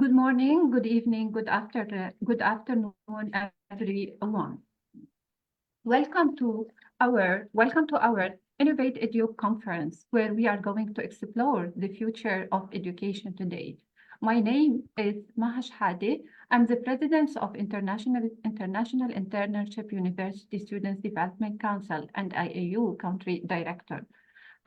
Good morning, good evening, good afternoon, everyone. Welcome to our Innovate EDU conference, where we are going to explore the future of education today. My name is Maha Shhadeh. I'm the president of International Internship University Students Development Council and IIU country director.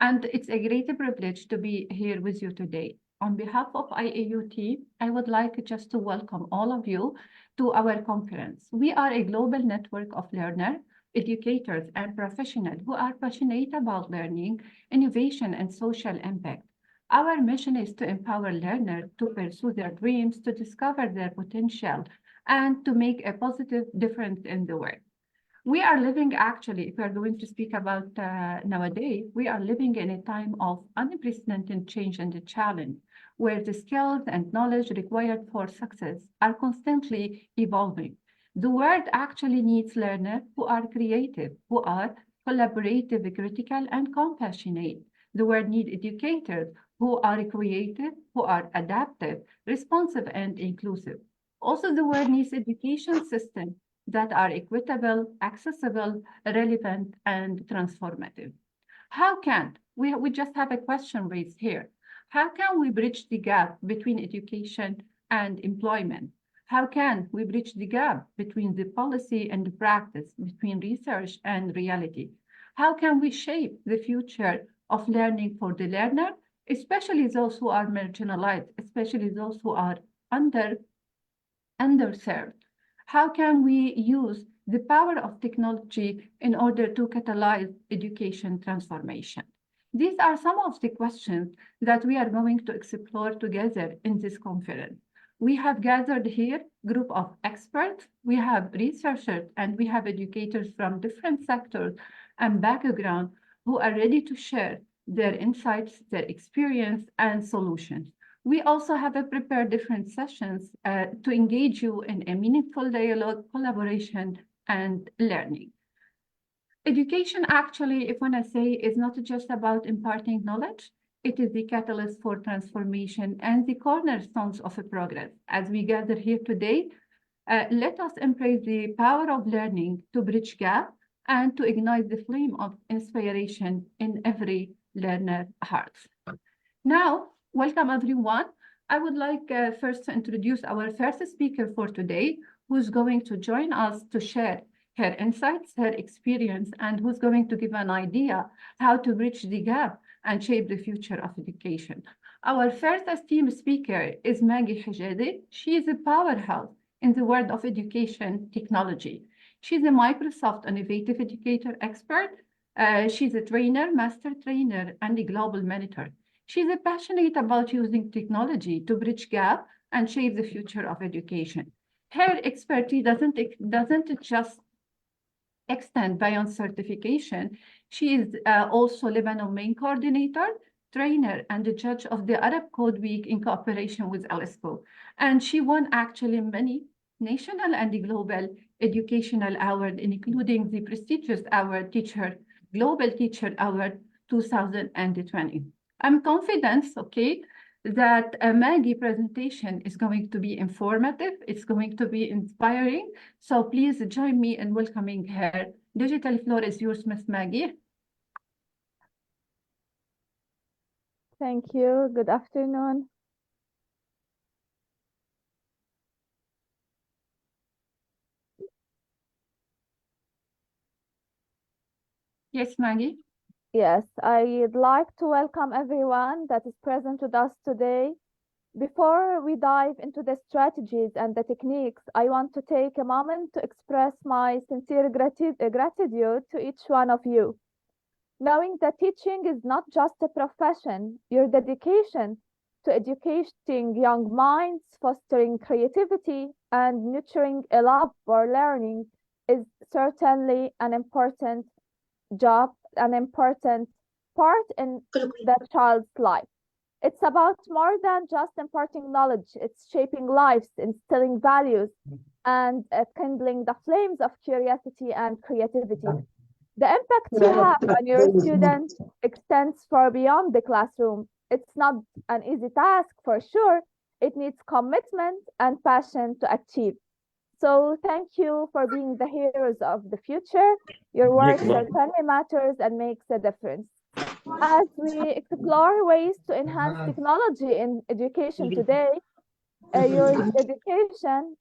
And it's a great privilege to be here with you today. On behalf of IIU team, I would like just to welcome all of you to our conference. We are a global network of learners, educators, and professionals who are passionate about learning, innovation, and social impact. Our mission is to empower learners to pursue their dreams, to discover their potential, and to make a positive difference in the world. We are living, actually, if we are going to speak about nowadays, we are living in a time of unprecedented change and challenge, where the skills and knowledge required for success are constantly evolving. The world actually needs learners who are creative, who are collaborative, critical, and compassionate. The world needs educators who are creative, who are adaptive, responsive, and inclusive. Also, the world needs education systems that are equitable, accessible, relevant, and transformative. How can, we just have a question raised here. How can we bridge the gap between education and employment? How can we bridge the gap between the policy and the practice, between research and reality? How can we shape the future of learning for the learner, especially those who are marginalized, especially those who are underserved? How can we use the power of technology in order to catalyze education transformation? These are some of the questions that we are going to explore together in this conference. We have gathered here a group of experts, we have researchers, and we have educators from different sectors and backgrounds who are ready to share their insights, their experience, and solutions. We also have prepared different sessions to engage you in a meaningful dialogue, collaboration, and learning. Education, actually, if when I say, is not just about imparting knowledge, it is the catalyst for transformation and the cornerstones of a progress. As we gather here today, let us embrace the power of learning to bridge gap and to ignite the flame of inspiration in every learner's heart. Now, welcome everyone. I would like first to introduce our first speaker for today, who's going to join us to share her insights, her experience, and who's going to give an idea how to bridge the gap and shape the future of education. Our first esteemed speaker is Maha Shhadeh. She is a powerhouse in the world of education technology. She's a Microsoft Innovative Educator expert. She's a trainer, master trainer, and a global mentor. She's passionate about using technology to bridge gap and shape the future of education. Her expertise doesn't just extend beyond certification. She is also Lebanon main coordinator, trainer, and the judge of the Arab Code Week in cooperation with LSCO. And she won actually many national and global educational awards, including the prestigious award Global Teacher Award 2020. I'm confident, that Maggie's presentation is going to be informative, it's going to be inspiring. So please join me in welcoming her. Digital floor is yours, Miss Maggie. Thank you. Good afternoon. Yes, Maggie. Yes, I'd like to welcome everyone that is present with us today. Before we dive into the strategies and the techniques, I want to take a moment to express my sincere gratitude to each one of you. Knowing that teaching is not just a profession, your dedication to educating young minds, fostering creativity, and nurturing a love for learning is certainly an important job, an important part in that child's life. It's about more than just imparting knowledge. It's shaping lives, instilling values, and kindling the flames of curiosity and creativity. The impact you have on your students extends far beyond the classroom. It's not an easy task for sure. It needs commitment and passion to achieve. So thank you for being the heroes of the future. Your work certainly matters and makes a difference. As we explore ways to enhance technology in education today, your education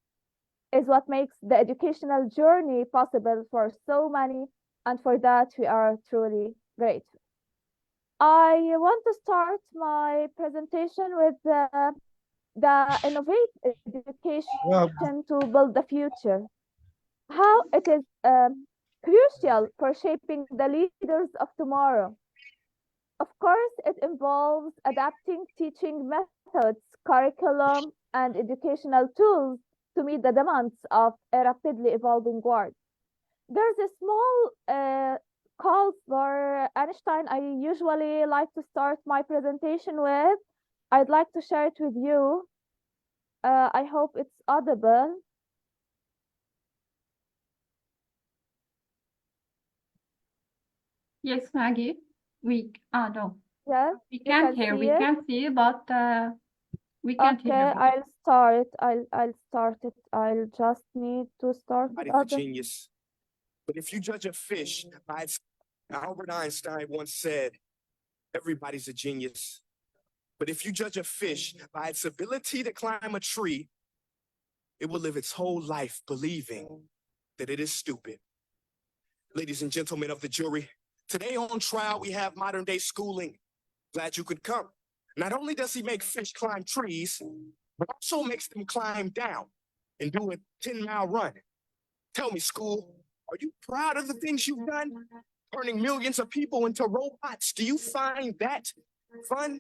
is what makes the educational journey possible for so many, and for that we are truly grateful. I want to start my presentation with the Innovate Education to build the future. How it is crucial for shaping the leaders of tomorrow. Of course, it involves adapting teaching methods, curriculum, and educational tools to meet the demands of a rapidly evolving world. There's a small call for Einstein I usually like to start my presentation with. I'd like to share it with you. I hope it's audible. Yes, Maggie. No. Yes, We can't hear. We it. can't see, but we can't Okay, hear. I'll start. I'll start it. I'll just need to start with Everybody's a genius. But if you judge a fish by its, Albert Einstein once said, everybody's a genius. But if you judge a fish by its ability to climb a tree, it will live its whole life believing that it is stupid. Ladies and gentlemen of the jury, today on trial, we have modern day schooling. Glad you could come. Not only does he make fish climb trees, but also makes them climb down and do a 10-mile run. Tell me, school, are you proud of the things you've done? Turning millions of people into robots. Do you find that fun?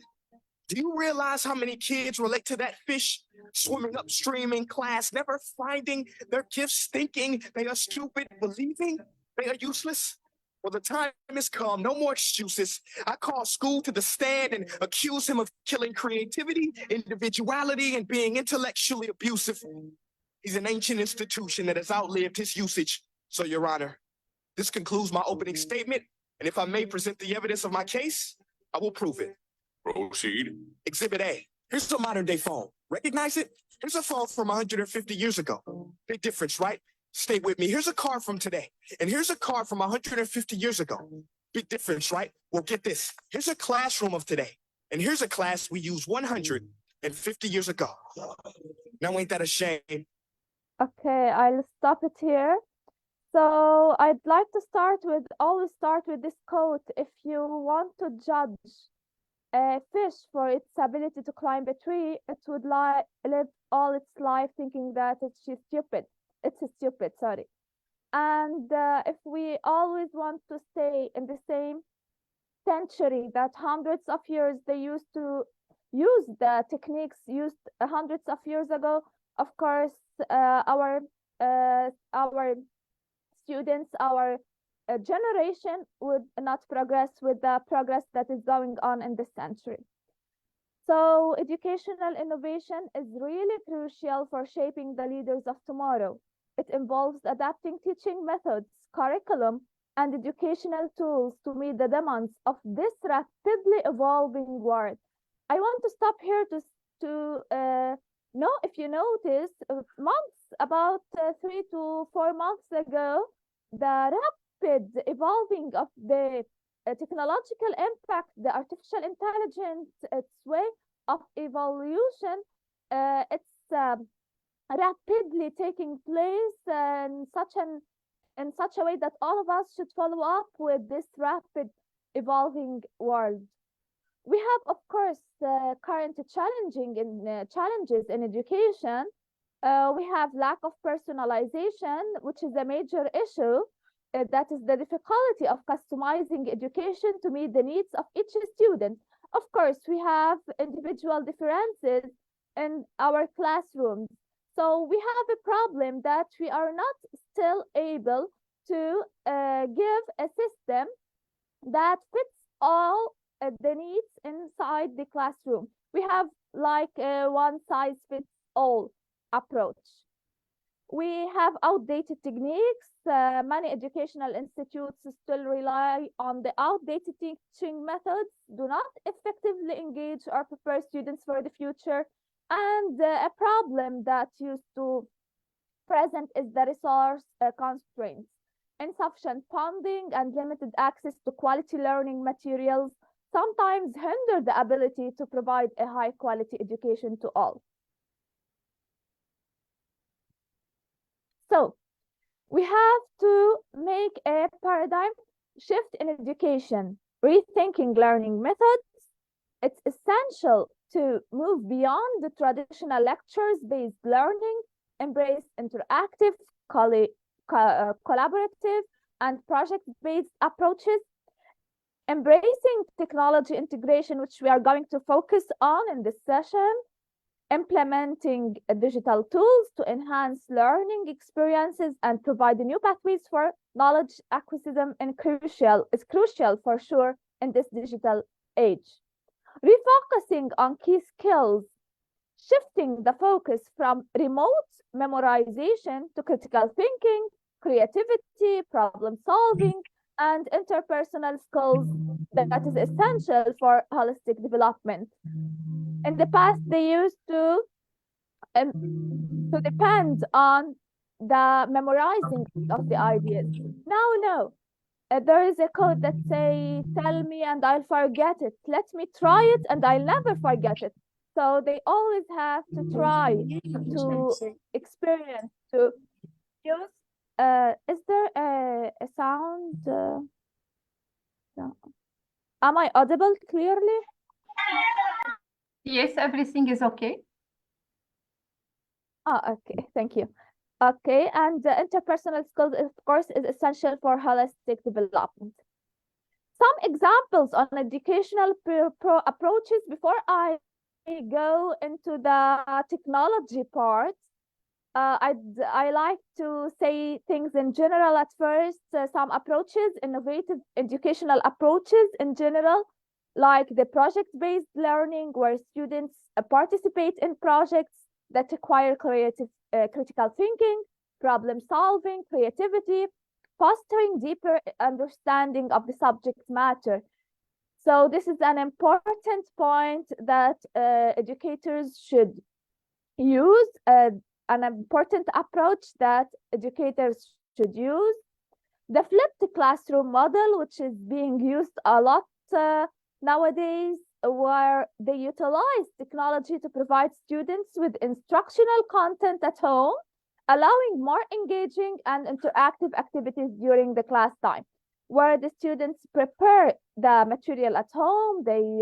Do you realize how many kids relate to that fish swimming upstream in class, never finding their gifts, thinking they are stupid, believing they are useless? Well, the time has come. No more excuses. I call school to the stand and accuse him of killing creativity, individuality, and being intellectually abusive. He's an ancient institution that has outlived his usage. So, Your Honor, this concludes my opening statement. And if I may present the evidence of my case, I will prove it. Proceed. Exhibit A. Here's a modern day phone. Recognize it? Here's a phone from 150 years ago. Big difference, right? Stay with me. Here's a car from today. And here's a car from 150 years ago. Big difference, right? Well, get this. Here's a classroom of today. And here's a class we used 150 years ago. Now, ain't that a shame? Okay, I'll stop it here. So I'd like to always start with this quote. If you want to judge a fish for its ability to climb a tree, it would live all its life thinking that it's stupid. Sorry. And if we always want to stay in the same century that hundreds of years they used to use the techniques used hundreds of years ago, of course, our students, our generation would not progress with the progress that is going on in this century. So educational innovation is really crucial for shaping the leaders of tomorrow. It involves adapting teaching methods, curriculum, and educational tools to meet the demands of this rapidly evolving world. I want to stop here to know if you notice, about 3 to 4 months ago, the rapid evolving of the technological impact, the artificial intelligence, its way of evolution, it's rapidly taking place in such a way that all of us should follow up with this rapid evolving world. We have, of course, current challenges in education. We have lack of personalization, which is a major issue. That is the difficulty of customizing education to meet the needs of each student. Of course, we have individual differences in our classrooms. So we have a problem that we are not still able to give a system that fits all the needs inside the classroom. We have like a one-size-fits-all approach. We have outdated techniques. Many educational institutes still rely on the outdated teaching methods, do not effectively engage or prepare students for the future. And a problem that used to present is the resource constraints. Insufficient funding and limited access to quality learning materials sometimes hinder the ability to provide a high quality education to all. So we have to make a paradigm shift in education, rethinking learning methods. It's essential to move beyond the traditional lectures-based learning, embrace interactive, collaborative, and project-based approaches, embracing technology integration, which we are going to focus on in this session, implementing digital tools to enhance learning experiences and provide new pathways for knowledge acquisition is crucial for sure in this digital age. Refocusing on key skills, shifting the focus from remote memorization to critical thinking, creativity, problem solving, and interpersonal skills that is essential for holistic development. In the past, they used to depend on the memorizing of the ideas. Now, no. There is a code that say, tell me and I'll forget it. Let me try it and I'll never forget it. So they always have to try to experience, to use. Is there a sound? No. Am I audible clearly? Yes, everything is okay. Oh, okay, thank you. Okay, and interpersonal skills, of course, is essential for holistic development. Some examples on educational approaches before I go into the technology part. I like to say things in general at first. Some approaches, innovative educational approaches in general, like the project-based learning, where students participate in projects that require critical thinking, problem solving, creativity, fostering deeper understanding of the subject matter. So this is an important point that educators should use, an important approach that educators should use. The flipped classroom model, which is being used a lot nowadays, where they utilize technology to provide students with instructional content at home, allowing more engaging and interactive activities during the class time, where the students prepare the material at home, they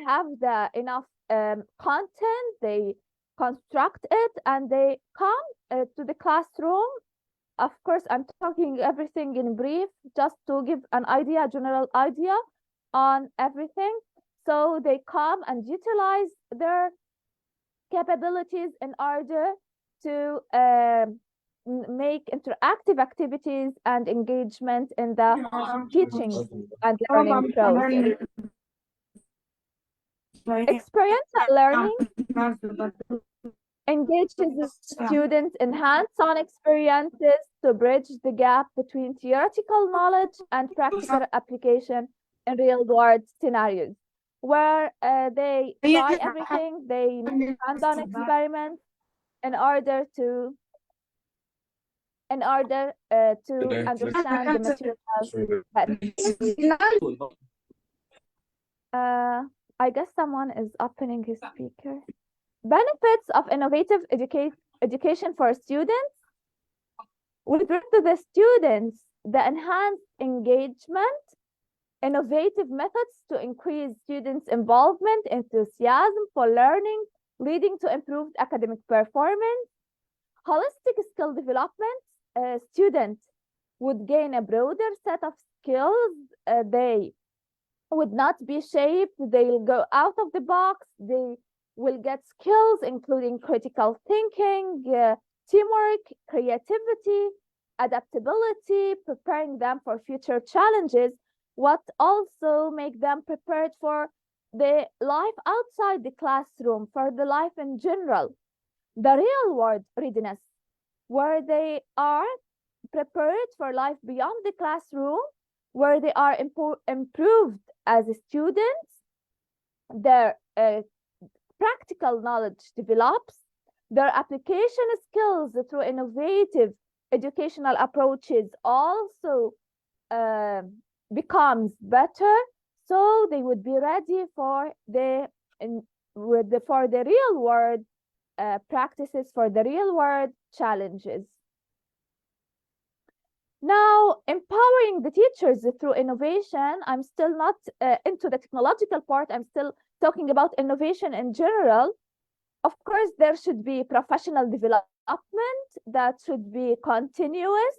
have the enough content, they construct it, and they come to the classroom. Of course, I'm talking everything in brief, just to give an idea, general idea on everything. So they come and utilize their capabilities in order to make interactive activities and engagement in the teaching and learning process. Experiential learning engages students in hands-on experiences to bridge the gap between theoretical knowledge and practical application in real-world scenarios, where they try everything, they make hands-on experiments in order to understand the material better. I guess someone is opening his speaker. Benefits of innovative education for students. With regard to the students, the enhanced engagement, innovative methods to increase students' involvement, enthusiasm for learning, leading to improved academic performance, holistic skill development. Students would gain a broader set of skills. They would not be shaped. They'll go out of the box. They will get skills including critical thinking, teamwork, creativity, adaptability, preparing them for future challenges, what also make them prepared for the life outside the classroom, for the life in general. The real world readiness, where they are prepared for life beyond the classroom, where they are improved as students, their practical knowledge develops, their application skills through innovative educational approaches also becomes better, so they would be ready for the real world practices, for the real world challenges. Now, empowering the teachers through innovation, I'm still not into the technological part, I'm still talking about innovation in general. Of course, there should be professional development that should be continuous,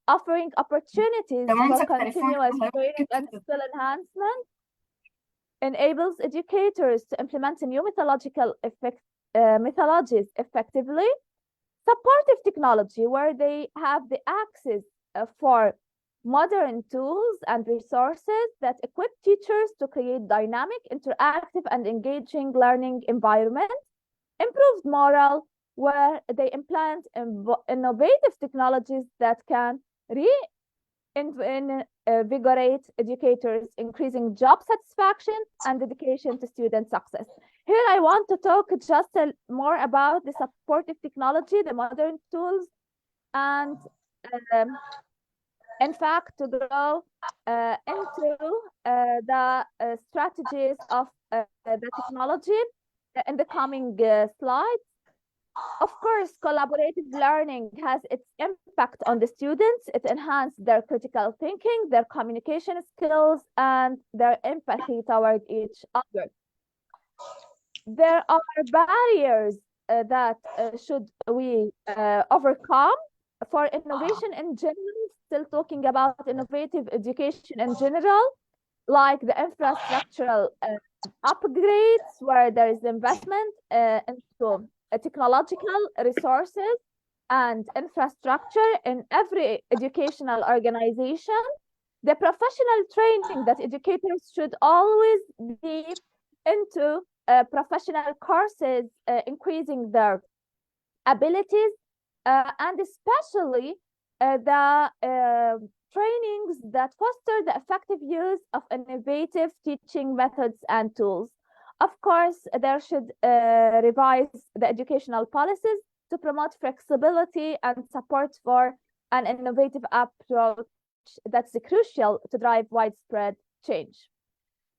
offering opportunities for continuous training and skill enhancement, enables educators to implement new methodologies effectively, supportive technology where they have the access for modern tools and resources that equip teachers to create dynamic, interactive, and engaging learning environments, improved morale where they implant innovative technologies that can invigorate educators, increasing job satisfaction and dedication to student success. Here I want to talk just more about the supportive technology, the modern tools, and in fact to go into the strategies of the technology in the coming slides. Of course, collaborative learning has its impact on the students. It enhances their critical thinking, their communication skills, and their empathy toward each other. There are barriers that should we overcome for innovation in general, still talking about innovative education in general, like the infrastructural upgrades where there is investment into technological resources and infrastructure in every educational organization. The professional training that educators should always be into professional courses, increasing their abilities, and especially the trainings that foster the effective use of innovative teaching methods and tools. Of course, there should revise the educational policies to promote flexibility and support for an innovative approach that's crucial to drive widespread change.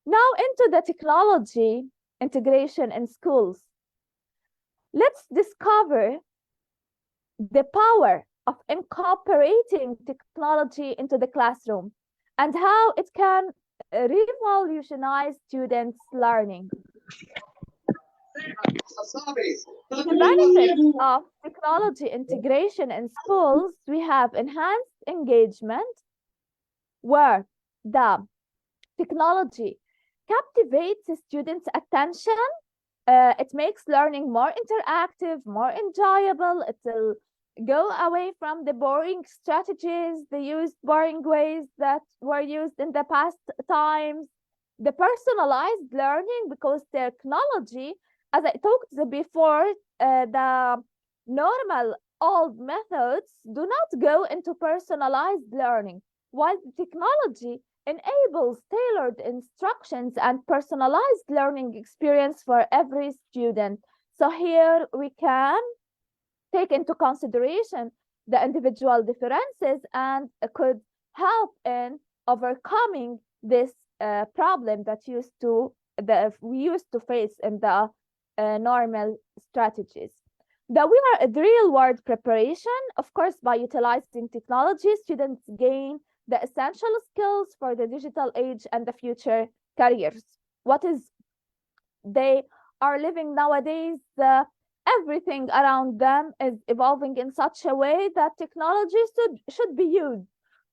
Now into the technology integration in schools. Let's discover the power of incorporating technology into the classroom and how it can revolutionize students' learning. The benefits of technology integration in schools, we have enhanced engagement, where the technology captivates the students' attention. It makes learning more interactive, more enjoyable. It will go away from the boring strategies, the used boring ways that were used in the past times. The personalized learning, because technology, as I talked before, the normal old methods do not go into personalized learning, while the technology enables tailored instructions and personalized learning experience for every student. So here we can take into consideration the individual differences and could help in overcoming this problem that we used to face in the normal strategies. The real world preparation, of course, by utilizing technology, students gain the essential skills for the digital age and the future careers. They are living nowadays, everything around them is evolving in such a way that technology should be used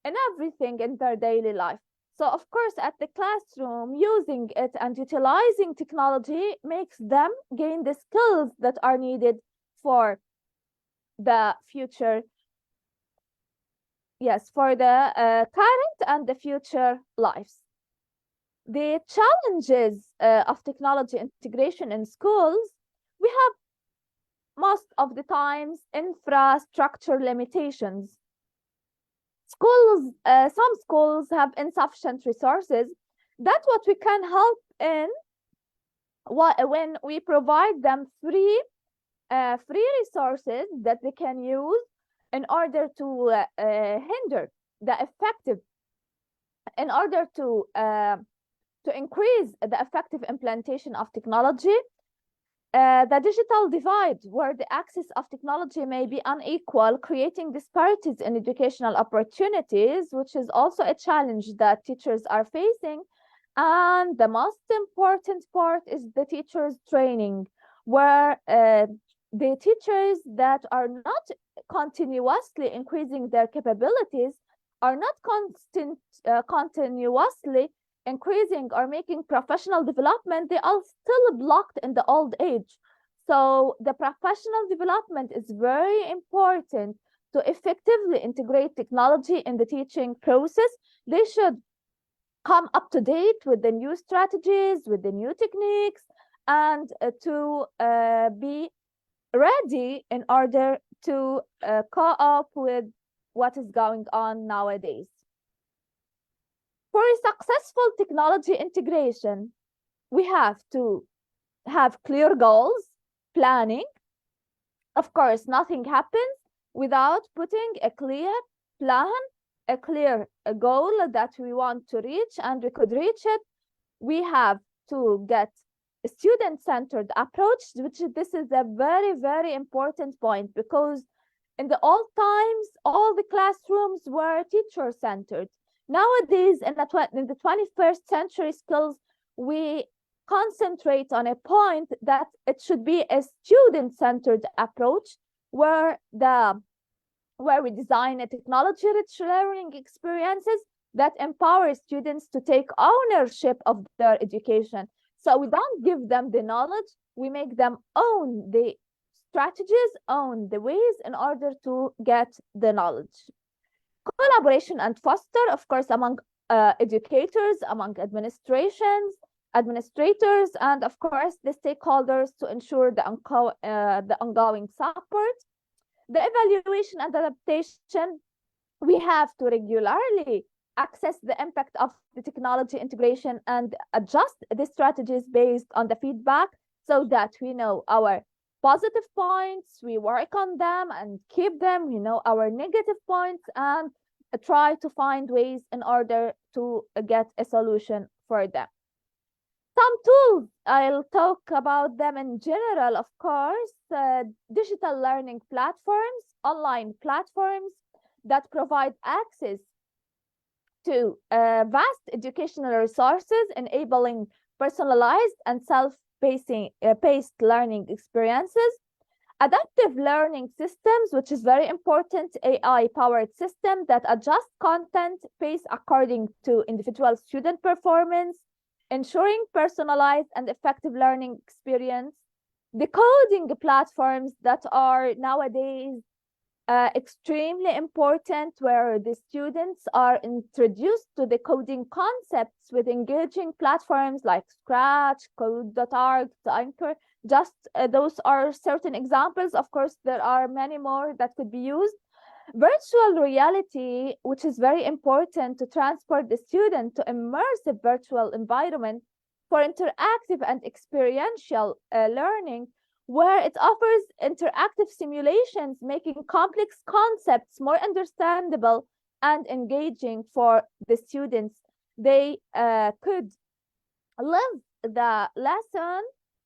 in everything in their daily life. So of course, at the classroom, using it and utilizing technology makes them gain the skills that are needed for the future. Yes, for the current and the future lives. The challenges of technology integration in schools, we have most of the times infrastructure limitations. Some schools have insufficient resources. That's what we can help in when we provide them free resources that they can use in order to hinder the effective, in order to increase the effective implementation of technology. The digital divide, where the access of technology may be unequal, creating disparities in educational opportunities, which is also a challenge that teachers are facing. And the most important part is the teachers' training, where the teachers that are not continuously increasing their capabilities, are not continuously increasing or making professional development, they are still blocked in the old age. So the professional development is very important to effectively integrate technology in the teaching process. They should come up to date with the new strategies, with the new techniques, and to be ready in order to co-op with what is going on nowadays. For a successful technology integration, we have to have clear goals, planning. Of course, nothing happens without putting a clear plan, a clear goal that we want to reach, and we could reach it. We have to get a student-centered approach, which this is a very, very important point, because in the old times, all the classrooms were teacher-centered. Nowadays, in the 21st century skills, we concentrate on a point that it should be a student-centered approach, where we design a technology-rich learning experiences that empower students to take ownership of their education. So we don't give them the knowledge, we make them own the strategies, own the ways in order to get the knowledge. Collaboration and foster, of course, among educators, among administrators, and of course the stakeholders to ensure the ongoing support. The evaluation and adaptation, we have to regularly assess the impact of the technology integration and adjust the strategies based on the feedback, so that we know our positive points, we work on them and keep them, we know our negative points, and try to find ways in order to get a solution for them. Some tools, I'll talk about them in general, of course. Digital learning platforms, online platforms that provide access to vast educational resources, enabling personalized and self-paced learning experiences. Adaptive learning systems, which is very important, AI-powered system that adjust content pace according to individual student performance, ensuring personalized and effective learning experience. Decoding platforms that are nowadays extremely important, where the students are introduced to the coding concepts with engaging platforms like Scratch, Code.org, Anchor. Just those are certain examples. Of course, there are many more that could be used. Virtual reality, which is very important to transport the student to immersive virtual environment for interactive and experiential learning, where it offers interactive simulations, making complex concepts more understandable and engaging for the students. They could live the lesson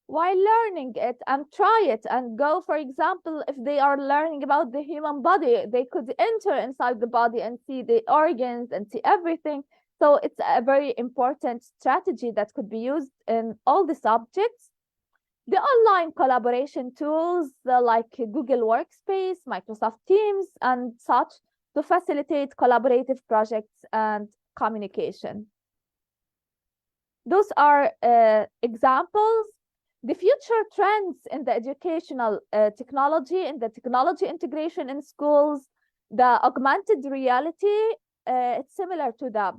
while learning it and try it and go. For example, if they are learning about the human body, they could enter inside the body and see the organs and see everything. So it's a very important strategy that could be used in all the subjects. The online collaboration tools like Google Workspace, Microsoft Teams, and such, to facilitate collaborative projects and communication. Those are examples. The future trends in the educational technology, in the technology integration in schools, the augmented reality, it's similar to the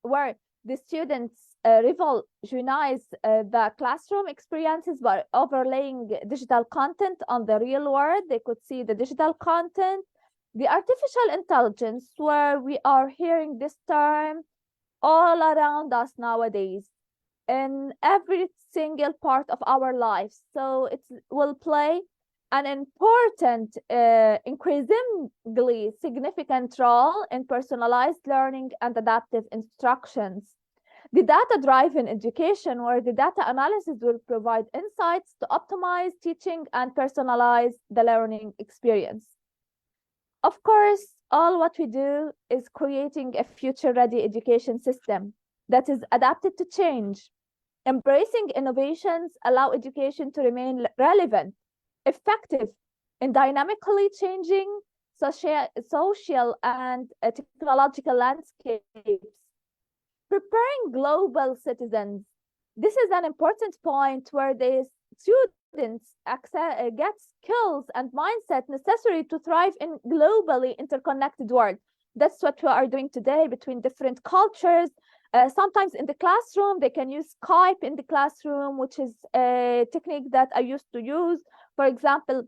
where the students revolutionize the classroom experiences by overlaying digital content on the real world. They could see the digital content. The artificial intelligence, where we are hearing this term all around us nowadays. in every single part of our lives. So it will play an important, increasingly significant role in personalized learning and adaptive instructions. The data-driven education, where the data analysis will provide insights to optimize teaching and personalize the learning experience. Of course, all what we do is creating a future-ready education system that is adapted to change. Embracing innovations allow education to remain relevant, effective, and dynamically changing social and technological landscapes. Preparing global citizens. This is an important point where the students get skills and mindset necessary to thrive in globally interconnected world. That's what we are doing today between different cultures. Sometimes in the classroom, they can use Skype in the classroom, which is a technique that I used to use. For example,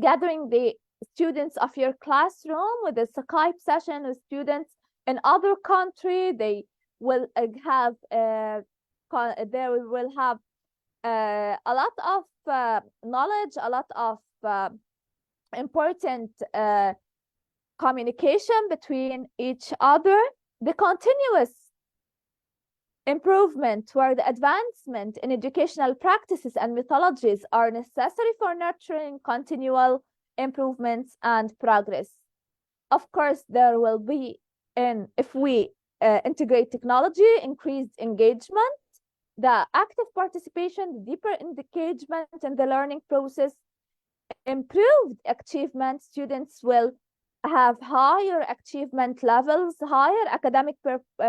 gathering the students of your classroom with a Skype session with students in other country. They will have a lot of knowledge, a lot of important communication between each other. The continuous improvement where the advancement in educational practices and methodologies are necessary for nurturing continual improvements and progress. Of course, there will be, if we integrate technology, increased engagement, the active participation, the deeper engagement in the learning process, improved achievement. Students will have higher achievement levels, higher academic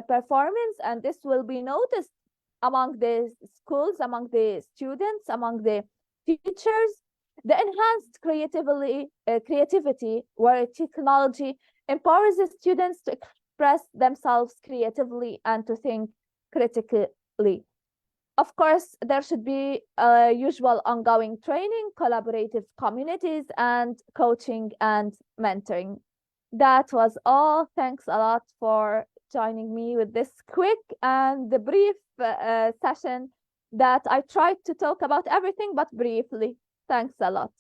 performance, and this will be noticed among the schools, among the students, among the teachers. The enhanced creativity, where technology empowers the students to express themselves creatively and to think critically. Of course, there should be usual ongoing training, collaborative communities, and coaching and mentoring. That was all. Thanks a lot for joining me with this quick and brief session that I tried to talk about everything, but briefly. Thanks a lot.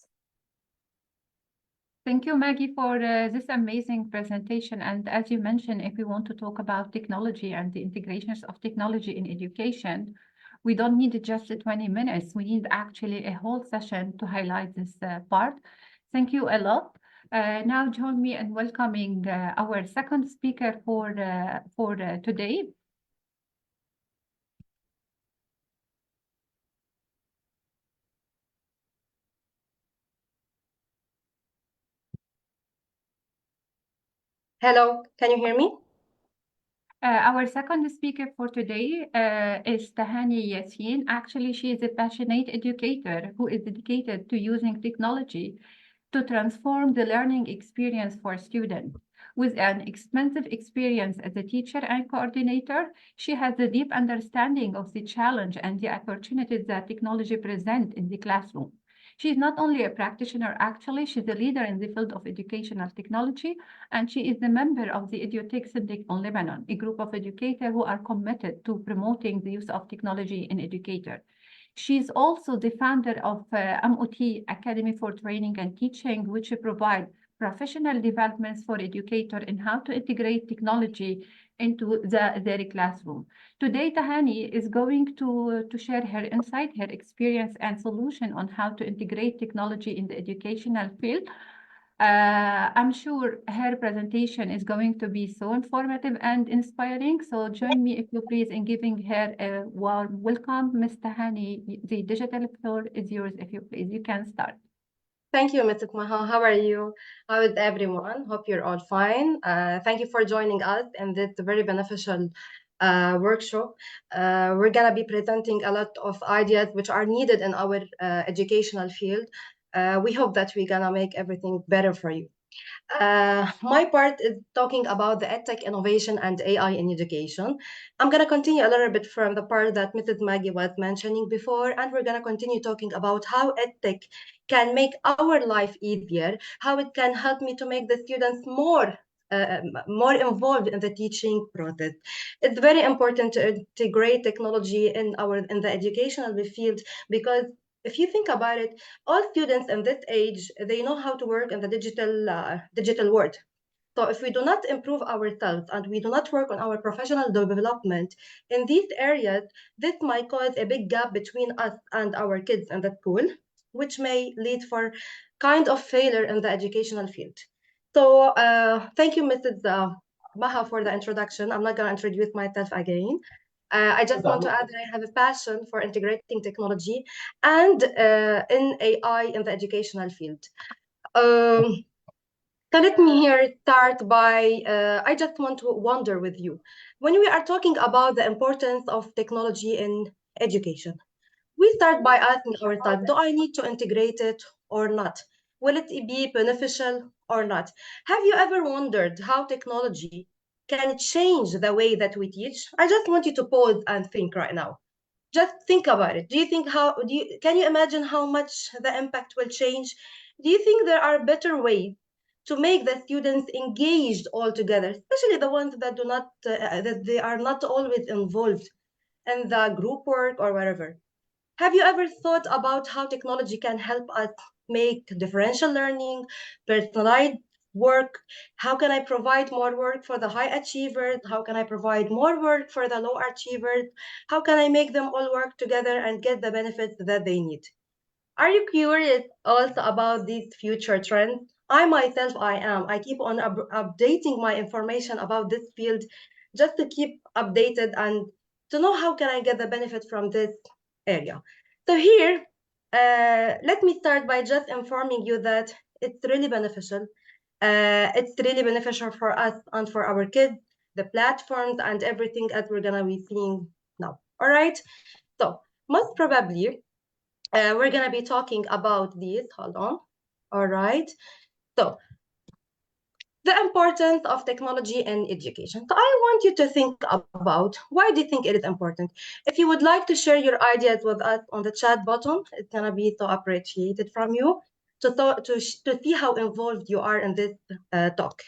Thank you, Maggie, for this amazing presentation. And as you mentioned, if we want to talk about technology and the integrations of technology in education, we don't need just 20 minutes. We need actually a whole session to highlight this part. Thank you a lot. Now join me in welcoming our second speaker for today. Hello, can you hear me? Our second speaker for today is Tahani Yassin. Actually, she is a passionate educator who is dedicated to using technology to transform the learning experience for students. With an extensive experience as a teacher and coordinator, she has a deep understanding of the challenge and the opportunities that technology presents in the classroom. She is not only a practitioner, actually, she's a leader in the field of educational technology, and she is a member of the EduTech Syndic on Lebanon, a group of educators who are committed to promoting the use of technology in educators. She's also the founder of MOT Academy for Training and Teaching, which provide professional developments for educators in how to integrate technology into their classroom. Today, Tahani is going to share her insight, her experience, and solution on how to integrate technology in the educational field. I'm sure her presentation is going to be so informative and inspiring. So join me, if you please, in giving her a warm welcome. Ms. Tahani, the digital floor is yours, if you please. You can start. Thank you, Ms. Maha. How are you? How is everyone? Hope you're all fine. Thank you for joining us in this very beneficial workshop. We're going to be presenting a lot of ideas which are needed in our educational field. We hope that we're going to make everything better for you. My part is talking about the EdTech innovation and AI in education. I'm going to continue a little bit from the part that Mrs. Maggie was mentioning before, and we're going to continue talking about how EdTech can make our life easier, how it can help me to make the students more more involved in the teaching process. It's very important to integrate technology in the educational field, because if you think about it, all students in this age, they know how to work in the digital world. So if we do not improve ourselves and we do not work on our professional development in these areas, this might cause a big gap between us and our kids in the school, which may lead for kind of failure in the educational field. So thank you, Mrs. Maha, for the introduction. I'm not going to introduce myself again. I just want to add that I have a passion for integrating technology and in AI in the educational field. So let me here start by, I just want to wonder with you. When we are talking about the importance of technology in education, we start by asking ourselves, do I need to integrate it or not? Will it be beneficial or not? Have you ever wondered how technology can change the way that we teach? I just want you to pause and think right now. Just think about it. Can you imagine how much the impact will change? Do you think there are better ways to make the students engaged all together, especially the ones that do not that they are not always involved in the group work or wherever? Have you ever thought about how technology can help us make differential learning, personalized work? How can I provide more work for the high achievers? How can I provide more work for the low achievers? How can I make them all work together and get the benefits that they need? Are you curious also about these future trends? I myself, I am. I keep on updating my information about this field just to keep updated and to know how can I get the benefit from this area. So here, let me start by just informing you that it's really beneficial. It's really beneficial for us and for our kids, the platforms and everything as we're gonna be seeing now. All right. So most probably, we're going to be talking about these. Hold on. All right. So the importance of technology in education. So I want you to think about, why do you think it is important? If you would like to share your ideas with us on the chat button, it's going to be so appreciated from you to see how involved you are in this talk.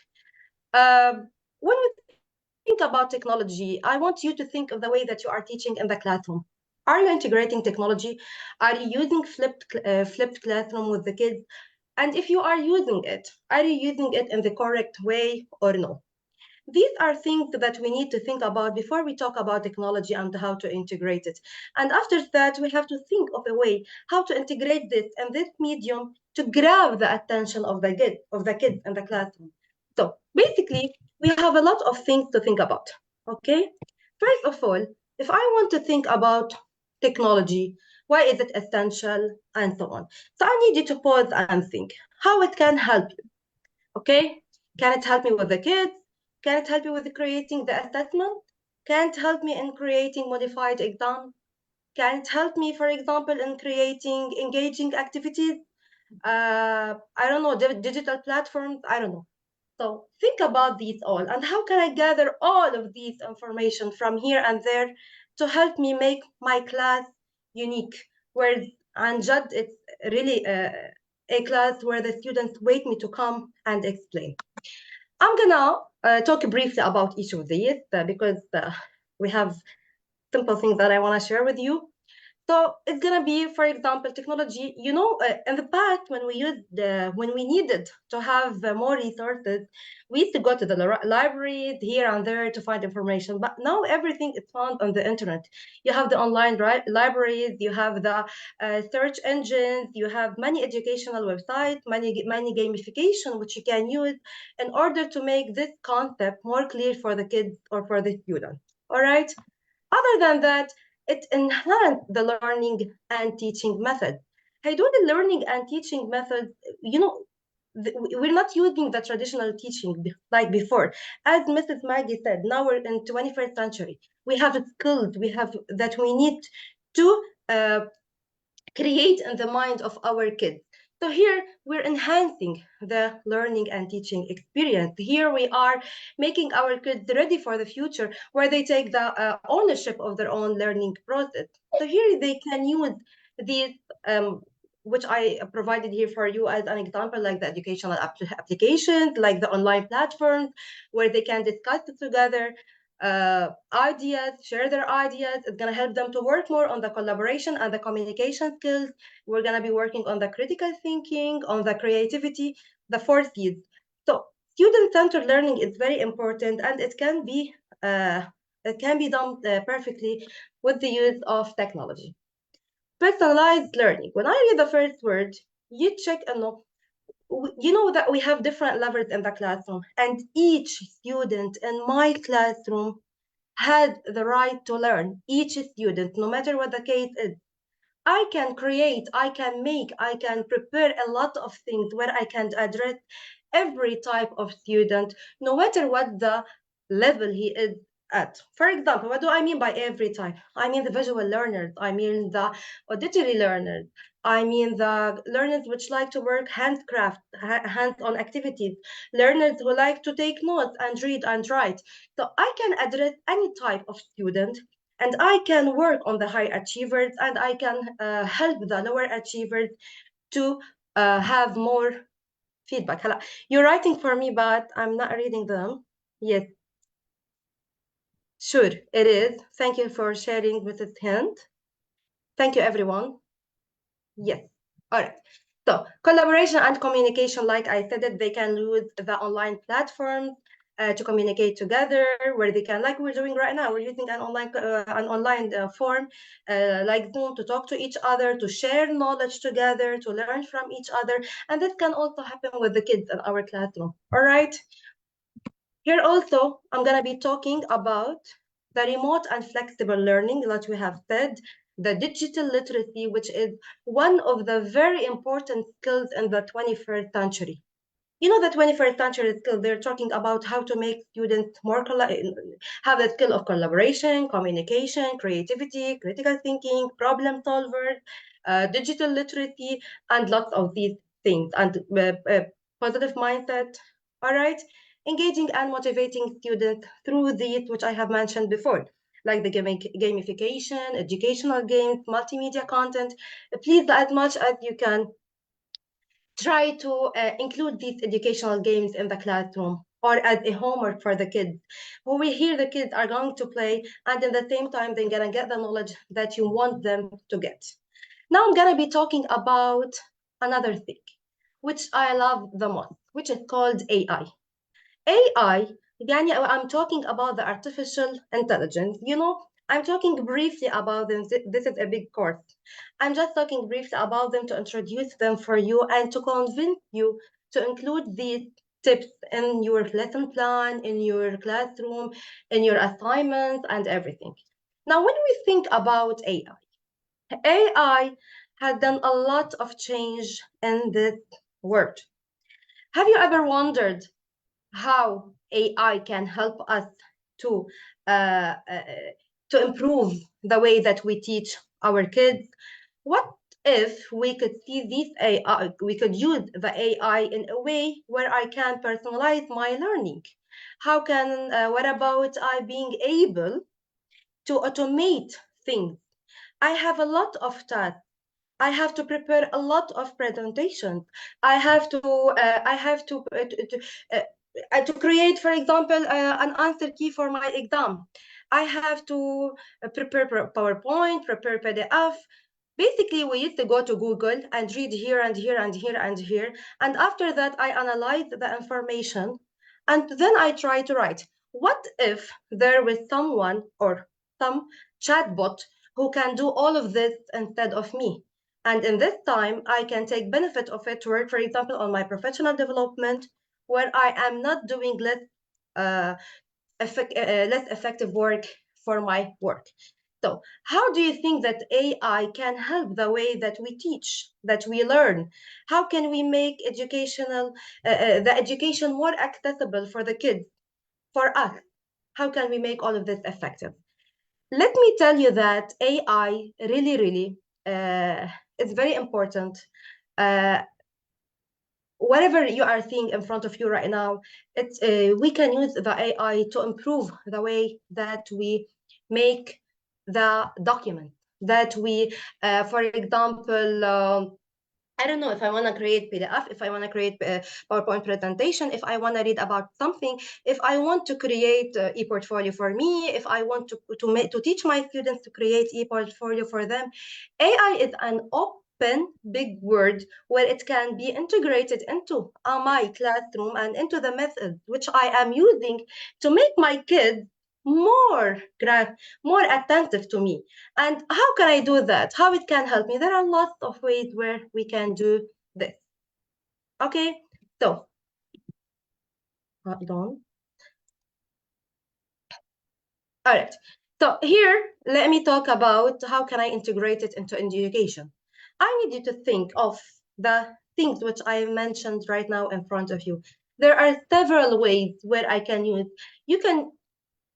When you think about technology, I want you to think of the way that you are teaching in the classroom. Are you integrating technology? Are you using flipped classroom with the kids? And if you are using it, are you using it in the correct way or no? These are things that we need to think about before we talk about technology and how to integrate it. And after that, we have to think of a way how to integrate this and this medium to grab the attention of the kids in the classroom. So basically, we have a lot of things to think about. Okay. First of all, if I want to think about technology, why is it essential, and so on. So I need you to pause and think how it can help you. Okay. Can it help me with the kids? Can it help me with creating the assessment? Can it help me in creating modified exam? Can it help me, for example, in creating engaging activities? I don't know, digital platforms? I don't know. So think about these all, and how can I gather all of these information from here and there to help me make my class unique, and judge it's really a class where the students wait me to come and explain. I'm gonna talk briefly about each of these because we have simple things that I want to share with you. So it's gonna be, for example, technology. You know, in the past, when we needed to have more resources, we used to go to the libraries here and there to find information. But now everything is found on the internet. You have the online libraries, you have the search engines, you have many educational websites, many gamification which you can use in order to make this concept more clear for the kids or for the students. All right. Other than that, it enhanced the learning and teaching method. Hey, do the learning and teaching method, you know, we're not using the traditional teaching like before. As Mrs. Maggie said, now we're in 21st century. We have skills that we need to create in the mind of our kids. So here we're enhancing the learning and teaching experience. Here we are making our kids ready for the future where they take the ownership of their own learning process. So here they can use these which I provided here for you as an example, like the educational applications, like the online platforms where they can discuss together ideas, share their ideas. It's going to help them to work more on the collaboration and the communication skills. We're going to be working on the critical thinking, on the creativity, the 4 C's. So student-centered learning is very important, and it can be done perfectly with the use of technology. Personalized learning. When I read the first word, you check you know that we have different levels in the classroom, and each student in my classroom had the right to learn. Each student, no matter what the case is, I can create, I can make, I can prepare a lot of things where I can address every type of student, no matter what the level he is at. For example, what do I mean by every type? I mean the visual learners, I mean the auditory learners, I mean the learners which like to work handcraft, hands-on activities, learners who like to take notes and read and write. So I can address any type of student, and I can work on the high achievers, and I can help the lower achievers to have more feedback. You're writing for me, but I'm not reading them. Yes. Sure, it is. Thank you for sharing with this hint. Thank you, everyone. Yes. All right. So collaboration and communication, like I said, it, they can use the online platforms to communicate together, where they can, like we're doing right now, we're using an online form like Zoom to talk to each other, to share knowledge together, to learn from each other. And this can also happen with the kids in our classroom. All right. Here also, I'm going to be talking about the remote and flexible learning that we have said, the digital literacy, which is one of the very important skills in the 21st century. You know, the 21st century skills, they're talking about how to make students more have the skill of collaboration, communication, creativity, critical thinking, problem solvers, digital literacy, and lots of these things, and positive mindset. All right, engaging and motivating students through these, which I have mentioned before, like the gamification, educational games, multimedia content. Please, as much as you can, try to include these educational games in the classroom or as a homework for the kids. When we hear the kids are going to play, and at the same time, they're going to get the knowledge that you want them to get. Now I'm going to be talking about another thing, which I love the most, which is called AI. AI, يعني I'm talking about the artificial intelligence. You know, I'm talking briefly about them. This is a big course. I'm just talking briefly about them to introduce them for you and to convince you to include these tips in your lesson plan, in your classroom, in your assignments, and everything. Now, when we think about AI, AI has done a lot of change in this world. Have you ever wondered how AI can help us to uh, improve the way that we teach our kids? What if we could see this AI, we could use the AI in a way where I can personalize my learning? How can, what about I being able to automate things? I have a lot of tasks. I have to prepare a lot of presentations. I have to to create, for example, an answer key for my exam. I have to prepare PowerPoint, prepare PDF. Basically, we used to go to Google and read here and here and here and here. And after that, I analyze the information. And then I try to write. What if there was someone or some chatbot who can do all of this instead of me? And in this time, I can take benefit of it to work, for example, on my professional development, where I am not doing less effective work for my work. So how do you think that AI can help the way that we teach, that we learn? How can we make the education more accessible for the kids, for us? How can we make all of this effective? Let me tell you that AI really is very important. Whatever you are seeing in front of you right now, we can use the AI to improve the way that we make the document, that we, for example, I don't know if I want to create PDF, if I want to create a PowerPoint presentation, if I want to read about something, if I want to create e-portfolio for me, if I want to teach my students to create e-portfolio for them. AI is an open big word where it can be integrated into my classroom and into the methods which I am using to make my kids more attentive to me. And how can I do that? How it can help me? There are lots of ways where we can do this. Okay, so hold on. All right. So here, let me talk about how can I integrate it into education. I need you to think of the things which I mentioned right now in front of you. There are several ways where I can use. You can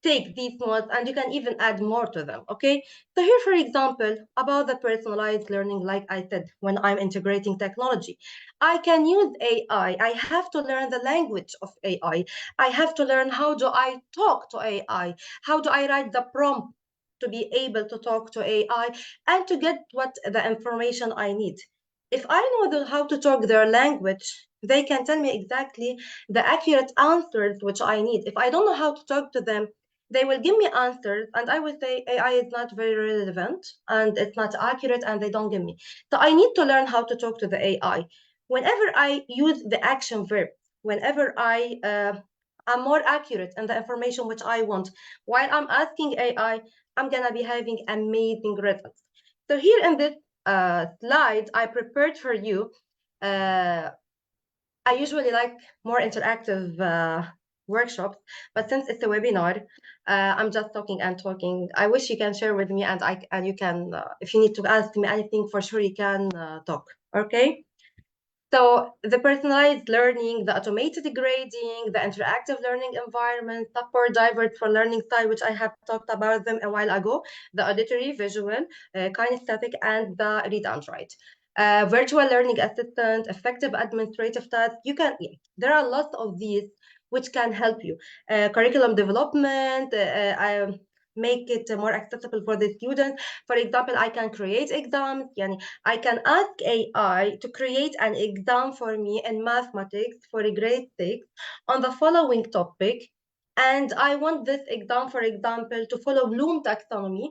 take these modes and you can even add more to them. Okay, so here, for example, about the personalized learning, like I said, when I'm integrating technology, I can use AI. I have to learn the language of AI. I have to learn how do I talk to AI, how do I write the prompt to be able to talk to AI and to get what the information I need. If I know how to talk their language, they can tell me exactly the accurate answers which I need. If I don't know how to talk to them, they will give me answers and I will say AI is not very relevant and it's not accurate and they don't give me. So I need to learn how to talk to the AI. Whenever I use the action verb, whenever I am more accurate in the information which I want, while I'm asking AI, I'm gonna be having amazing results. So here in this slide I prepared for you, I usually like more interactive workshops, but since it's a webinar, I'm just talking and talking. I wish you can share with me, and you can, if you need to ask me anything, for sure you can talk. Okay. So the personalized learning, the automated grading, the interactive learning environment, support drivers for learning style, which I have talked about them a while ago, the auditory, visual, kinesthetic, and the read and write. Virtual learning assistant, effective administrative tasks. There are lots of these which can help you. Curriculum development, make it more accessible for the students. For example, I can create exams. I can ask AI to create an exam for me in mathematics for grade 6 on the following topic. And I want this exam, for example, to follow Bloom taxonomy,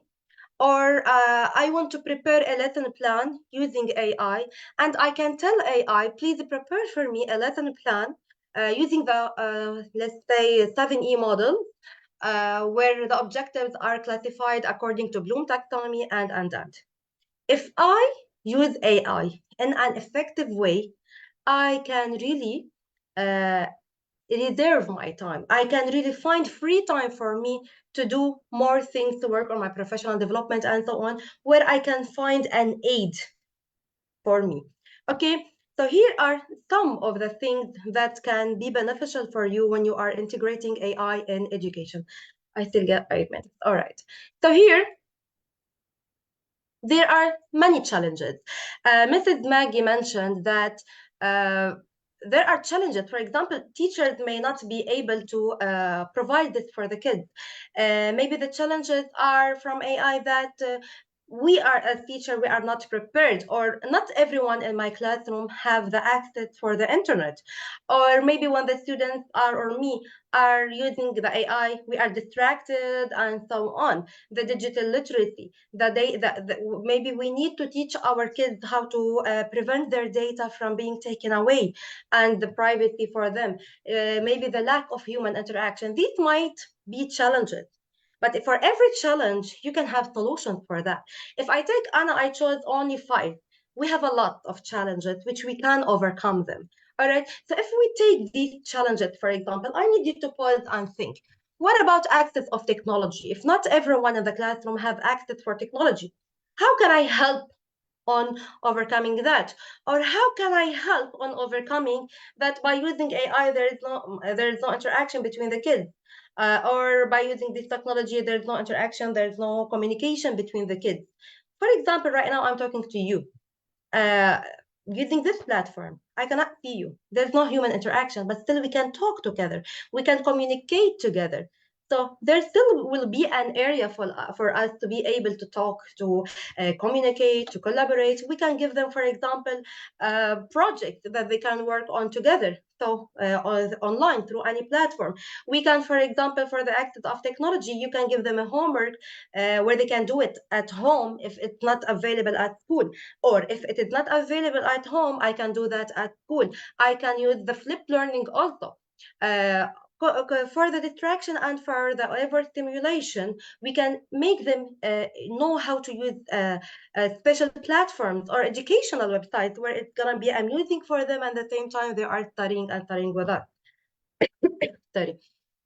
or I want to prepare a lesson plan using AI, and I can tell AI, please prepare for me a lesson plan using the, let's say, 7E model, where the objectives are classified according to Bloom taxonomy and. If I use AI in an effective way, I can really reserve my time. I can really find free time for me to do more things, to work on my professional development and so on, where I can find an aid for me. Okay, so here are some of the things that can be beneficial for you when you are integrating AI in education. I still get 8 minutes. All right. So here, there are many challenges. Mrs. Maggie mentioned that there are challenges. For example, teachers may not be able to provide this for the kids. Maybe the challenges are from AI that we are, as teacher, we are not prepared, or not everyone in my classroom have the access for the internet. Or maybe when the students are, or me, are using the AI, we are distracted and so on. The digital literacy, maybe we need to teach our kids how to prevent their data from being taken away, and the privacy for them. Maybe the lack of human interaction. These might be challenges. But for every challenge, you can have solutions for that. If I take Anna, I chose only 5. We have a lot of challenges which we can overcome them. All right. So if we take these challenges, for example, I need you to pause and think. What about access of technology? If not everyone in the classroom have access for technology, how can I help on overcoming that? Or how can I help on overcoming that by using AI, there is no interaction between the kids? Or by using this technology, there's no interaction, there's no communication between the kids. For example, right now I'm talking to you. Using this platform, I cannot see you. There's no human interaction, but still we can talk together. We can communicate together. So there still will be an area for us to be able to talk, to communicate, to collaborate. We can give them, for example, a project that they can work on together. So online through any platform. We can, for example, for the access of technology, you can give them a homework where they can do it at home if it's not available at school. Or if it is not available at home, I can do that at school. I can use the flipped learning also. For the distraction and for the overstimulation, we can make them know how to use special platforms or educational websites where it's going to be amusing for them, and at the same time they are studying and studying with us. Sorry.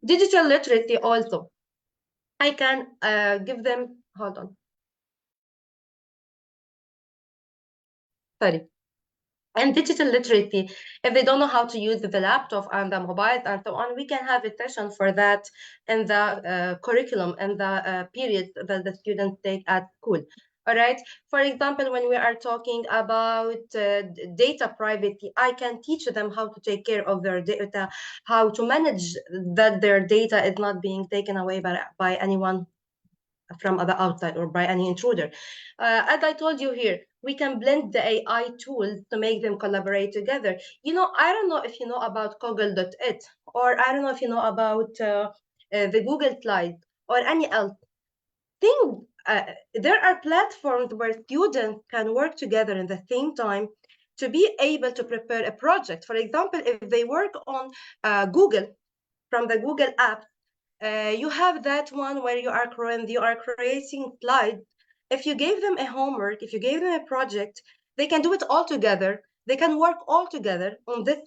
Digital literacy also. I can give them, hold on. Sorry. And digital literacy, if they don't know how to use the laptop and the mobiles and so on, we can have a session for that in the curriculum and the periods that the students take at school. All right. For example, when we are talking about data privacy, I can teach them how to take care of their data, how to manage that their data is not being taken away by anyone from the outside or by any intruder. As I told you here, we can blend the AI tools to make them collaborate together. You know, I don't know if you know about Google.it, or I don't know if you know about the Google Slides or any else thing. There are platforms where students can work together in the same time to be able to prepare a project. For example, if they work on Google, from the Google app, you have that one where you are creating slides. If you gave them a homework, if you gave them a project, they can do it all together. They can work all together on this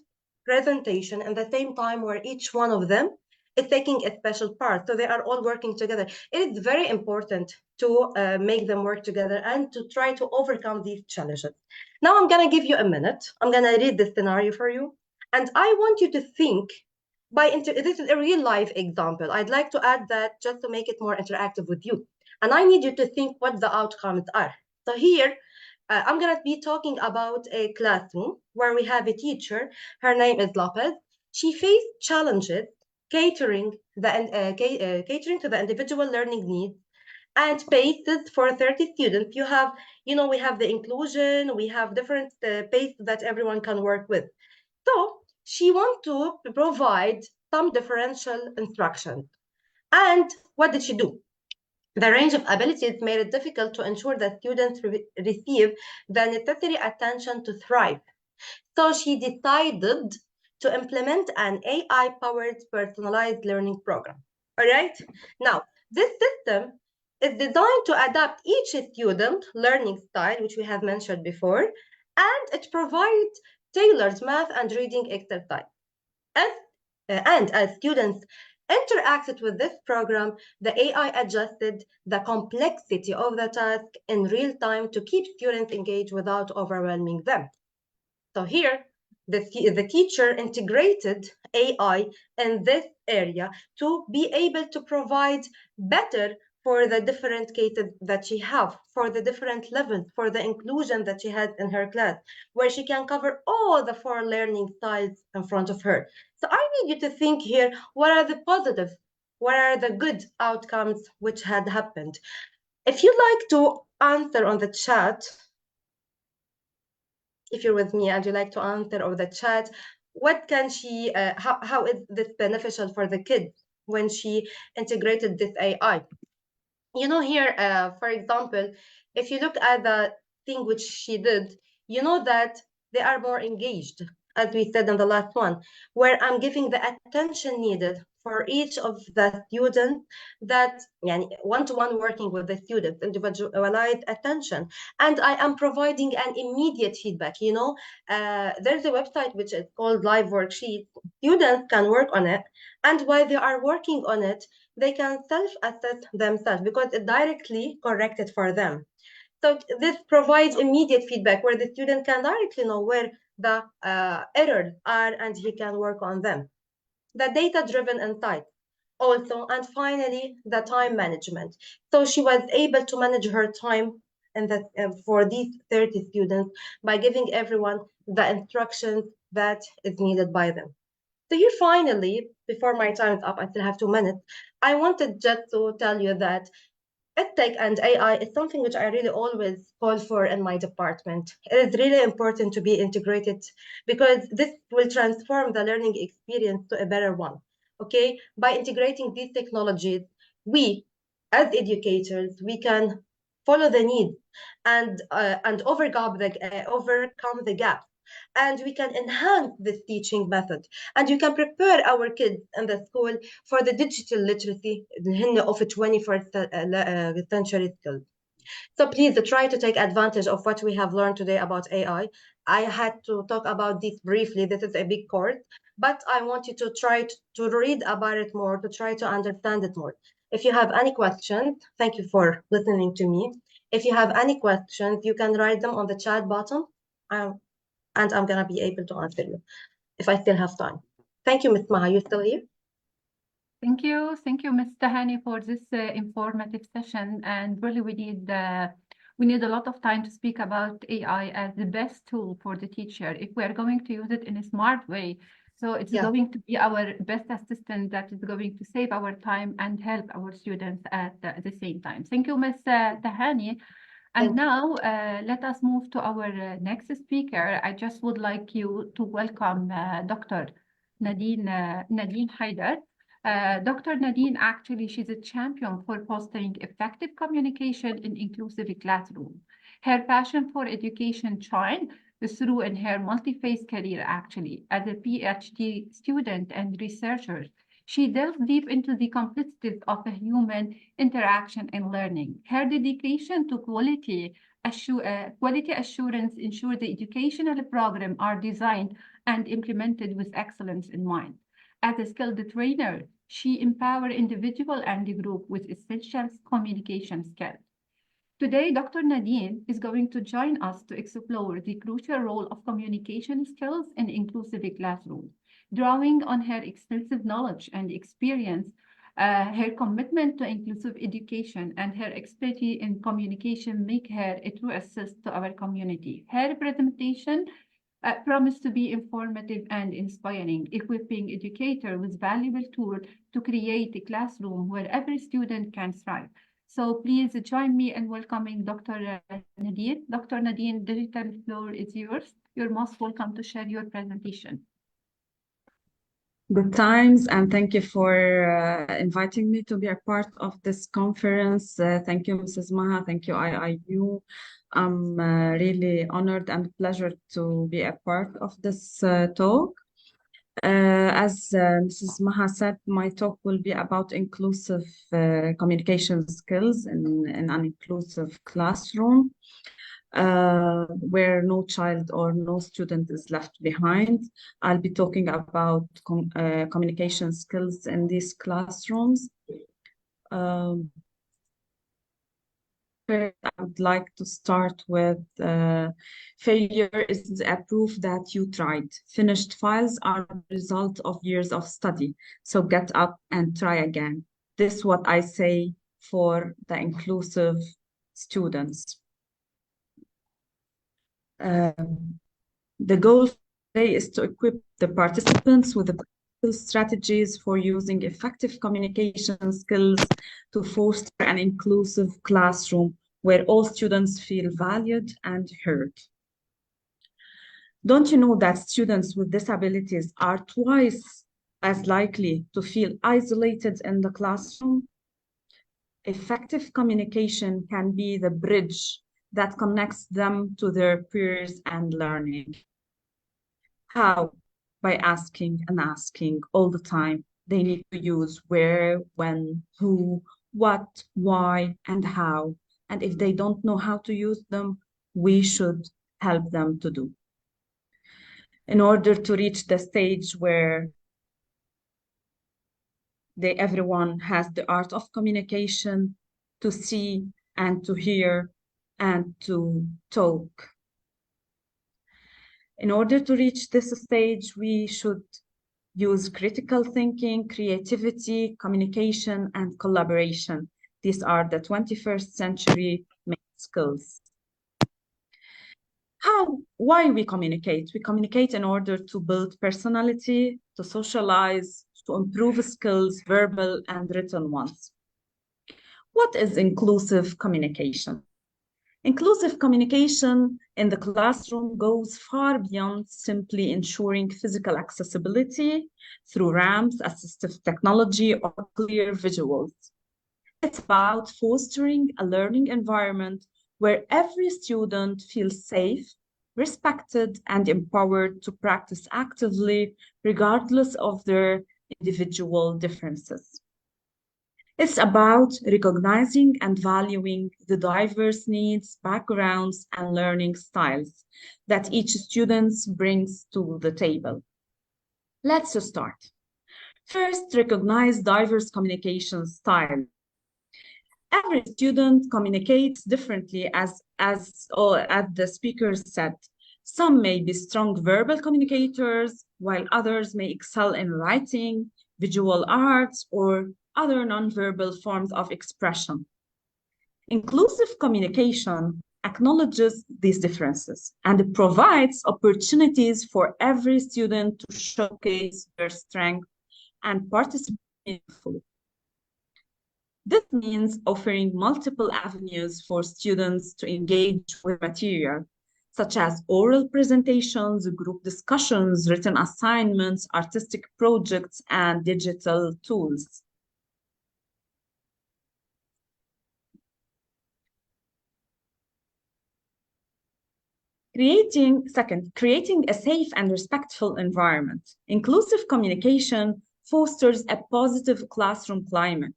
presentation at the same time, where each one of them is taking a special part. So they are all working together. It is very important to make them work together and to try to overcome these challenges. Now I'm going to give you a minute. I'm going to read the scenario for you. And I want you to think this is a real life example. I'd like to add that just to make it more interactive with you. And I need you to think what the outcomes are. So here, I'm going to be talking about a classroom where we have a teacher. Her name is Lopez. She faced challenges catering to the individual learning needs and spaces for 30 students. We have the inclusion, we have different spaces that everyone can work with. So she wants to provide some differential instruction. And what did she do? The range of abilities made it difficult to ensure that students receive the necessary attention to thrive. So she decided to implement an AI-powered personalized learning program. All right? Now, this system is designed to adapt each student learning style, which we have mentioned before, and it provides tailored math and reading exercise. As students interacted with this program, the AI adjusted the complexity of the task in real time to keep students engaged without overwhelming them. So here, the teacher integrated AI in this area to be able to provide better for the different cases that she have, for the different levels, for the inclusion that she has in her class, where she can cover all the 4 learning styles in front of her. So I need you to think here, what are the positives? What are the good outcomes which had happened? If you'd like to answer on the chat, if you're with me and you like to answer over the chat, what can she, how is this beneficial for the kids when she integrated this AI? You know, here, for example, if you look at the thing which she did, you know that they are more engaged, as we said in the last one, where I'm giving the attention needed for each of the students, that one-to-one working with the students, individualized attention. And I am providing an immediate feedback. There's a website which is called Live Worksheets. Students can work on it. And while they are working on it, they can self-assess themselves because it directly corrected for them. So this provides immediate feedback where the student can directly know where the errors are and he can work on them. The data-driven insight also, and finally, the time management. So she was able to manage her time for these 30 students by giving everyone the instructions that is needed by them. So here finally, before my time is up, I still have 2 minutes, I wanted just to tell you that EdTech and AI is something which I really always call for in my department. It is really important to be integrated because this will transform the learning experience to a better one. Okay, by integrating these technologies, we as educators, we can follow the needs and overcome the gaps, and we can enhance this teaching method, and we can prepare our kids in the school for the digital literacy of a 21st century skills. So please try to take advantage of what we have learned today about AI. I had to talk about this briefly. This is a big course, but I want you to try to read about it more, to try to understand it more. If you have any questions, thank you for listening to me. If you have any questions, you can write them on the chat button, and I'm going to be able to answer you if I still have time. Thank you, Ms. Maha. You still here? Thank you, Ms. Tahani, for this informative session. And really, we need a lot of time to speak about AI as the best tool for the teacher if we are going to use it in a smart way. So it's going to be our best assistant that is going to save our time and help our students at the same time. Thank you, Ms. Tahani. And now let us move to our next speaker. I just would like you to welcome Dr. Nadine Haider. Dr. Nadine, actually, she's a champion for fostering effective communication in inclusive classroom. Her passion for education shined through in her multi-phase career, actually. As a PhD student and researcher, she delved deep into the complexities of a human interaction and learning. Her dedication to quality assurance ensures the educational programs are designed and implemented with excellence in mind. As a skilled trainer, she empowers individual and the group with essential communication skills. Today, Dr. Nadine is going to join us to explore the crucial role of communication skills in inclusive classrooms. Drawing on her extensive knowledge and experience, her commitment to inclusive education and her expertise in communication make her a true asset to our community. Her presentation promise to be informative and inspiring, equipping educators with valuable tools to create a classroom where every student can thrive. So please join me in welcoming Dr. Nadine. Dr. Nadine, the digital floor is yours. You're most welcome to share your presentation. Good times, and thank you for inviting me to be a part of this conference. Thank you, Mrs. Maha. Thank you, IIU. I'm really honored and pleasure to be a part of this talk. As Mrs. Maha said, my talk will be about inclusive communication skills in an inclusive classroom, where no child or no student is left behind. I'll be talking about communication skills in these classrooms. First, I would like to start with failure is a proof that you tried. Finished files are the result of years of study. So get up and try again. This is what I say for the inclusive students. The goal today is to equip the participants with the practical strategies for using effective communication skills to foster an inclusive classroom where all students feel valued and heard. Don't you know that students with disabilities are twice as likely to feel isolated in the classroom? Effective communication can be the bridge that connects them to their peers and learning. How? By asking and asking all the time. They need to use where, when, who, what, why, and how. And if they don't know how to use them, we should help them to do. In order to reach the stage where everyone has the art of communication, to see and to hear and to talk. In order to reach this stage, we should use critical thinking, creativity, communication, and collaboration. These are the 21st century main skills. Why we communicate? We communicate in order to build personality, to socialize, to improve skills, verbal and written ones. What is inclusive communication? Inclusive communication in the classroom goes far beyond simply ensuring physical accessibility through ramps, assistive technology, or clear visuals. It's about fostering a learning environment where every student feels safe, respected, and empowered to practice actively, regardless of their individual differences. It's about recognizing and valuing the diverse needs, backgrounds, and learning styles that each student brings to the table. Let's start. First, recognize diverse communication styles. Every student communicates differently, as the speaker said. Some may be strong verbal communicators, while others may excel in writing, visual arts, or other nonverbal forms of expression. Inclusive communication acknowledges these differences and provides opportunities for every student to showcase their strength and participate meaningfully. This means offering multiple avenues for students to engage with material, such as oral presentations, group discussions, written assignments, artistic projects, and digital tools. Creating a safe and respectful environment. Inclusive communication fosters a positive classroom climate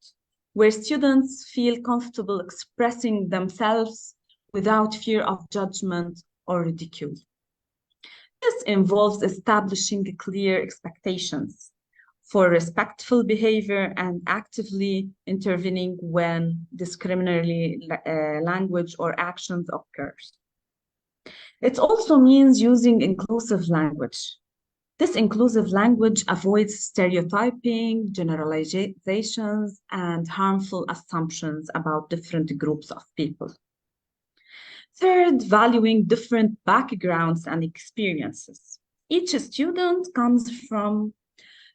where students feel comfortable expressing themselves without fear of judgment or ridicule. This involves establishing clear expectations for respectful behavior and actively intervening when discriminatory language or actions occurs. It also means using inclusive language. This inclusive language avoids stereotyping, generalizations, and harmful assumptions about different groups of people. Third, valuing different backgrounds and experiences. Each student comes from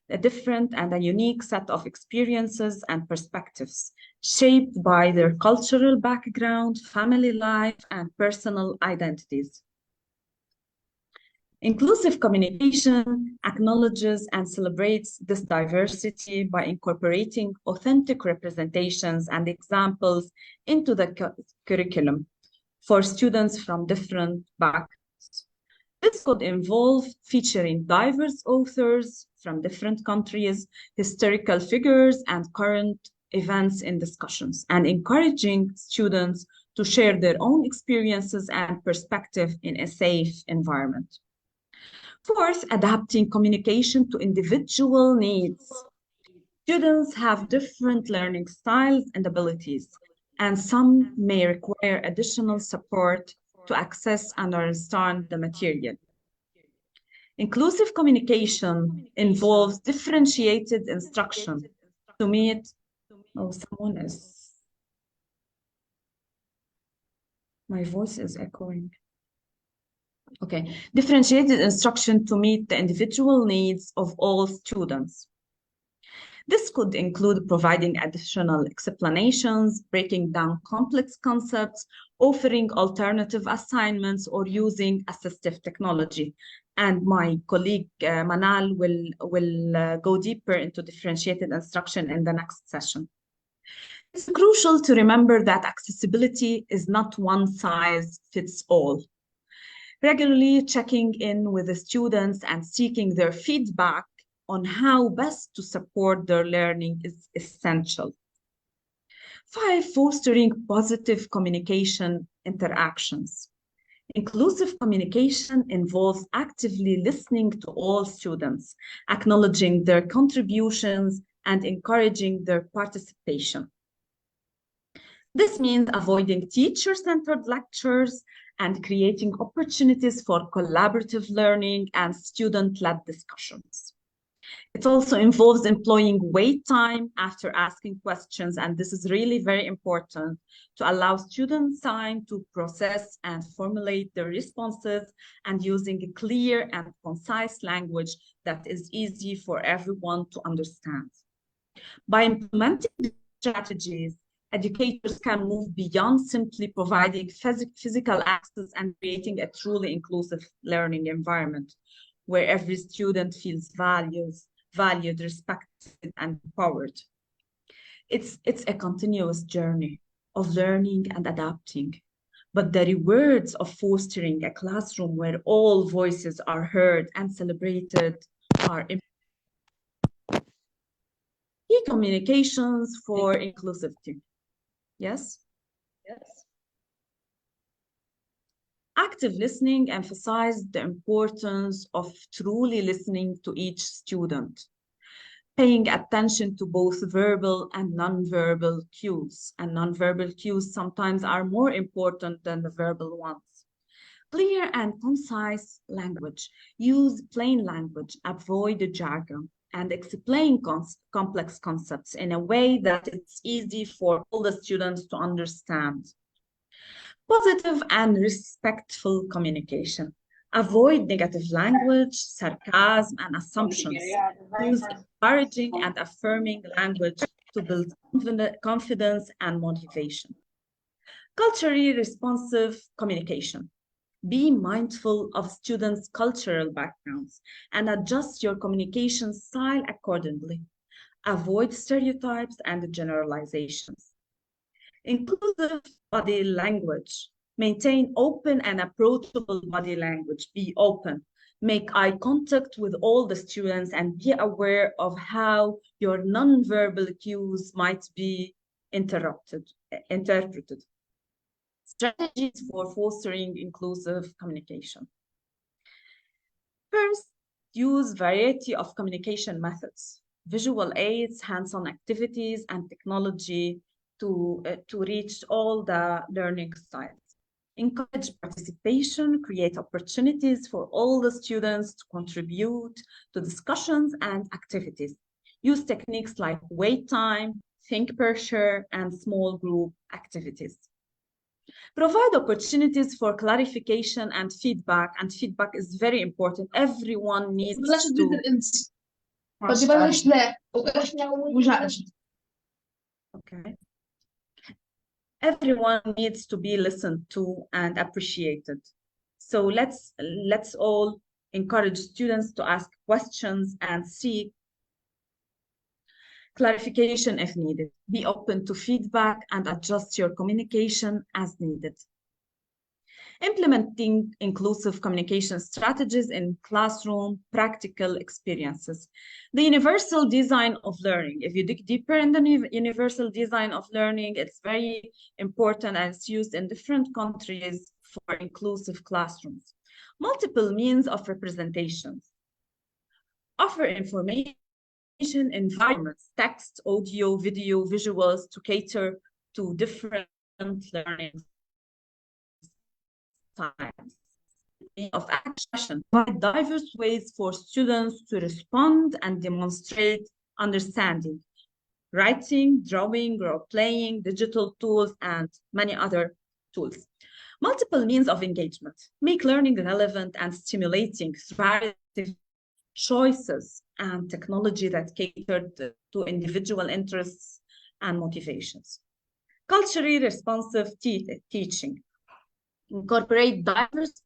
a different and a unique set of experiences and perspectives, shaped by their cultural background, family life, and personal identities. Inclusive communication acknowledges and celebrates this diversity by incorporating authentic representations and examples into the curriculum for students from different backgrounds. This could involve featuring diverse authors from different countries, historical figures, and current events in discussions, and encouraging students to share their own experiences and perspective in a safe environment. Fourth, adapting communication to individual needs. Students have different learning styles and abilities, and some may require additional support to access and understand the material. Inclusive communication involves differentiated instruction to meet, my voice is echoing. Okay, differentiated instruction to meet the individual needs of all students. This could include providing additional explanations, breaking down complex concepts, offering alternative assignments, or using assistive technology. And my colleague Manal will go deeper into differentiated instruction in the next session. It's crucial to remember that accessibility is not one size fits all. Regularly checking in with the students and seeking their feedback on how best to support their learning is essential. 5, fostering positive communication interactions. Inclusive communication involves actively listening to all students, acknowledging their contributions, and encouraging their participation. This means avoiding teacher-centered lectures and creating opportunities for collaborative learning and student-led discussions. It also involves employing wait time after asking questions, and this is really very important to allow students time to process and formulate their responses and using a clear and concise language that is easy for everyone to understand. By implementing these strategies, educators can move beyond simply providing physical access and creating a truly inclusive learning environment where every student feels valued, respected, and empowered. It's a continuous journey of learning and adapting, but the rewards of fostering a classroom where all voices are heard and celebrated are key communications for inclusivity. Yes? Yes. Active listening emphasized the importance of truly listening to each student, paying attention to both verbal and nonverbal cues. And nonverbal cues sometimes are more important than the verbal ones. Clear and concise language. Use plain language, avoid the jargon, and explain complex concepts in a way that it's easy for all the students to understand. Positive and respectful communication. Avoid negative language, sarcasm, and assumptions. Use encouraging and affirming language to build confidence and motivation. Culturally responsive communication. Be mindful of students' cultural backgrounds and adjust your communication style accordingly. Avoid stereotypes and generalizations. Inclusive body language. Maintain open and approachable body language. Be open. Make eye contact with all the students and be aware of how your nonverbal cues might be interpreted. Strategies for fostering inclusive communication. First, use variety of communication methods, visual aids, hands-on activities, and technology to reach all the learning styles. Encourage participation, create opportunities for all the students to contribute to discussions and activities. Use techniques like wait time, think per share, and small group activities. Provide opportunities for clarification and feedback is very important. Everyone needs to... Okay. Everyone needs to be listened to and appreciated. So let's all encourage students to ask questions and seek clarification if needed. Be open to feedback and adjust your communication as needed. Implementing inclusive communication strategies in classroom practical experiences. The universal design of learning. If you dig deeper in the universal design of learning, it's very important and it's used in different countries for inclusive classrooms. Multiple means of representations. Offer information environments, text, audio, video, visuals to cater to different learning styles. Of action, provide diverse ways for students to respond and demonstrate understanding. Writing, drawing, role-playing, digital tools, and many other tools. Multiple means of engagement. Make learning relevant and stimulating through choices and technology that catered to individual interests and motivations. Culturally responsive teaching. Incorporate diverse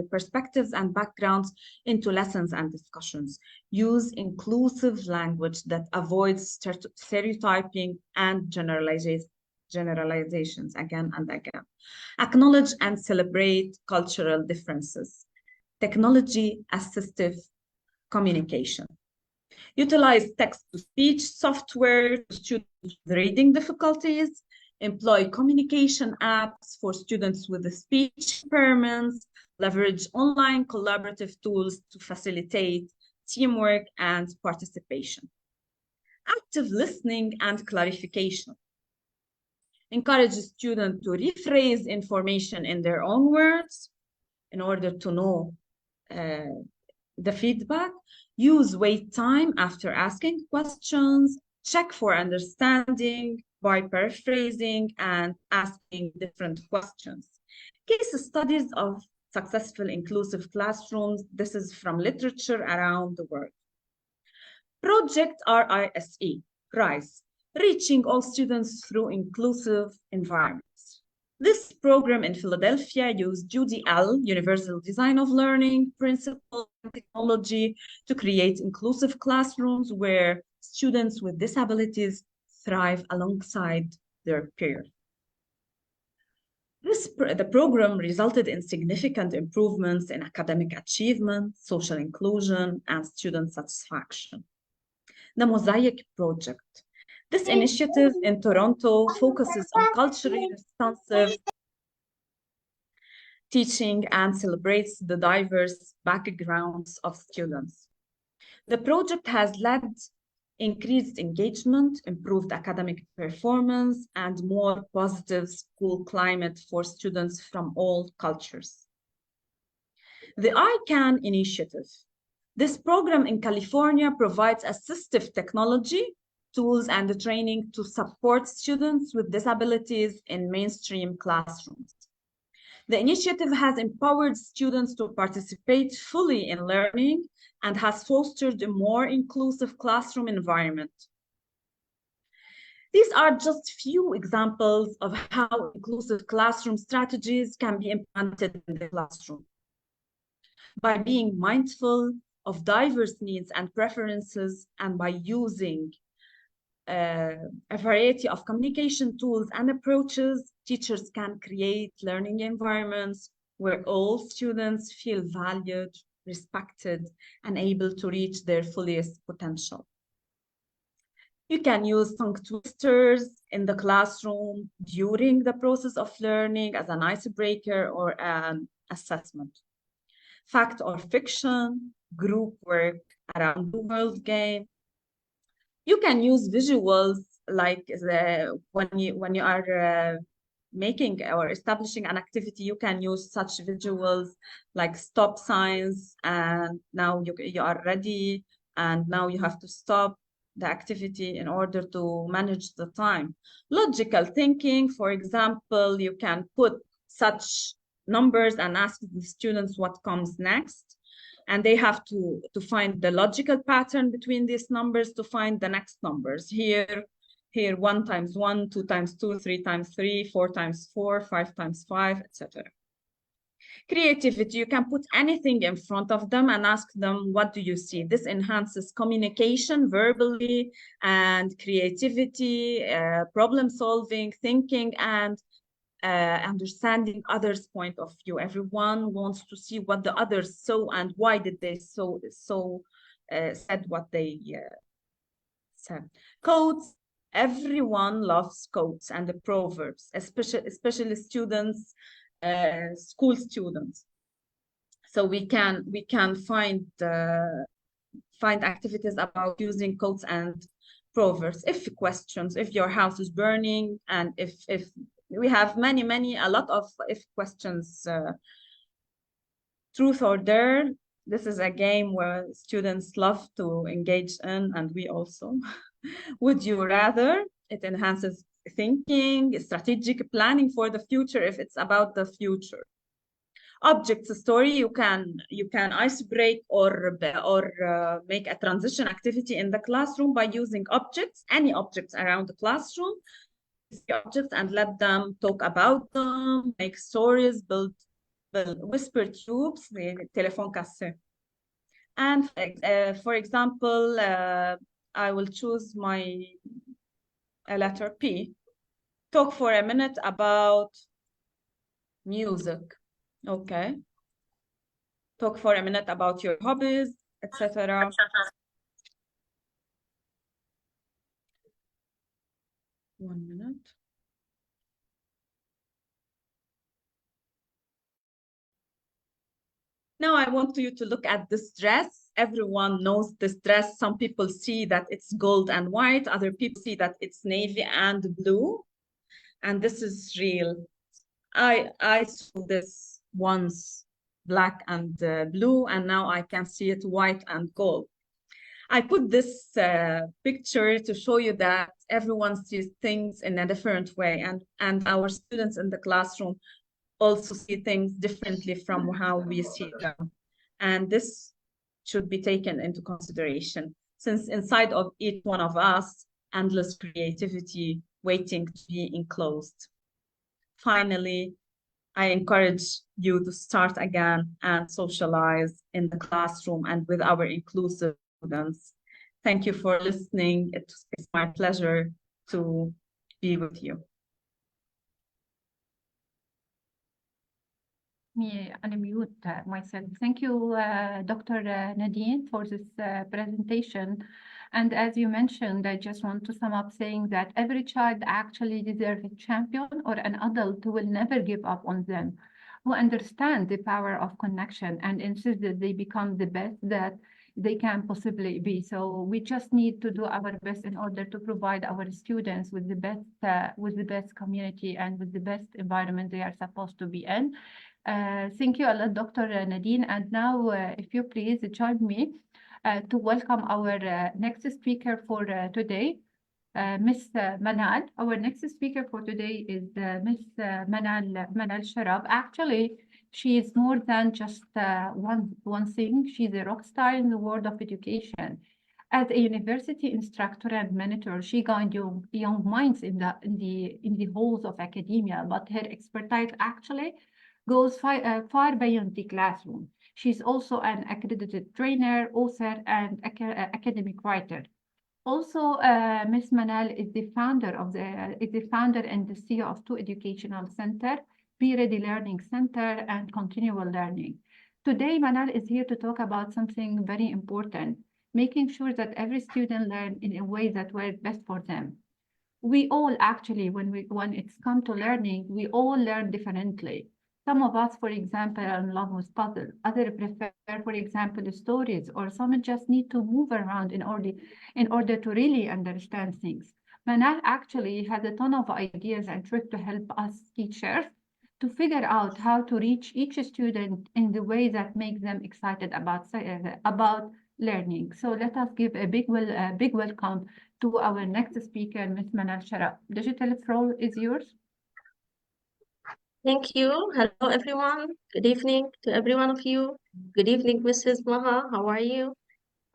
perspectives and backgrounds into lessons and discussions. Use inclusive language that avoids stereotyping and generalizations again and again. Acknowledge and celebrate cultural differences. Technology-assistive communication. Utilize text-to-speech software to students with reading difficulties. Employ communication apps for students with speech impairments. Leverage online collaborative tools to facilitate teamwork and participation. Active listening and clarification. Encourage students to rephrase information in their own words in order to know the feedback. Use wait time after asking questions. Check for understanding by paraphrasing and asking different questions. Case studies of successful inclusive classrooms. This is from literature around the world. Project RISE, reaching all students through inclusive environments. This program in Philadelphia used UDL, Universal Design of Learning, principle and technology to create inclusive classrooms where students with disabilities thrive alongside their peers. The program resulted in significant improvements in academic achievement, social inclusion, and student satisfaction. The Mosaic Project. This initiative in Toronto focuses on culturally responsive teaching and celebrates the diverse backgrounds of students. The project has led increased engagement, improved academic performance, and more positive school climate for students from all cultures. The ICANN initiative. This program in California provides assistive technology, tools, and training to support students with disabilities in mainstream classrooms. The initiative has empowered students to participate fully in learning and has fostered a more inclusive classroom environment. These are just few examples of how inclusive classroom strategies can be implemented in the classroom. By being mindful of diverse needs and preferences, and by using a variety of communication tools and approaches, teachers can create learning environments where all students feel valued, respected, and able to reach their fullest potential. You can use tongue twisters in the classroom during the process of learning as an icebreaker or an assessment. Fact or fiction, group work around the world game. You can use visuals like when you are making or establishing an activity, you can use such visuals like stop signs, and now you are ready, and now you have to stop the activity in order to manage the time. Logical thinking, for example, you can put such numbers and ask the students what comes next, and they have to find the logical pattern between these numbers to find the next numbers. Here 1 times 1, 2 times 2, 3 times 3, 4 times 4, 5 times 5, etc. Creativity, you can put anything in front of them and ask them, what do you see? This enhances communication verbally and creativity, problem solving, thinking, and understanding others' point of view. Everyone wants to see what the others saw and why did they said what they said. Quotes. Everyone loves quotes and the proverbs, especially students, school students. So we can find activities about using quotes and proverbs. If questions, if your house is burning, and if we have a lot of if questions, truth or dare. This is a game where students love to engage in, and we also. Would you rather? It enhances thinking, strategic planning for the future if it's about the future. Objects story, you can ice break or make a transition activity in the classroom by using objects, any objects around the classroom, objects, and let them talk about them, make stories, build whisper tubes, téléphone cassé. And for example, I will choose my letter P. Talk for a minute about music. Okay. Talk for a minute about your hobbies, etc. One minute. Now I want you to look at this dress. Everyone knows this dress. Some people see that it's gold and white. Other people see that it's navy and blue. And this is real. I saw this once, black and blue, and now I can see it white and gold. I put this picture to show you that everyone sees things in a different way, and our students in the classroom also see things differently from how we see them. And this should be taken into consideration, since inside of each one of us, endless creativity waiting to be enclosed. Finally, I encourage you to start again and socialize in the classroom and with our inclusive students. Thank you for listening. It's my pleasure to be with you. Me unmute myself. Thank you, Dr. Nadine, for this presentation. And as you mentioned, I just want to sum up saying that every child actually deserves a champion or an adult who will never give up on them, who understand the power of connection and insist that they become the best that they can possibly be. So we just need to do our best in order to provide our students with the best community and with the best environment they are supposed to be in. Thank you a lot, Dr. Nadine. And now, if you please join me to welcome our next speaker for today, Ms. Manal. Our next speaker for today is Ms. Manal Sharab. Actually, she is more than just one thing. She's a rock star in the world of education. As a university instructor and mentor, she guides young minds in the halls of academia. But her expertise actually goes far beyond the classroom. She's also an accredited trainer, author, and academic writer. Also, Ms. Manal is the founder and the CEO of two educational centers, Be Ready Learning Center and Continual Learning. Today, Manal is here to talk about something very important, making sure that every student learns in a way that works best for them. We all actually, when it's come to learning, we all learn differently. Some of us, for example, are in love with puzzles. Others prefer, for example, stories, or some just need to move around in order to really understand things. Manal actually has a ton of ideas and tricks to help us teachers to figure out how to reach each student in the way that makes them excited about learning. So let us give a big welcome to our next speaker, Ms. Manal Sharab. Digital floor is yours. Thank you. Hello, everyone. Good evening to every one of you. Good evening, Mrs. Maha. How are you?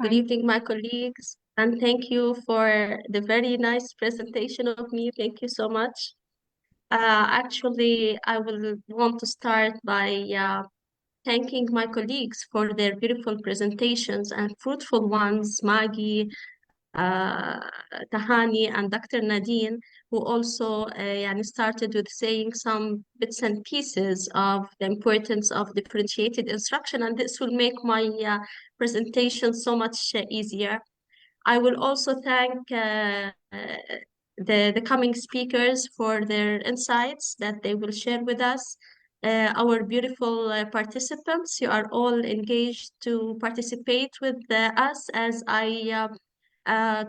Good Fine. evening, my colleagues. And thank you for the very nice presentation of me. Thank you so much. Actually, I will want to start by thanking my colleagues for their beautiful presentations and fruitful ones, Maggie, Tahani, and Dr. Nadine, who also started with saying some bits and pieces of the importance of differentiated instruction, and this will make my presentation so much easier. I will also thank the coming speakers for their insights that they will share with us. Our beautiful participants, you are all engaged to participate with us as I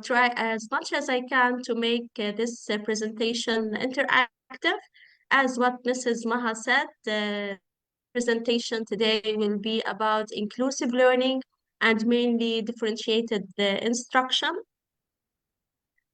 try as much as I can to make this presentation interactive. As what Mrs. Maha said, the presentation today will be about inclusive learning and mainly differentiated instruction.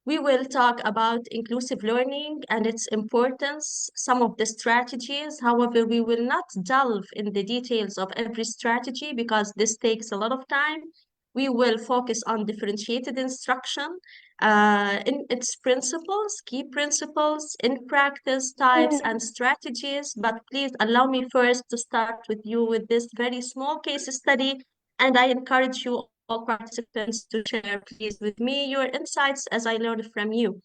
We will talk about inclusive learning and its importance, some of the strategies. However, we will not delve in the details of every strategy because this takes a lot of time. We will focus on differentiated instruction in its principles, key principles, in practice types and strategies. But please allow me first to start with you with this very small case study. And I encourage you all participants to share, please, with me your insights as I learn from you.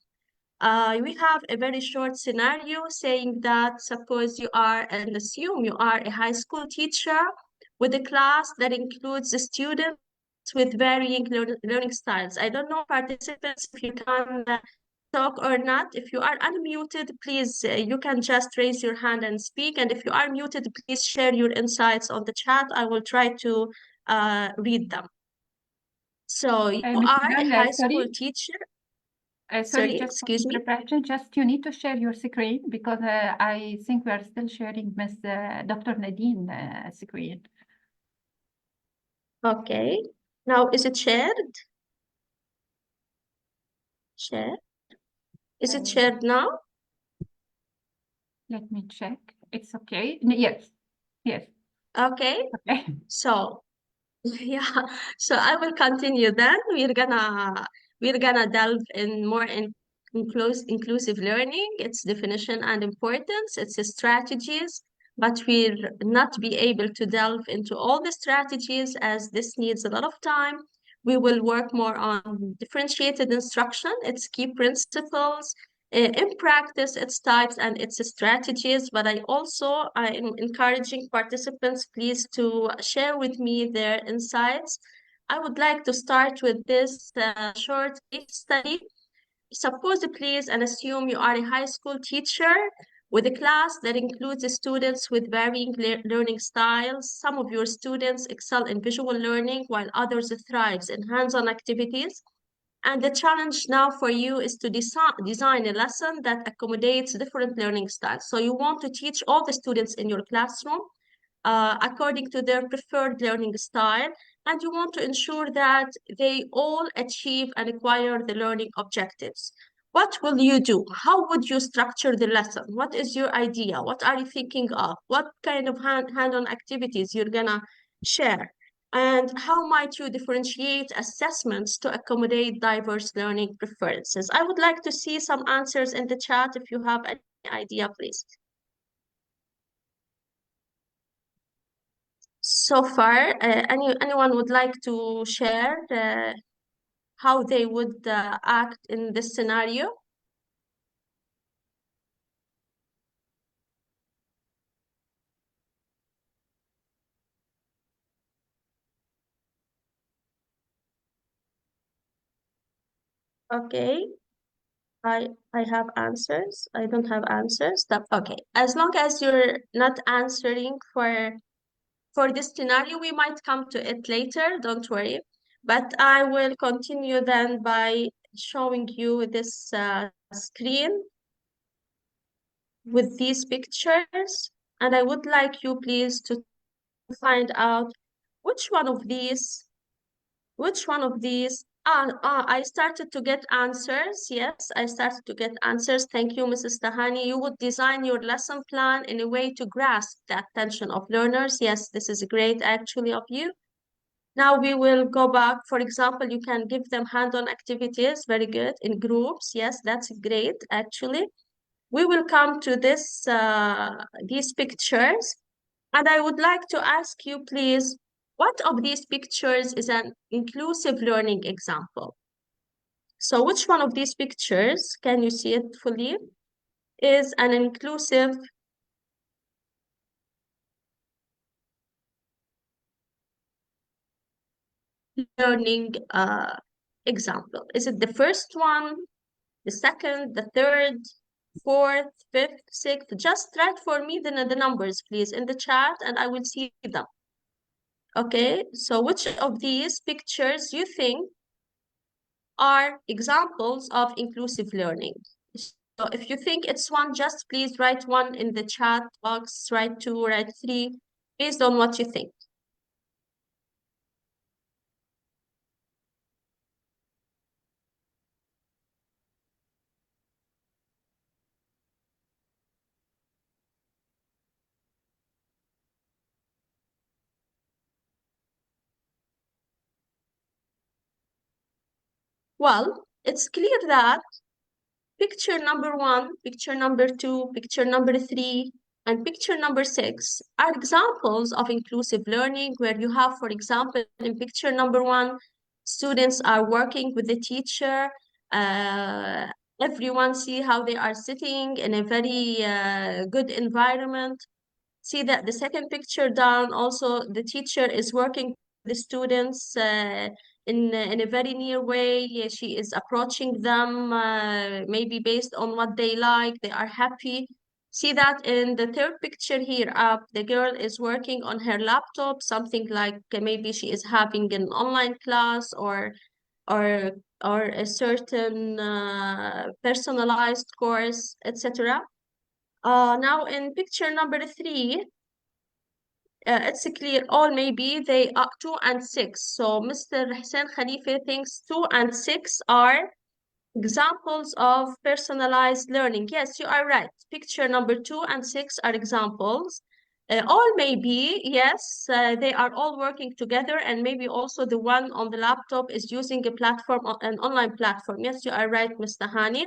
We have a very short scenario saying that suppose you are, and assume you are a high school teacher with a class that includes students with varying learning styles. I don't know, participants, if you can talk or not. If you are unmuted, please, you can just raise your hand and speak. And if you are muted, please share your insights on the chat. I will try to read them. So you Ms. are a Manal, high school teacher. sorry, just Excuse me. interruption. Just you need to share your screen because I think we are still sharing Ms. Dr. Nadine screen. Okay. Now, is it shared? Share. Is it shared now? Let me check. It's okay. Yes. Yes. Okay. Okay. So yeah, so I will continue then. We're gonna delve in more in inclusive learning, its definition and importance, its strategies, but we'll not be able to delve into all the strategies as this needs a lot of time. We will work more on differentiated instruction, its key principles, in practice, its types and its strategies. But I'm encouraging participants, please, to share with me their insights. I would like to start with this short case study. Suppose, please, and assume you are a high school teacher with a class that includes students with varying learning styles. Some of your students excel in visual learning while others thrive in hands-on activities. And the challenge now for you is to design a lesson that accommodates different learning styles. So you want to teach all the students in your classroom according to their preferred learning style, and you want to ensure that they all achieve and acquire the learning objectives. What will you do? How would you structure the lesson? What is your idea? What are you thinking of? What kind of hand-on activities you're gonna share? And how might you differentiate assessments to accommodate diverse learning preferences? I would like to see some answers in the chat if you have any idea, please. So far, anyone would like to share how they would act in this scenario? Okay, I have answers. I don't have answers. Okay. As long as you're not answering for this scenario, we might come to it later. Don't worry. But I will continue then by showing you this screen with these pictures, and I would like you please to find out which one of these I started to get answers. Yes, I started to get answers. Thank you, Mrs. Tahani. You would design your lesson plan in a way to grasp the attention of learners. Yes, this is great actually of you. Now we will go back. For example, you can give them hand-on activities. Very good. In groups. Yes, that's great actually. We will come to these pictures. And I would like to ask you, please, what of these pictures is an inclusive learning example? So which one of these pictures, can you see it fully, is an inclusive learning example? Is it the first one, the second, the third, fourth, fifth, sixth? Just write for me the numbers, please, in the chat, and I will see them. Okay, so which of these pictures you think are examples of inclusive learning? So if you think it's one, just please write one in the chat box, write two, write three, based on what you think. Well, it's clear that picture number one, picture number two, picture number three, and picture number six are examples of inclusive learning where you have, for example, in picture number one, students are working with the teacher. Everyone see how they are sitting in a very good environment. See that the second picture down, also the teacher is working with the students in a very near way. Yeah, she is approaching them maybe based on what they like. They are happy. See that in the third picture here up, the girl is working on her laptop, something like maybe she is having an online class or or a certain personalized course, etc. Now in picture number three, it's clear all maybe they are 2 and 6. So Mr. Hussein Khalifa thinks 2 and 6 are Examples of personalized learning. Yes, you are right. Picture number 2 and 6 are examples. All may be, yes, they are all working together, and maybe also the one on the laptop is using a platform, an online platform. Yes, you are right, Mr. Hani.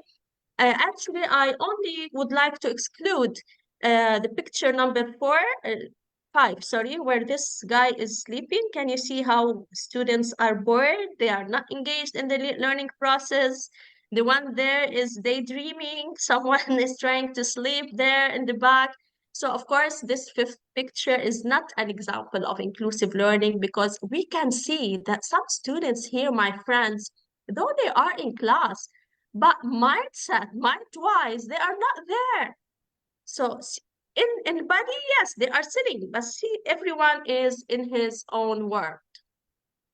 Actually, I only would like to exclude the picture number 5, sorry, where this guy is sleeping. Can you see how students are bored? They are not engaged in the learning process. The one there is daydreaming. Someone is trying to sleep there in the back. So, of course, this 5th picture is not an example of inclusive learning, because we can see that some students here, my friends, though they are in class, but mind-wise, they are not there. So in body, yes, they are sitting, but see, everyone is in his own world.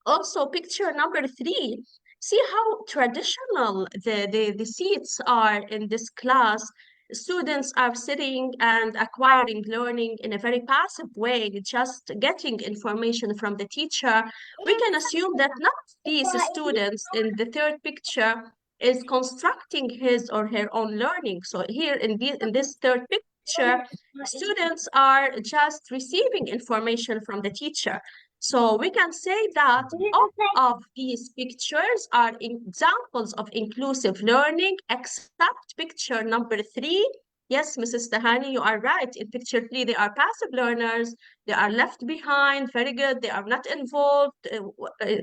Also, picture number 3, see how traditional the seats are in this class. Students are sitting and acquiring learning in a very passive way, just getting information from the teacher. We can assume that none of these students in the 3rd picture is constructing his or her own learning. So here in this 3rd picture, students are just receiving information from the teacher. So we can say that all of these pictures are examples of inclusive learning, except picture number 3. Yes, Mrs. Tahani, you are right. In picture 3, they are passive learners. They are left behind. Very good. They are not involved.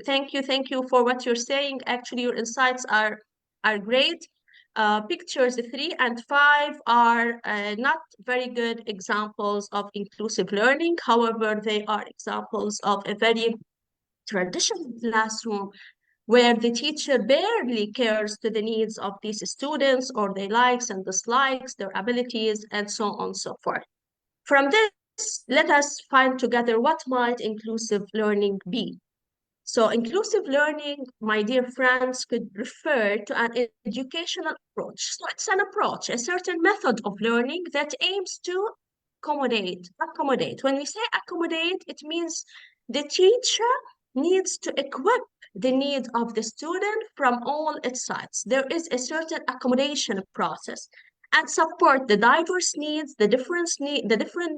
Thank you for what you're saying. Actually, your insights are great. Pictures 3 and 5 are not very good examples of inclusive learning. However, they are examples of a very traditional classroom where the teacher barely cares to the needs of these students or their likes and dislikes, their abilities, and so on and so forth. From this, let us find together what might inclusive learning be. So inclusive learning, my dear friends, could refer to an educational approach. So it's an approach, a certain method of learning that aims to accommodate. When we say accommodate, it means the teacher needs to equip the need of the student from all its sides. There is a certain accommodation process and support the diverse needs, the different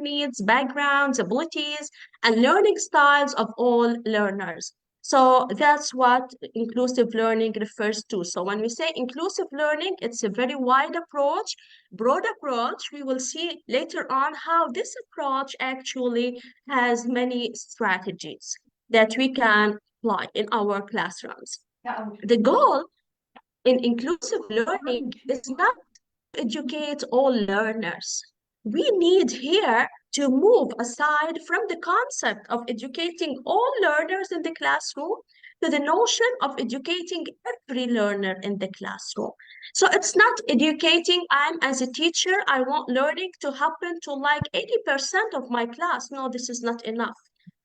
needs, backgrounds, abilities, and learning styles of all learners. So that's what inclusive learning refers to. So when we say inclusive learning, it's a very wide approach, broad approach. We will see later on how this approach actually has many strategies that we can apply in our classrooms. The goal in inclusive learning is not to educate all learners. We need here to move aside from the concept of educating all learners in the classroom to the notion of educating every learner in the classroom. So it's not educating, I'm as a teacher, I want learning to happen to like 80% of my class. No, this is not enough.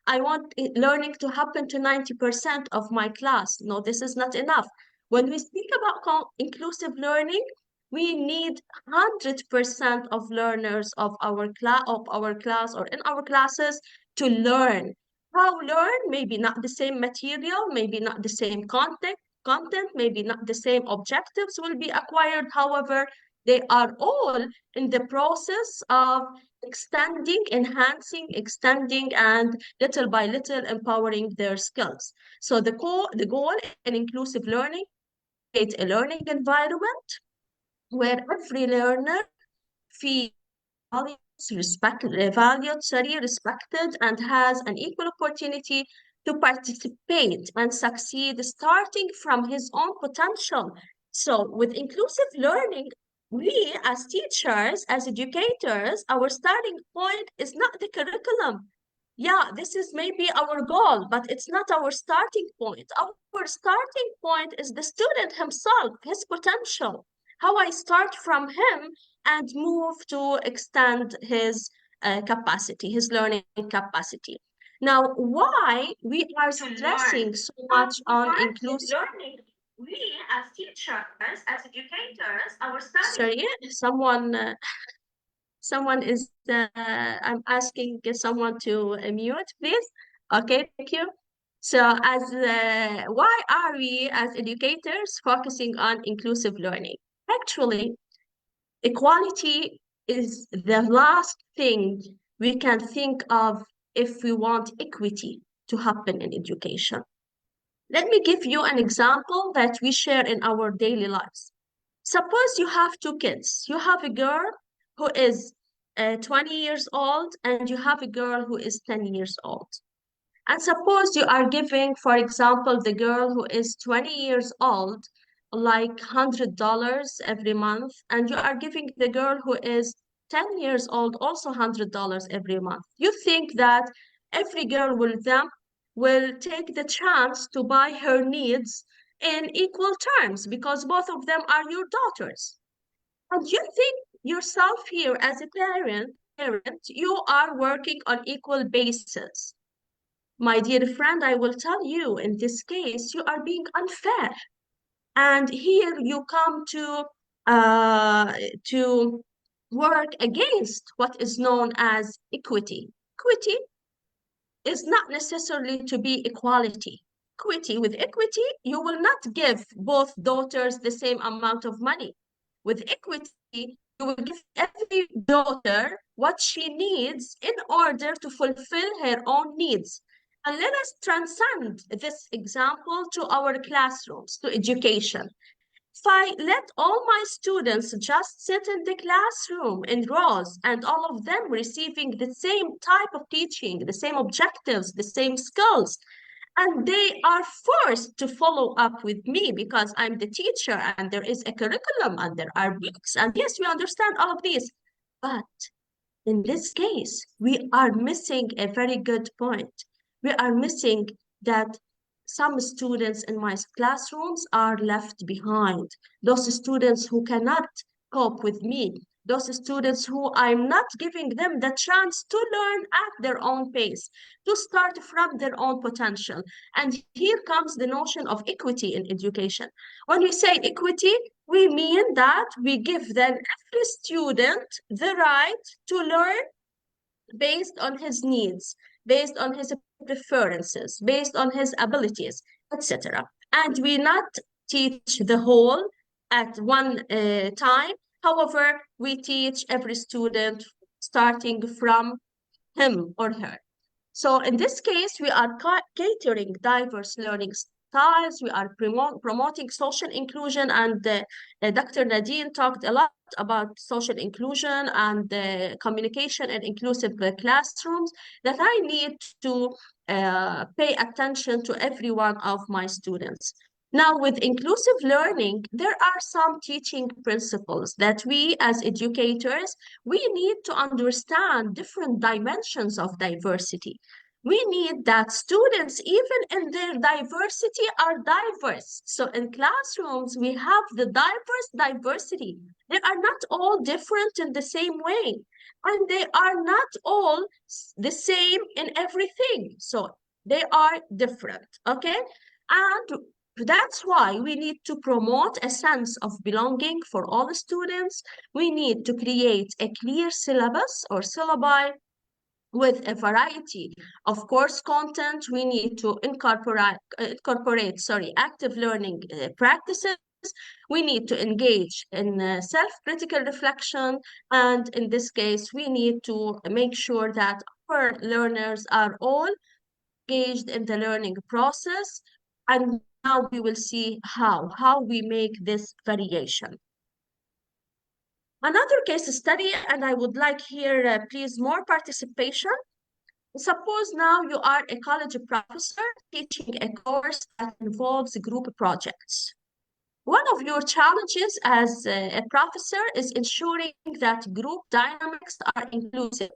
I want learning to happen to 90% of my class. No, this is not enough. When we speak about inclusive learning, we need 100% of learners of our class or in our classes to learn. How learn? Maybe not the same material, maybe not the same content, maybe not the same objectives will be acquired. However, they are all in the process of extending, enhancing, extending, and little by little empowering their skills. So the goal in inclusive learning is to create a learning environment where every learner feels respected, and has an equal opportunity to participate and succeed, starting from his own potential. So with inclusive learning, we as teachers, as educators, our starting point is not the curriculum. Yeah, this is maybe our goal, but it's not our starting point. Our starting point is the student himself, his potential, how I start from him and move to extend his capacity, his learning capacity. Now, why we are stressing so much on inclusive learning? We as teachers, as educators, our study. Sorry, someone is, I'm asking someone to mute, please. Okay, thank you. So why are we as educators focusing on inclusive learning? Actually, equality is the last thing we can think of if we want equity to happen in education. Let me give you an example that we share in our daily lives. Suppose you have two kids. You have a girl who is 20 years old and you have a girl who is 10 years old. And suppose you are giving, for example, the girl who is 20 years old, like $100 every month, and you are giving the girl who is 10 years old also $100 every month. You think that every girl will take the chance to buy her needs in equal terms because both of them are your daughters. And you think yourself here as a parent, you are working on equal basis. My dear friend, I will tell you, in this case, you are being unfair. And here you come to work against what is known as equity. Equity is not necessarily to be equality. With equity, you will not give both daughters the same amount of money. With equity, you will give every daughter what she needs in order to fulfill her own needs. And let us transcend this example to our classrooms, to education. If I let all my students just sit in the classroom in rows and all of them receiving the same type of teaching, the same objectives, the same skills, and they are forced to follow up with me because I'm the teacher and there is a curriculum and there are books. And yes, we understand all of these. But in this case, we are missing a very good point. We are missing that some students in my classrooms are left behind. Those students who cannot cope with me, those students who I'm not giving them the chance to learn at their own pace, to start from their own potential. And here comes the notion of equity in education. When we say equity, we mean that we give them every student the right to learn based on his needs, based on his preferences, based on his abilities, etc. And we not teach the whole at one time. However, we teach every student starting from him or her. So in this case, we are catering diverse learning styles. We are promoting social inclusion, and Dr. Nadine talked a lot about social inclusion and communication and inclusive classrooms, that I need to pay attention to every one of my students. Now, with inclusive learning, there are some teaching principles that we as educators, we need to understand different dimensions of diversity. We need that students, even in their diversity, are diverse. So in classrooms, we have the diversity. They are not all different in the same way, and they are not all the same in everything. So they are different, okay? And that's why we need to promote a sense of belonging for all the students. We need to create a clear syllabus or syllabi with a variety of course content. We need to incorporate active learning practices. We need to engage in self-critical reflection. And in this case, we need to make sure that our learners are all engaged in the learning process. And now we will see how we make this variation. Another case study, and I would like here, please, more participation. Suppose now you are a college professor teaching a course that involves group projects. One of your challenges as a professor is ensuring that group dynamics are inclusive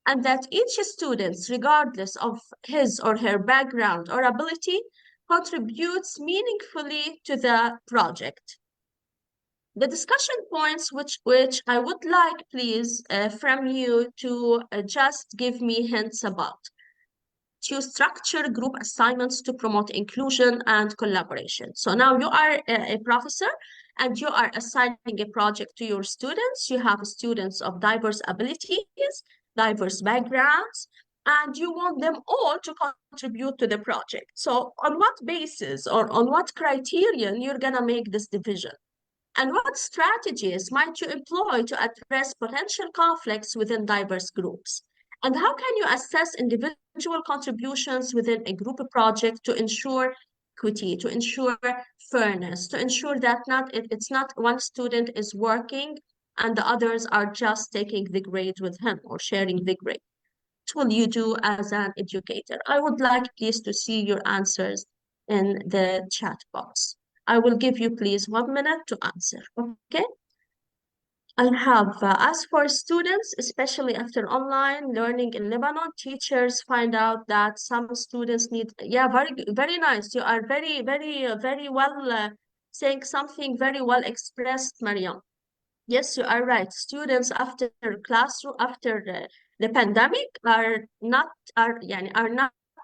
and that each student, regardless of his or her background or ability, contributes meaningfully to the project. The discussion points which I would like, please, from you to just give me hints about. To structure group assignments to promote inclusion and collaboration. So now you are a professor and you are assigning a project to your students. You have students of diverse abilities, diverse backgrounds, and you want them all to contribute to the project. So on what basis or on what criterion you're going to make this division? And what strategies might you employ to address potential conflicts within diverse groups? And how can you assess individual contributions within a group project to ensure equity, to ensure fairness, to ensure that it's not one student is working and the others are just taking the grade with him or sharing the grade? What will you do as an educator? I would like please to see your answers in the chat box. I will give you please 1 minute to answer, okay? I have, as for students, especially after online learning in Lebanon, teachers find out that some students need, yeah, very nice. You are very well saying something very well expressed, Mariam. Yes, you are right. Students after classroom, after the pandemic are not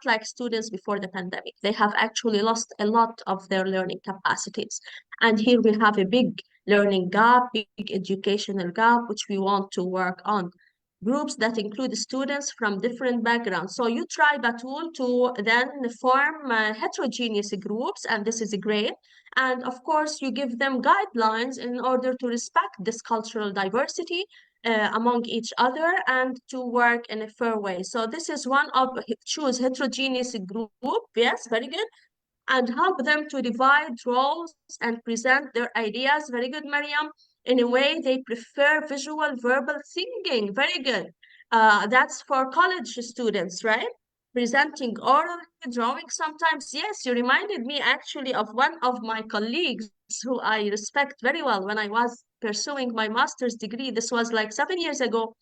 like students before the pandemic. They have actually lost a lot of their learning capacities. And here we have a big learning gap, big educational gap, which we want to work on. Groups that include students from different backgrounds. So you try, Batul, to then form heterogeneous groups, and this is great. And of course, you give them guidelines in order to respect this cultural diversity among each other and to work in a fair way. So this is one of choose heterogeneous group. Yes, very good. And help them to divide roles and present their ideas. Very good, Mariam. In a way they prefer visual verbal thinking. Very good. That's for college students, right? Presenting orally, drawing sometimes. Yes, you reminded me actually of one of my colleagues who I respect very well when I was pursuing my master's degree. This was like 7 years ago.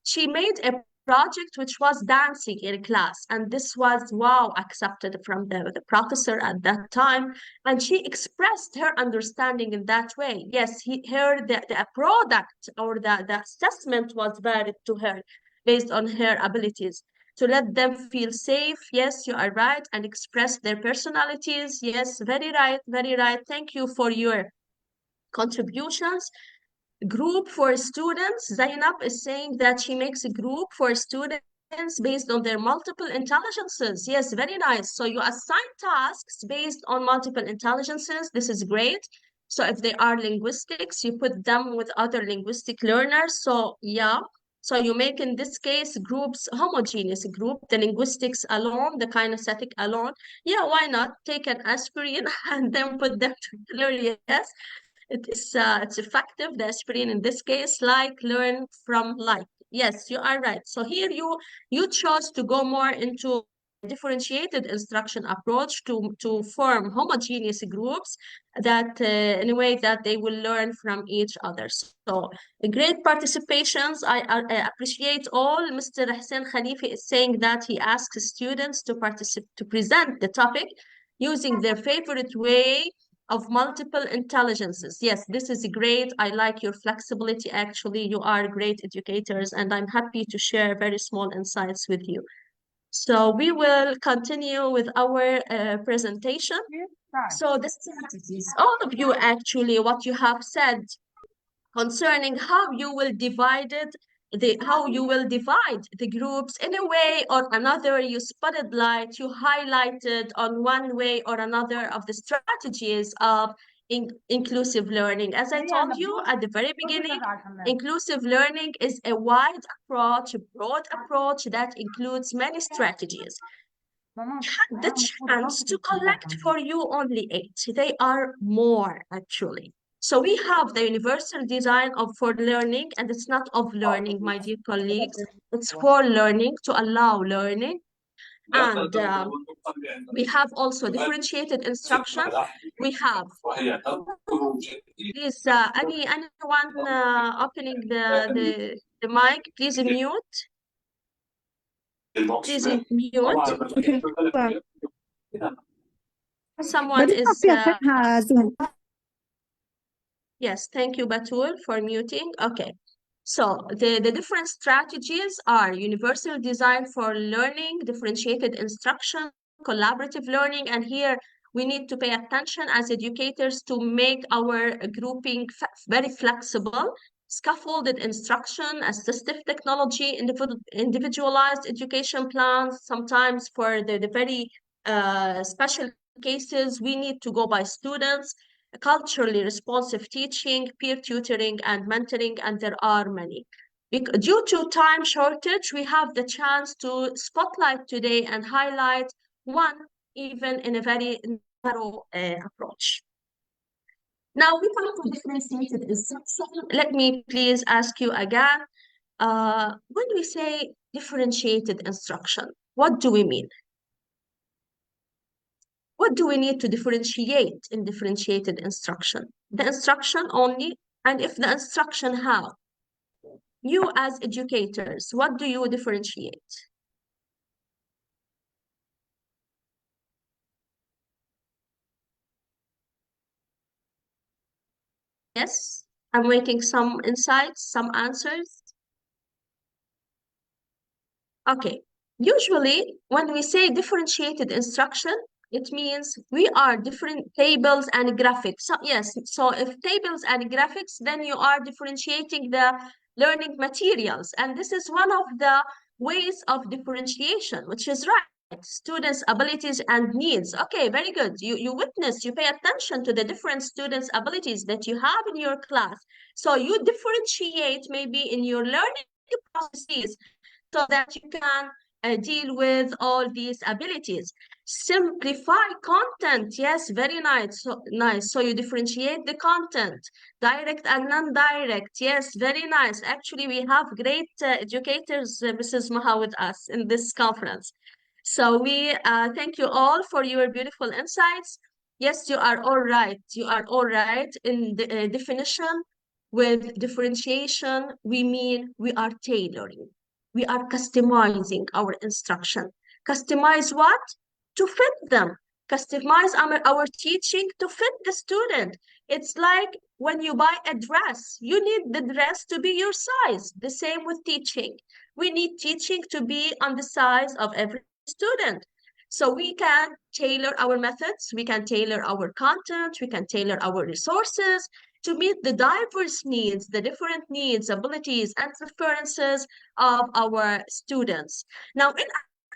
She made a project which was dancing in class, and this was wow accepted from the professor at that time, and she expressed her understanding in that way. Yes, the product or the assessment was valid to her based on her abilities to let them feel safe. Yes, you are right, and express their personalities. Yes, very right, very right. Thank you for your contributions. Group for students. Zainab is saying that she makes a group for students based on their multiple intelligences. Yes, very nice. So you assign tasks based on multiple intelligences. This is great. So if they are linguistics, you put them with other linguistic learners. So yeah. So you make, in this case, groups, homogeneous group, the linguistics alone, the kinesthetic alone. Yeah, why not? Take an aspirin and then put them together. Yes. It's effective, the aspirin in this case, like learn from like. Yes, you are right. So here you chose to go more into differentiated instruction approach to form homogeneous groups that in a way that they will learn from each other. So great participations. I appreciate all. Mr. Hussein Khalifi is saying that he asks students to present the topic using their favorite way of multiple intelligences. Yes, this is great. I like your flexibility. Actually, you are great educators, and I'm happy to share very small insights with you. So we will continue with our presentation. So the strategies, all of you actually, what you have said concerning how you will divide the groups in a way or another. You spotted light, you highlighted on one way or another of the strategies of inclusive learning. As I told you at the very beginning, inclusive learning is a wide approach, a broad approach that includes many strategies. The chance to collect for you only 8. They are more actually. So we have the universal design for learning, and it's not of learning, my dear colleagues. It's for learning, to allow learning. And we have also differentiated instruction. We have, please, anyone opening the mic, please mute. Please mute. Okay. Someone is... Yes, thank you, Batul, for muting. Okay. So the different strategies are universal design for learning, differentiated instruction, collaborative learning, and here we need to pay attention as educators to make our grouping very flexible. scaffolded instruction, assistive technology, individualized education plans. Sometimes for the very special cases, we need to go by students, culturally responsive teaching, peer tutoring, and mentoring, and there are many. Due to time shortage, we have the chance to spotlight today and highlight one, even in a very narrow approach. Now we come to differentiated instruction. Let me please ask you again, when we say differentiated instruction, what do we mean? What do we need to differentiate in differentiated instruction? The instruction only, and if the instruction, how? You as educators, what do you differentiate? Yes, I'm waiting some insights, some answers. Okay, usually when we say differentiated instruction, it means we are different tables and graphics. So yes, so if tables and graphics, then you are differentiating the learning materials. And this is one of the ways of differentiation, which is right. Students' abilities and needs. Okay, very good. You witness, you pay attention to the different students' abilities that you have in your class. So you differentiate maybe in your learning processes so that you can deal with all these abilities. Simplify content. Yes, very nice. So nice. So you differentiate the content, direct and non-direct. Yes, very nice. Actually, we have great educators, Mrs. Maha, with us in this conference. So we thank you all for your beautiful insights. Yes, you are all right. You are all right in the definition. With differentiation, we mean we are tailoring. We are customizing our instruction. Customize what? To fit them. Customize our teaching to fit the student. It's like when you buy a dress, you need the dress to be your size. The same with teaching. We need teaching to be on the size of every student. So we can tailor our methods, we can tailor our content, we can tailor our resources to meet the diverse needs, the different needs, abilities, and preferences of our students. Now, in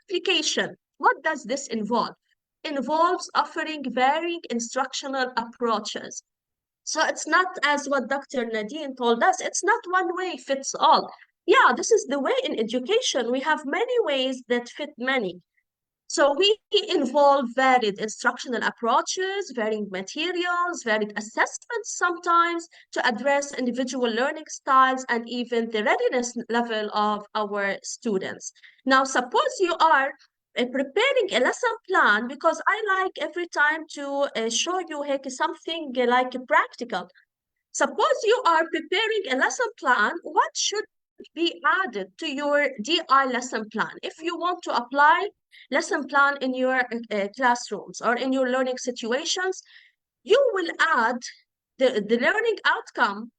application, what does this involve? It involves offering varying instructional approaches. So it's not as what Dr. Nadine told us, it's not one way fits all. Yeah, this is the way in education. We have many ways that fit many. So we involve varied instructional approaches, varying materials, varied assessments sometimes to address individual learning styles and even the readiness level of our students. Now, suppose you are preparing a lesson plan, because I like every time to show you something like practical. Suppose you are preparing a lesson plan, what should be added to your DI lesson plan if you want to apply lesson plan in your classrooms or in your learning situations? You will add the learning outcome.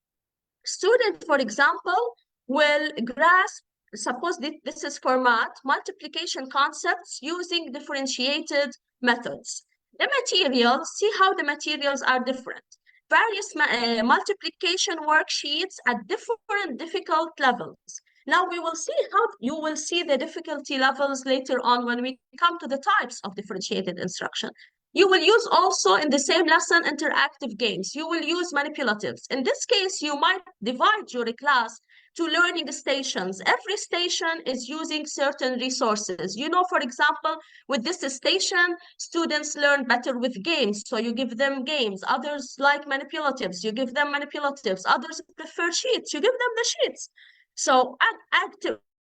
Student, for example, will grasp, suppose this is for math, multiplication concepts using differentiated methods. The materials, see how the materials are different. Various multiplication worksheets at different difficult levels. Now we will see how you will see the difficulty levels later on when we come to the types of differentiated instruction. You will use also in the same lesson interactive games. You will use manipulatives. In this case, you might divide your class to learning stations. Every station is using certain resources. You know, for example, with this station, students learn better with games. So you give them games. Others like manipulatives. You give them manipulatives. Others prefer sheets. You give them the sheets. So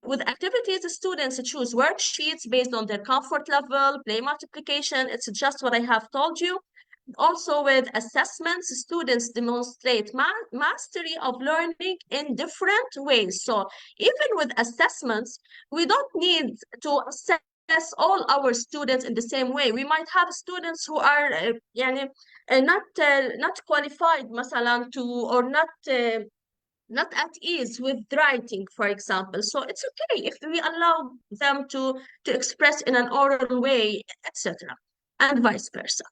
with activities, the students choose worksheets based on their comfort level, play multiplication. It's just what I have told you. Also with assessments, students demonstrate mastery of learning in different ways. So even with assessments, we don't need to assess all our students in the same way. We might have students who are not qualified, مثلا, to or not at ease with writing, for example. So it's okay if we allow them to express in an oral way, etc., and vice versa.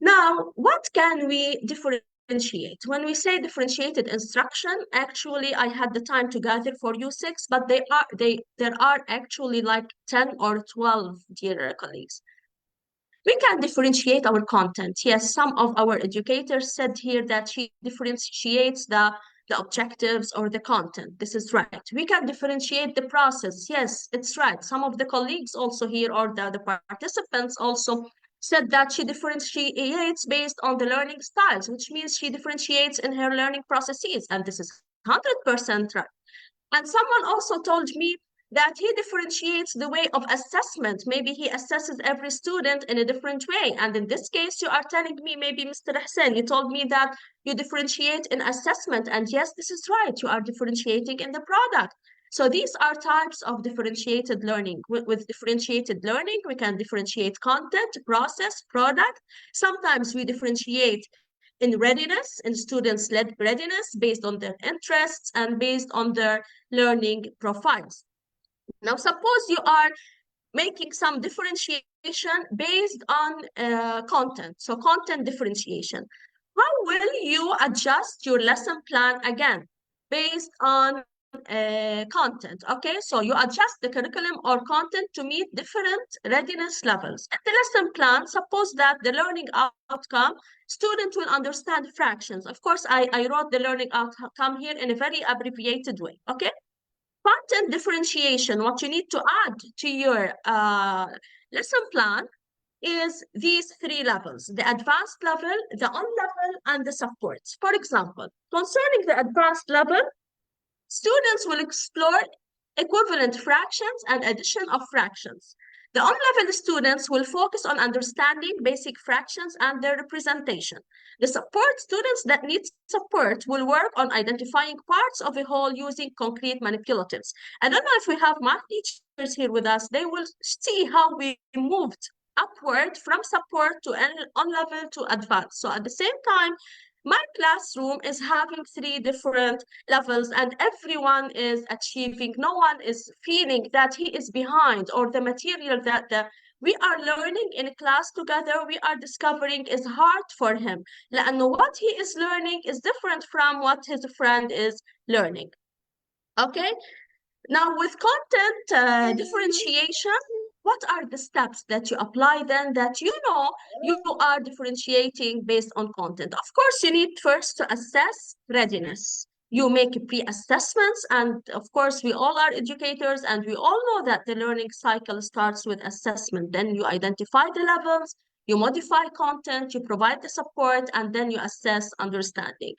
Now, what can we differentiate differentiate. When we say differentiated instruction, actually, I had the time to gather for you 6, but there are actually like 10 or 12, dear colleagues. We can differentiate our content. Yes, some of our educators said here that she differentiates the objectives or the content. This is right. We can differentiate the process. Yes, it's right. Some of the colleagues also here or the participants also said that she differentiates based on the learning styles, which means she differentiates in her learning processes. And this is 100% right. And someone also told me that he differentiates the way of assessment. Maybe he assesses every student in a different way. And in this case, you are telling me, maybe Mr. Hussein, you told me that you differentiate in assessment. And yes, this is right. You are differentiating in the product. So these are types of differentiated learning. With differentiated learning, we can differentiate content, process, product. Sometimes we differentiate in readiness, in students-led readiness based on their interests and based on their learning profiles. Now, suppose you are making some differentiation based on content. So content differentiation. How will you adjust your lesson plan again based on content? Okay, so you adjust the curriculum or content to meet different readiness levels. In the lesson plan, suppose that the learning outcome, student will understand fractions. Of course, I wrote the learning outcome here in a very abbreviated way, okay? Content differentiation, what you need to add to your lesson plan is these 3 levels: the advanced level, the on-level, and the support. For example, concerning the advanced level, students will explore equivalent fractions and addition of fractions. The on-level students will focus on understanding basic fractions and their representation. The support students that need support will work on identifying parts of a whole using concrete manipulatives. I don't know if we have math teachers here with us. They will see how we moved upward from support to on-level to advanced. So at the same time, my classroom is having 3 different levels and everyone is achieving. No one is feeling that he is behind, or the material that we are learning in class together, we are discovering is hard for him. And what he is learning is different from what his friend is learning. Okay? Now with content differentiation, what are the steps that you apply then that you know you are differentiating based on content? Of course, you need first to assess readiness. You make pre-assessments, and of course, we all are educators and we all know that the learning cycle starts with assessment. Then you identify the levels, you modify content, you provide the support, and then you assess understanding.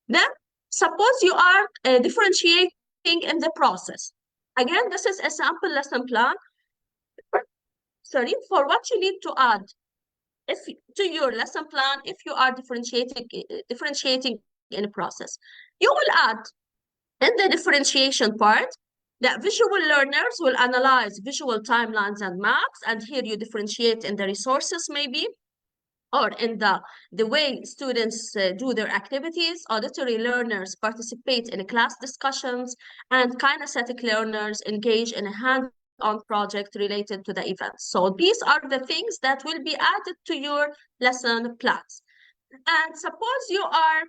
Then, suppose you are differentiating in the process. Again, this is a sample lesson plan. Sorry, for what you need to add to your lesson plan if you are differentiating in a process. You will add in the differentiation part that visual learners will analyze visual timelines and maps, and here you differentiate in the resources maybe, or in the way students do their activities. Auditory learners participate in class discussions, and kinesthetic learners engage in a hands-on project related to the events. So these are the things that will be added to your lesson plans. And suppose you are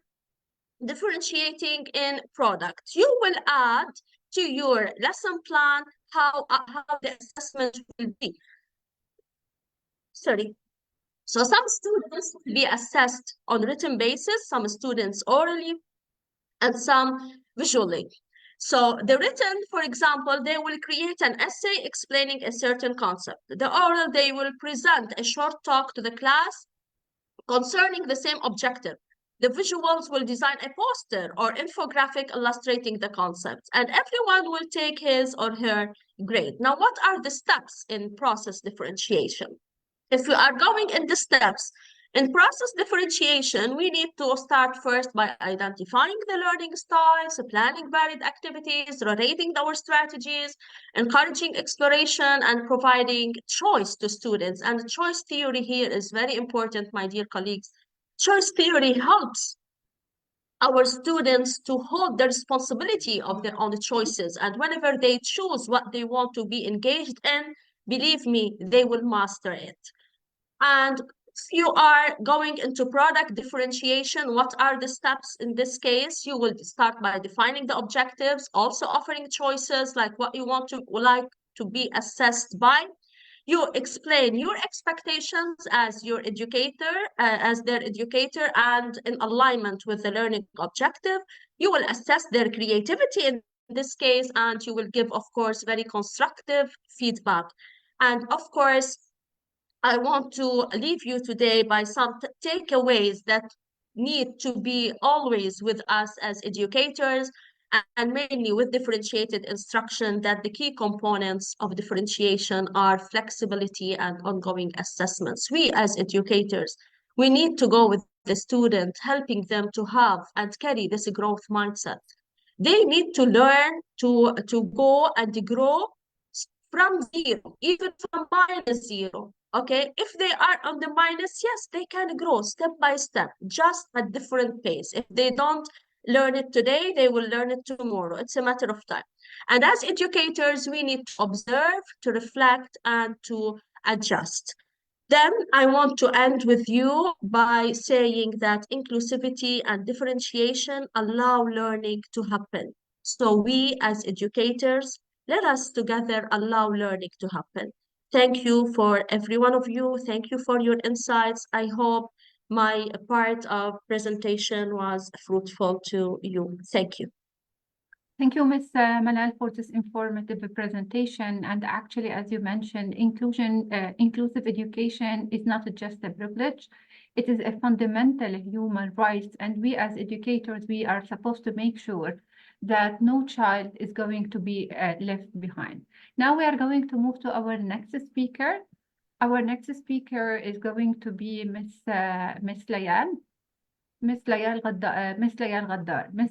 differentiating in product, you will add to your lesson plan how the assessment will be. Sorry. So some students will be assessed on written basis, some students orally, and some visually. So the written, for example, they will create an essay explaining a certain concept. The oral, they will present a short talk to the class concerning the same objective. The visuals will design a poster or infographic illustrating the concepts, and everyone will take his or her grade. Now, what are the steps in process differentiation? If we are going in the steps in process differentiation, we need to start first by identifying the learning styles, planning varied activities, rotating our strategies, encouraging exploration, and providing choice to students. And choice theory here is very important, my dear colleagues. Choice theory helps our students to hold the responsibility of their own choices. And whenever they choose what they want to be engaged in, believe me, they will master it. And you are going into product differentiation, what are the steps in this case? You will start by defining the objectives, also offering choices like what you want to be assessed by. You explain your expectations as your educator, as their educator, and in alignment with the learning objective. You will assess their creativity in this case, and you will give, of course, very constructive feedback. And of course, I want to leave you today by some takeaways that need to be always with us as educators, and mainly with differentiated instruction, that the key components of differentiation are flexibility and ongoing assessments. We as educators, we need to go with the student, helping them to have and carry this growth mindset. They need to learn to go and grow from zero, even from -0. Okay, if they are on the minus, yes, they can grow step by step, just at different pace. If they don't learn it today, they will learn it tomorrow. It's a matter of time. And as educators, we need to observe, to reflect, and to adjust. Then I want to end with you by saying that inclusivity and differentiation allow learning to happen. So we as educators, let us together allow learning to happen. Thank you for every one of you. Thank you for your insights. I hope my part of presentation was fruitful to you. Thank you. Thank you, Ms. Manal, for this informative presentation. And actually, as you mentioned, inclusive education is not just a privilege. It is a fundamental human right. And we as educators, we are supposed to make sure that no child is going to be left behind. Now we are going to move to our next speaker. Our next speaker is going to be Ms. Layal. Miss Layal Ghaddar. Miss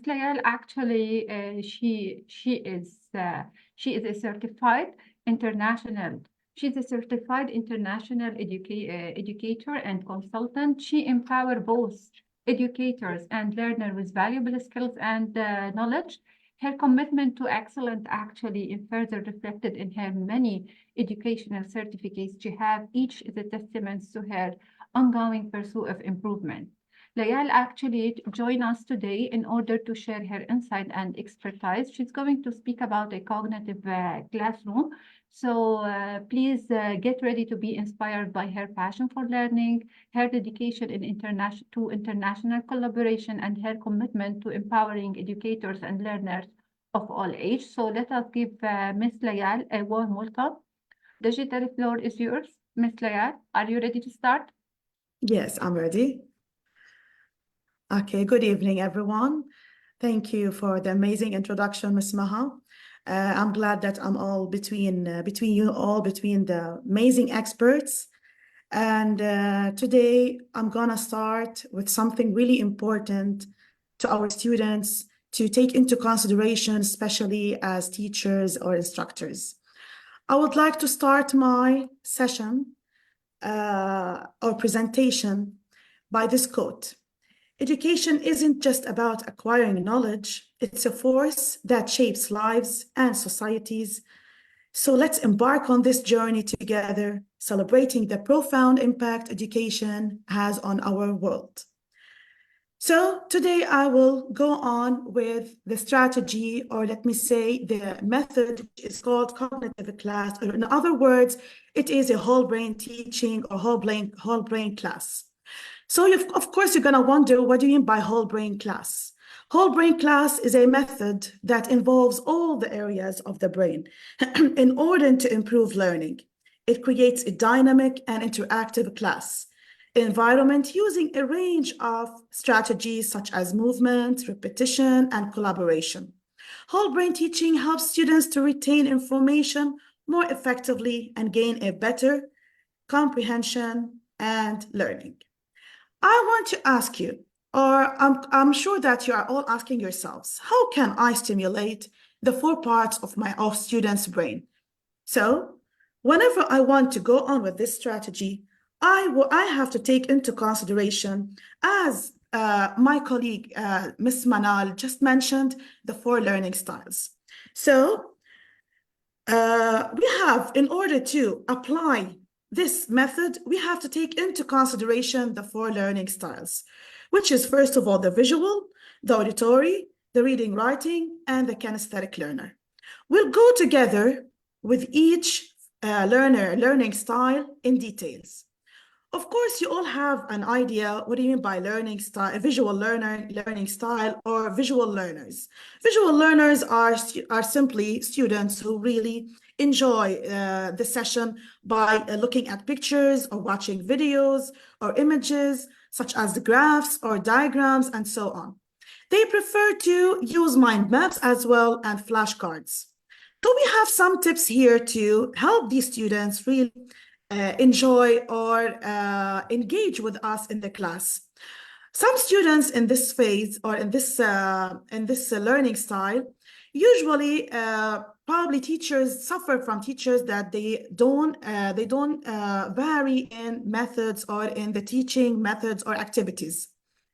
Layal actually she is a certified international. She's a certified international educator and consultant. She empowers both educators and learners with valuable skills and knowledge. Her commitment to excellence actually is further reflected in her many educational certificates she has. Each is a testament to her ongoing pursuit of improvement. Layal actually joined us today in order to share her insight and expertise. She's going to speak about a cognitive classroom. So please get ready to be inspired by her passion for learning, her dedication in international collaboration, and her commitment to empowering educators and learners of all ages. So let us give Ms. Layal a warm welcome. The digital floor is yours. Ms. Layal, are you ready to start? Yes, I'm ready. Okay, good evening, everyone. Thank you for the amazing introduction, Ms. Maha. I'm glad that I'm all between you all, between the amazing experts. And today I'm gonna start with something really important to our students to take into consideration, especially as teachers or instructors. I would like to start my session or presentation by this quote. Education isn't just about acquiring knowledge, it's a force that shapes lives and societies. So let's embark on this journey together, celebrating the profound impact education has on our world. So today I will go on with the strategy, or let me say the method, which is called cognitive class, or in other words, it is a whole brain teaching or whole brain class. So of course, you're gonna wonder, what do you mean by whole brain class? Whole brain class is a method that involves all the areas of the brain in order to improve learning. It creates a dynamic and interactive class environment using a range of strategies such as movement, repetition, and collaboration. Whole brain teaching helps students to retain information more effectively and gain a better comprehension and learning. I want to ask you, or I'm sure that you are all asking yourselves, how can I stimulate the 4 parts of my student's brain? So whenever I want to go on with this strategy, I have to take into consideration, as my colleague, Ms. Manal, just mentioned, the 4 learning styles. So we have, in order to apply this method, we have to take into consideration the 4 learning styles, which is first of all the visual, the auditory, the reading, writing, and the kinesthetic learner. We'll go together with each learning style in details. Of course, you all have an idea what do you mean by learning style, visual learning style, or visual learners. Visual learners are simply students who really enjoy the session by looking at pictures or watching videos or images, such as the graphs or diagrams and so on. They prefer to use mind maps as well and flashcards. So we have some tips here to help these students really enjoy or engage with us in the class. Some students in this phase or in this learning style, usually probably teachers suffer from teachers that they don't vary in methods or in the teaching methods or activities.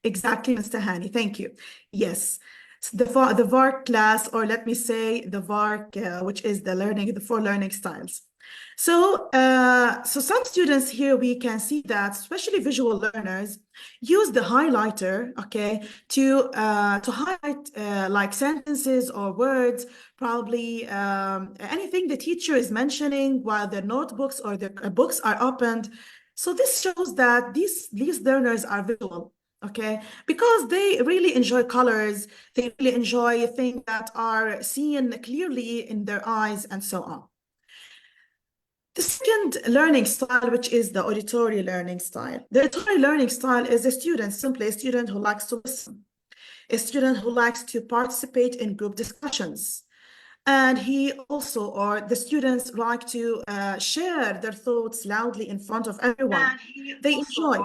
Exactly, Mr. Hani, thank you. Yes. The VARC class, or let me say the VARC, which is the 4 learning styles. So some students here, we can see that, especially visual learners, use the highlighter, okay, to highlight like sentences or words, probably anything the teacher is mentioning while their notebooks or their books are opened. So this shows that these learners are visual. Okay, because they really enjoy colors, they really enjoy things that are seen clearly in their eyes and so on. The second learning style, which is the auditory learning style. The auditory learning style is simply a student who likes to listen, a student who likes to participate in group discussions. And the students like to share their thoughts loudly in front of everyone. They enjoy.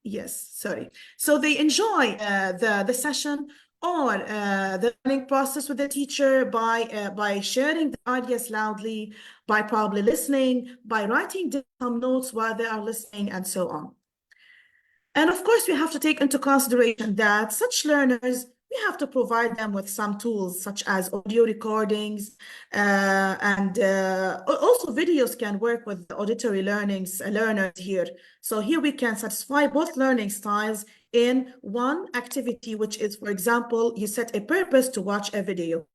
Yes, sorry. So they enjoy the session or the learning process with the teacher by sharing the ideas loudly, by probably listening, by writing some notes while they are listening, and so on. And of course, we have to take into consideration that such learners, we have to provide them with some tools such as audio recordings and also videos can work with the auditory learners here. So here we can satisfy both learning styles in one activity, which is, for example, you set a purpose to watch a video.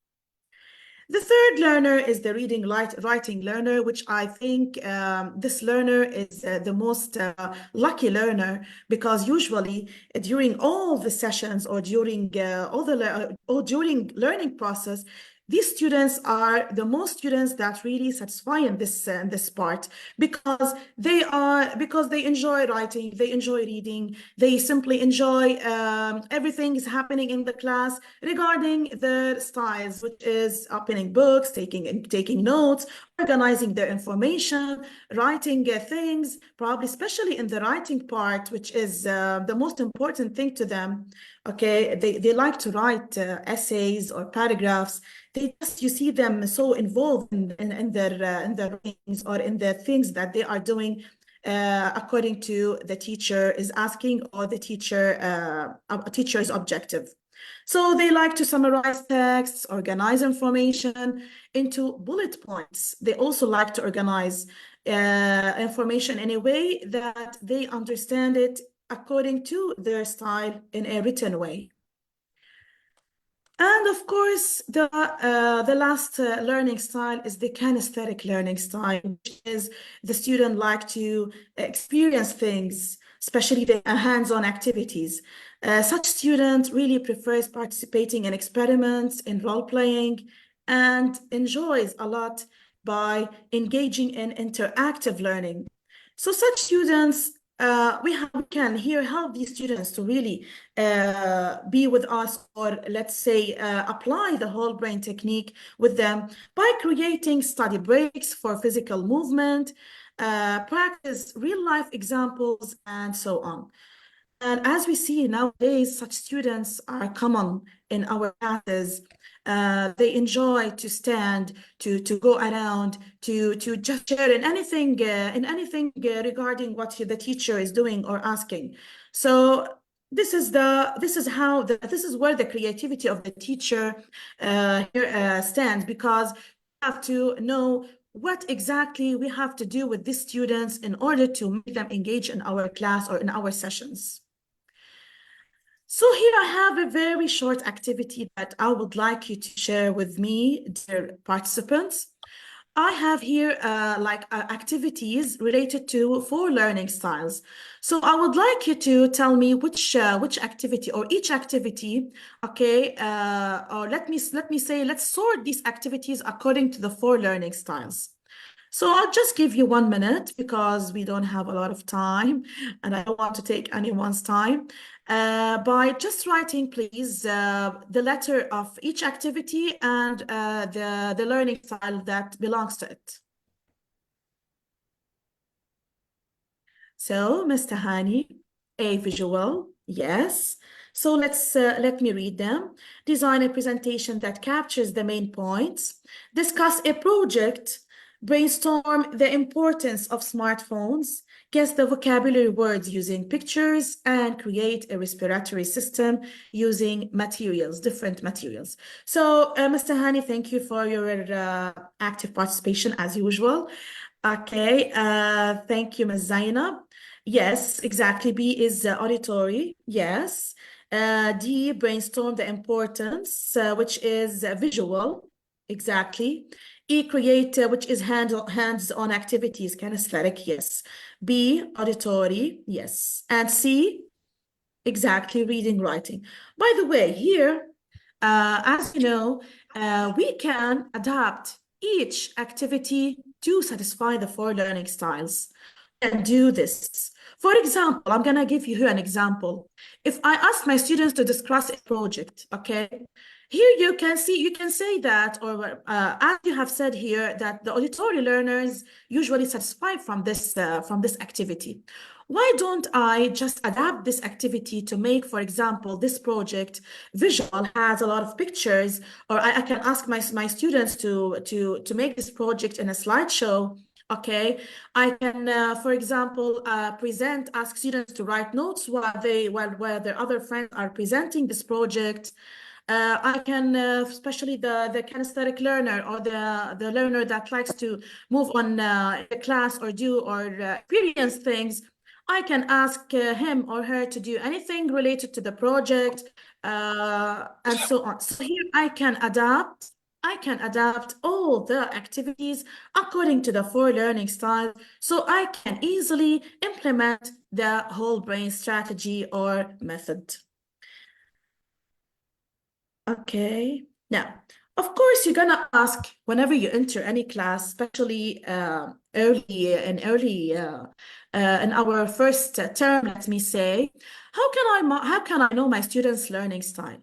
The third learner is the reading writing learner, which I think this learner is the most lucky learner, because usually during all the sessions or during during learning process, these students are the most students that really satisfy in this part, because they enjoy writing, they enjoy reading, they simply enjoy everything is happening in the class regarding their styles, which is opening books, taking notes, organizing their information, writing things, probably especially in the writing part, which is the most important thing to them. Okay, they like to write essays or paragraphs. You see them so involved in their readings or in the things that they are doing according to the teacher is asking or the teacher's objective. So they like to summarize texts, organize information into bullet points. They also like to organize information in a way that they understand it according to their style in a written way. And of course, the last learning style is the kinesthetic learning style, which is the student like to experience things, especially the hands-on activities. Such student really prefers participating in experiments, in role-playing, and enjoys a lot by engaging in interactive learning. So such students, we can here help these students to really be with us, or let's say apply the whole brain technique with them by creating study breaks for physical movement, practice real life examples, and so on. And as we see nowadays, such students are common in our classes. They enjoy to stand, to go around, to just share in anything regarding what the teacher is doing or asking. So this is where the creativity of the teacher here stands, because we have to know what exactly we have to do with these students in order to make them engage in our class or in our sessions. So here I have a very short activity that I would like you to share with me, dear participants. I have here activities related to 4 learning styles. So I would like you to tell me which activity or each activity, okay, or let me say, let's sort these activities according to the 4 learning styles. So I'll just give you 1 minute because we don't have a lot of time and I don't want to take anyone's time. By just writing, please, the letter of each activity and the learning style that belongs to it. So, Mr. Hani, A, visual, yes. So let me read them. Design a presentation that captures the main points. Discuss a project. Brainstorm the importance of smartphones. Guess the vocabulary words using pictures and create a respiratory system using materials, different materials. So, Mr. Hani, thank you for your active participation as usual. Okay, thank you, Ms. Zainab. Yes, exactly. B is auditory. Yes. D, brainstorm the importance, which is visual. Exactly. E, create, which is hands-on activities, kinesthetic. Yes. B, auditory. Yes. And C, exactly, reading, writing. By the way, here, as you know, we can adapt each activity to satisfy the 4 learning styles and do this. For example, I'm going to give you an example. If I ask my students to discuss a project, okay, here you can say that, or as you have said here, that the auditory learners usually satisfy from this activity. Why don't I just adapt this activity to make, for example, this project visual, has a lot of pictures, or I can ask my students to make this project in a slideshow. Okay, I can, for example, ask students to write notes while their other friends are presenting this project. I can, especially the kinesthetic learner or the learner that likes to move on in class or experience things, I can ask him or her to do anything related to the project and so on. So here I can adapt all the activities according to the 4 learning styles, so I can easily implement the whole brain strategy or method. Okay, now, of course, you're gonna ask whenever you enter any class, especially early in our first term, let me say, how can I know my students' learning style?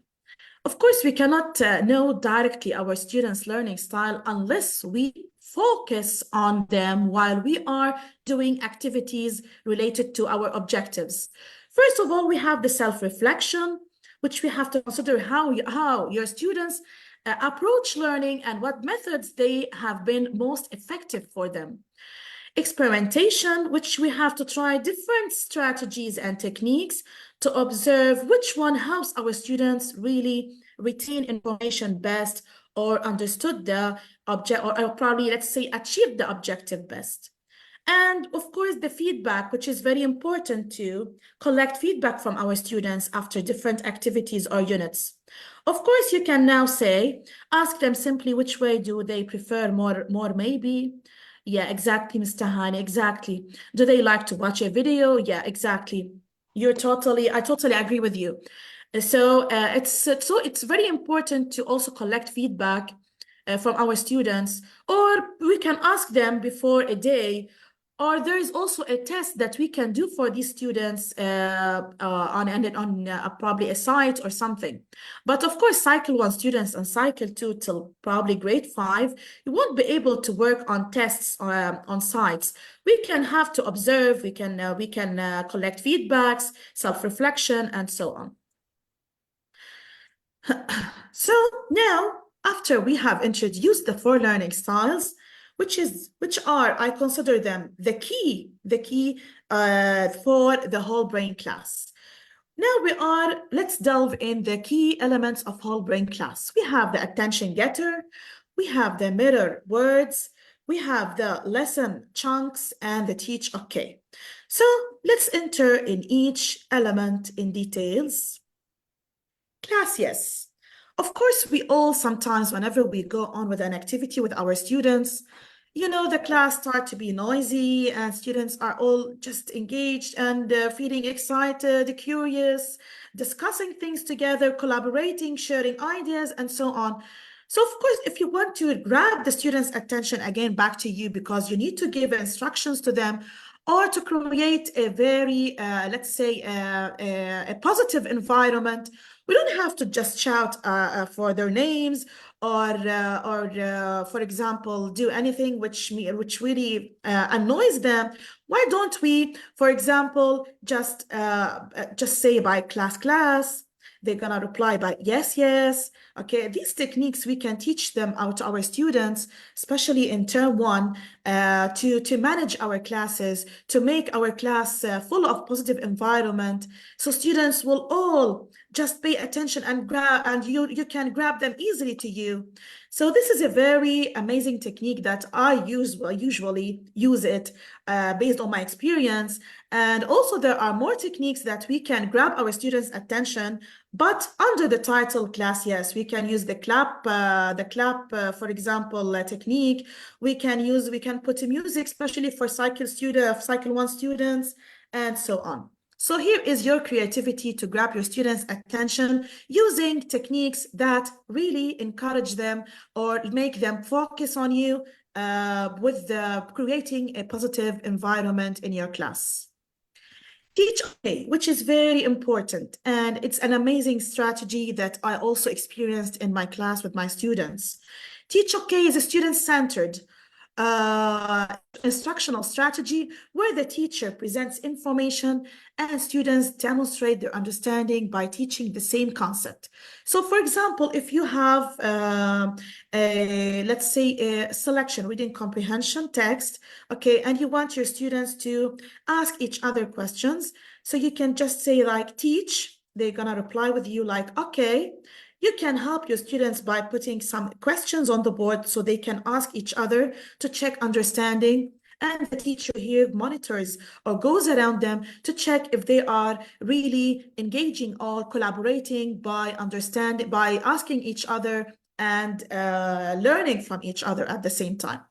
Of course, we cannot know directly our students' learning style unless we focus on them while we are doing activities related to our objectives. First of all, we have the self-reflection, which we have to consider how your students approach learning and what methods they have been most effective for them. Experimentation, which we have to try different strategies and techniques to observe which one helps our students really retain information best or understood the object, or probably, let's say, achieve the objective best. And of course, the feedback, which is very important to collect feedback from our students after different activities or units. Of course, you can now ask them simply which way do they prefer more maybe. Yeah, exactly, Mr. Hani, exactly. Do they like to watch a video? Yeah, exactly. I totally agree with you. So it's very important to also collect feedback from our students, or we can ask them before a day, or there is also a test that we can do for these students on probably a site or something. But of course, Cycle 1 students and Cycle 2 till probably grade 5, you won't be able to work on tests on sites. We can have to observe, we can collect feedbacks, self-reflection, and so on. So now, after we have introduced the 4 learning styles, which are, I consider them the key for the whole brain class. Now let's delve in the key elements of whole brain class. We have the attention getter, we have the mirror words, we have the lesson chunks and the teach okay. So let's enter in each element in details. Class, yes. Of course, we all sometimes, whenever we go on with an activity with our students, you know, the class start to be noisy and students are all just engaged and feeling excited, curious, discussing things together, collaborating, sharing ideas, and so on. So of course, if you want to grab the students' attention again back to you because you need to give instructions to them or to create a very, let's say, a positive environment, we don't have to just shout for their names or for example, do anything which really annoys them. Why don't we, for example, just say by class, they're gonna reply by yes, yes. Okay, these techniques we can teach them out to our students, especially in term one, to manage our classes, to make our class full of positive environment, so students will all just pay attention and grab, and you can grab them easily to you. So this is a very amazing technique that I usually use it based on my experience. And also there are more techniques that we can grab our students' attention, but under the title class, yes, we can use the clap, for example, technique. We can put music, especially for cycle 1 students, and so on. So here is your creativity to grab your students' attention using techniques that really encourage them or make them focus on you with creating a positive environment in your class. Teach okay, which is very important, and it's an amazing strategy that I also experienced in my class with my students. Teach okay is a student-centered instructional strategy where the teacher presents information and students demonstrate their understanding by teaching the same concept. So for example, if you have let's say a selection reading comprehension text, okay, and you want your students to ask each other questions, so you can just say like teach, they're gonna reply with you like okay. You can help your students by putting some questions on the board so they can ask each other to check understanding, and the teacher here monitors or goes around them to check if they are really engaging or collaborating by asking each other and learning from each other at the same time.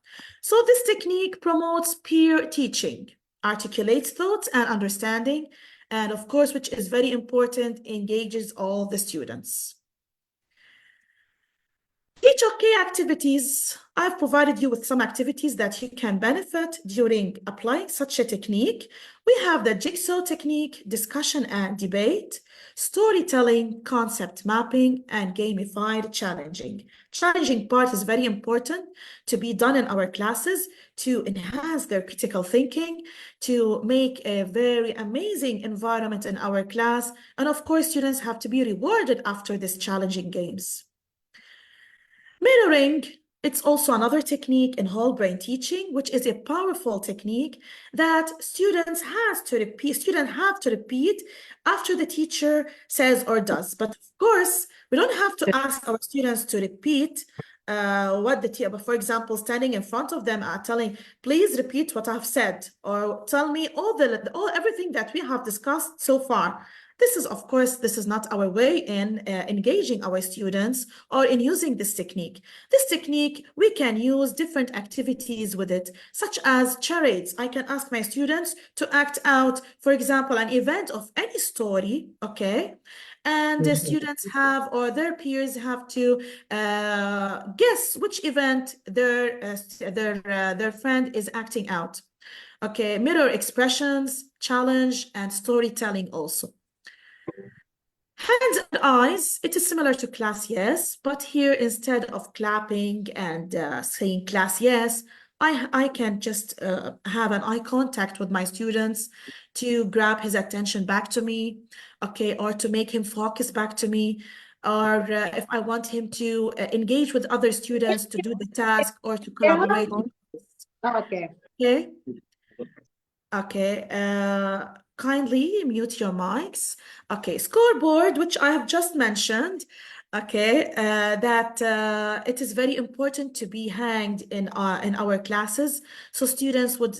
So this technique promotes peer teaching, articulates thoughts and understanding, and of course, which is very important, engages all the students. Teach okay activities. I've provided you with some activities that you can benefit during applying such a technique. We have the jigsaw technique, discussion and debate, storytelling, concept mapping, and gamified challenging. Challenging part is very important to be done in our classes to enhance their critical thinking, to make a very amazing environment in our class. And of course, students have to be rewarded after these challenging games. Mirroring, it's also another technique in whole brain teaching, which is a powerful technique that students have to repeat after the teacher says or does. But of course, we don't have to ask our students to repeat what the teacher, for example, standing in front of them telling, please repeat what I've said, or tell me everything that we have discussed so far. This is not our way in engaging our students or in using this technique. This technique, we can use different activities with it, such as charades. I can ask my students to act out, for example, an event of any story, okay? And the students or their peers have to guess which event their friend is acting out. Okay, mirror expressions, challenge, and storytelling also. Hands and eyes, it is similar to class yes, but here instead of clapping and saying class yes, I can just have an eye contact with my students to grab his attention back to me, okay, or to make him focus back to me, or if I want him to engage with other students to do the task or to collaborate. Okay. Okay. Okay, kindly mute your mics. Okay, scoreboard, which I have just mentioned. Okay, that it is very important to be hanged in our classes, so students would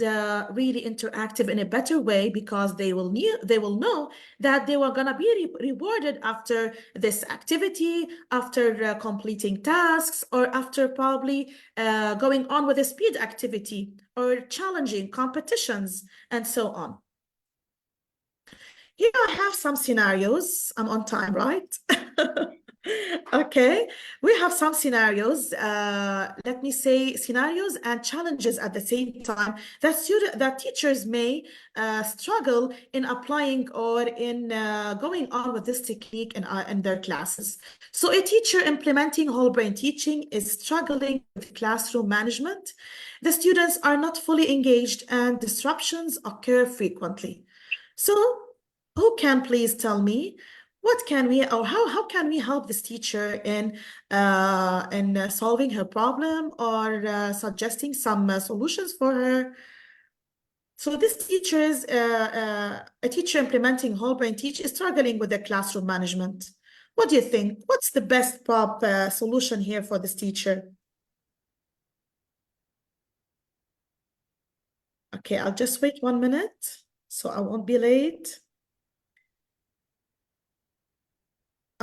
really interactive in a better way, because they will know that they were gonna be rewarded after this activity, after completing tasks, or after probably going on with a speed activity or challenging competitions and so on. Here I have some scenarios. I'm on time, right? Okay, we have some scenarios, let me say scenarios and challenges at the same time that teachers may struggle in applying or in going on with this technique in their classes. So a teacher implementing whole brain teaching is struggling with classroom management. The students are not fully engaged and disruptions occur frequently. So who can please tell me what can we, or how can we help this teacher in solving her problem, or suggesting some solutions for her? So this teacher is a teacher implementing whole brain teach is struggling with the classroom management. What do you think? What's the best solution here for this teacher? Okay, I'll just wait 1 minute so I won't be late.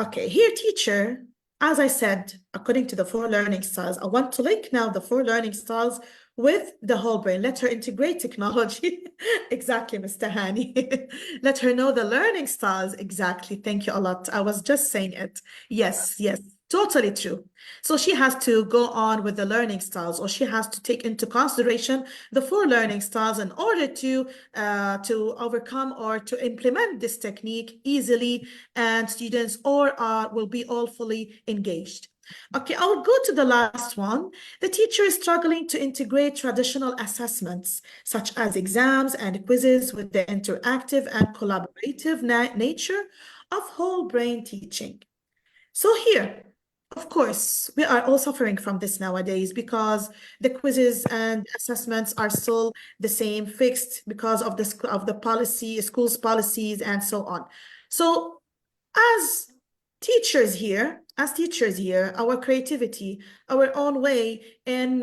Okay, here, teacher, as I said, according to the 4 learning styles, I want to link now the 4 learning styles with the whole brain. Let her integrate technology. Exactly, Mr. Hani. Let her know the learning styles. Exactly. Thank you a lot. I was just saying it. Yes, yes, totally true. So she has to go on with the learning styles, or she has to take into consideration the 4 learning styles in order to overcome or to implement this technique easily, and students will be all fully engaged. Okay, I'll go to the last one. The teacher is struggling to integrate traditional assessments, such as exams and quizzes, with the interactive and collaborative nature of whole brain teaching. So here, of course, we are all suffering from this nowadays, because the quizzes and assessments are still the same, fixed because of the policy, schools' policies, and so on. So as teachers here, our creativity, our own way in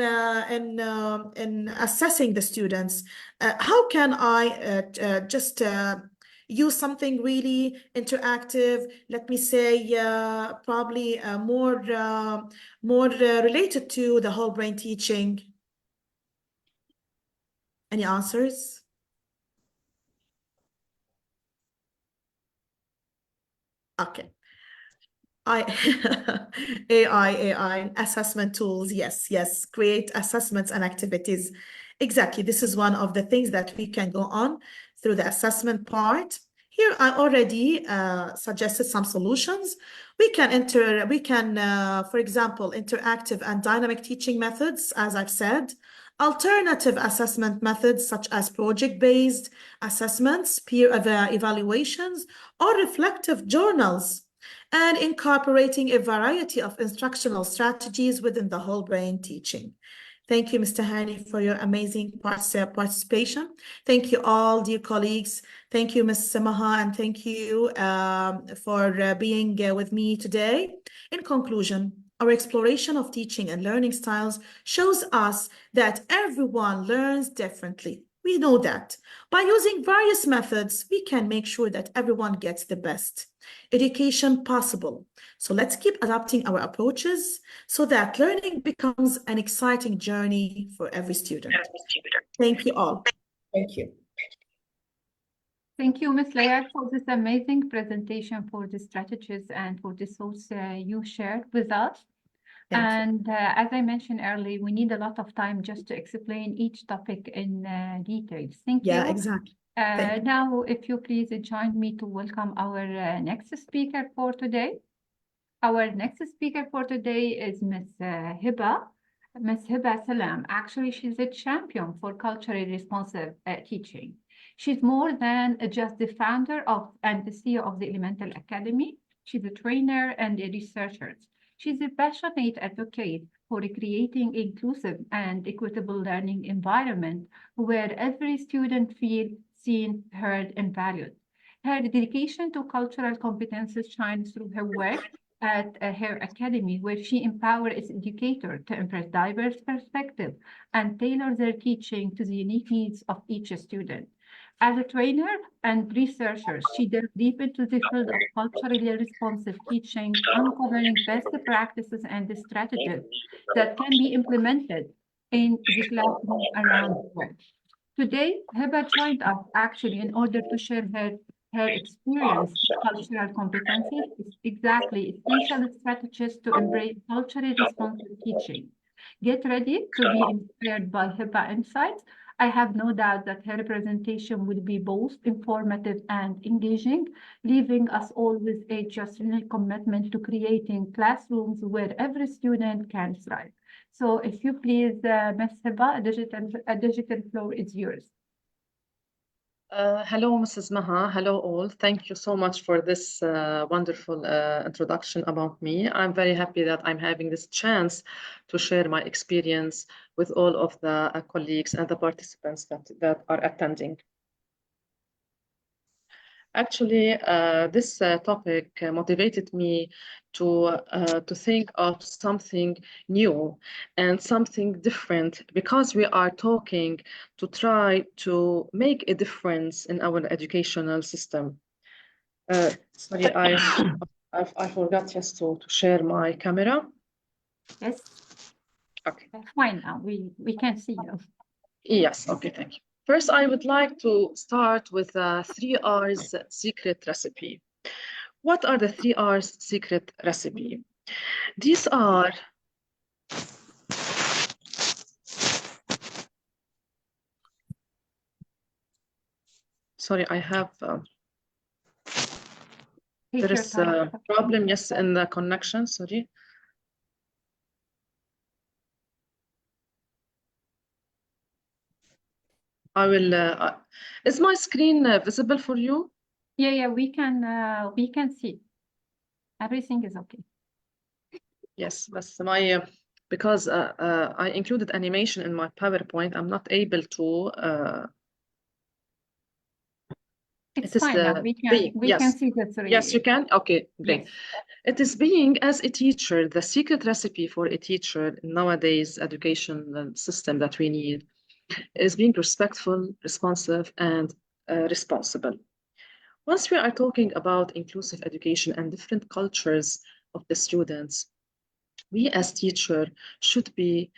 assessing the students, how can I just use something really interactive? Let me say probably more related to the whole brain teaching. Any answers? Okay. AI assessment tools. Yes, create assessments and activities. Exactly. This is one of the things that we can go on through the assessment part. Here, I already suggested some solutions. We can, for example, interactive and dynamic teaching methods, as I've said, alternative assessment methods such as project-based assessments, peer evaluations, or reflective journals, and incorporating a variety of instructional strategies within the whole brain teaching. Thank you, Mr. Hani, for your amazing participation. Thank you all, dear colleagues. Thank you, Ms. Maha, and thank you for being with me today. In conclusion, our exploration of teaching and learning styles shows us that everyone learns differently. We know that. By using various methods, we can make sure that everyone gets the best education possible. So let's keep adapting our approaches so that learning becomes an exciting journey for every student. Thank you all. Thank you. Thank you, Ms. Layard, for this amazing presentation, for the strategies and for the thoughts you shared with us. And as I mentioned earlier, we need a lot of time just to explain each topic in details. Thank you. Yeah, exactly. Now, if you please join me to welcome our next speaker for today. Our next speaker for today is Ms. Hiba. Ms. Hiba Salam. Actually, she's a champion for culturally responsive teaching. She's more than just the founder of and the CEO of the Elemental Academy. She's a trainer and a researcher. She's a passionate advocate for creating inclusive and equitable learning environment where every student feels seen, heard, and valued. Her dedication to cultural competences shines through her work at her academy, where she empowers its educators to embrace diverse perspectives and tailor their teaching to the unique needs of each student. As a trainer and researcher, she delved deep into the field of culturally responsive teaching, uncovering best practices and strategies that can be implemented in the classroom around the world. Today, Heba joined us actually in order to share her experience, cultural competencies, exactly essential strategies to embrace culturally responsive teaching. Get ready to be inspired by Heba insights. I have no doubt that her presentation will be both informative and engaging, leaving us all with a genuine commitment to creating classrooms where every student can thrive. So if you please, Ms. Heba, a digital floor is yours. Hello, Mrs. Maha. Hello, all. Thank you so much for this wonderful introduction about me. I'm very happy that I'm having this chance to share my experience with all of the colleagues and the participants that are attending. Actually, this topic motivated me to think of something new and something different, because we are talking to try to make a difference in our educational system. Sorry, I forgot just to share my camera. Yes. Okay. Fine now. We can see you. Yes. Okay. Thank you. First, I would like to start with the 3 R's secret recipe. What are the 3 R's secret recipe? These are sorry, I have there is a problem, yes, in the connection, sorry. I will, is my screen visible for you? Yeah, we can see. Everything is okay. Yes, but my, because I included animation in my PowerPoint, I'm not able to. It's fine now. We can see the 3. Yes, you can? Okay, great. Yes. It is being, as a teacher, the secret recipe for a teacher nowadays education system that we need is being respectful, responsive, and responsible. Once we are talking about inclusive education and different cultures of the students, we as teachers should be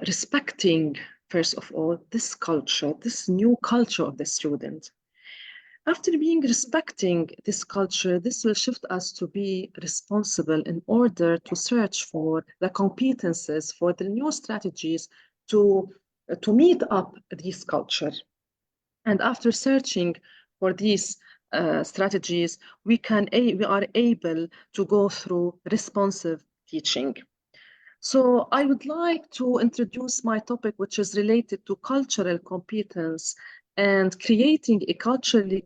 respecting, first of all, this culture, this new culture of the student. After being respecting this culture, this will shift us to be responsible in order to search for the competences, for the new strategies to meet up this culture. And after searching for these strategies, we are able to go through responsive teaching. So I would like to introduce my topic, which is related to cultural competence and creating a culturally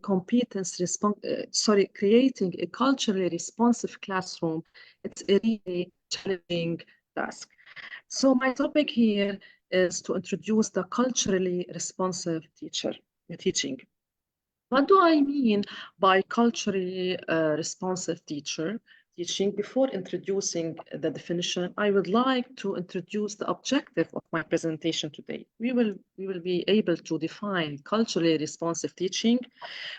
responsive classroom. It's a really challenging task. So my topic here is to introduce the culturally responsive teaching. What do I mean by culturally responsive teaching? Before introducing the definition, I would like to introduce the objective of my presentation today. We will be able to define culturally responsive teaching.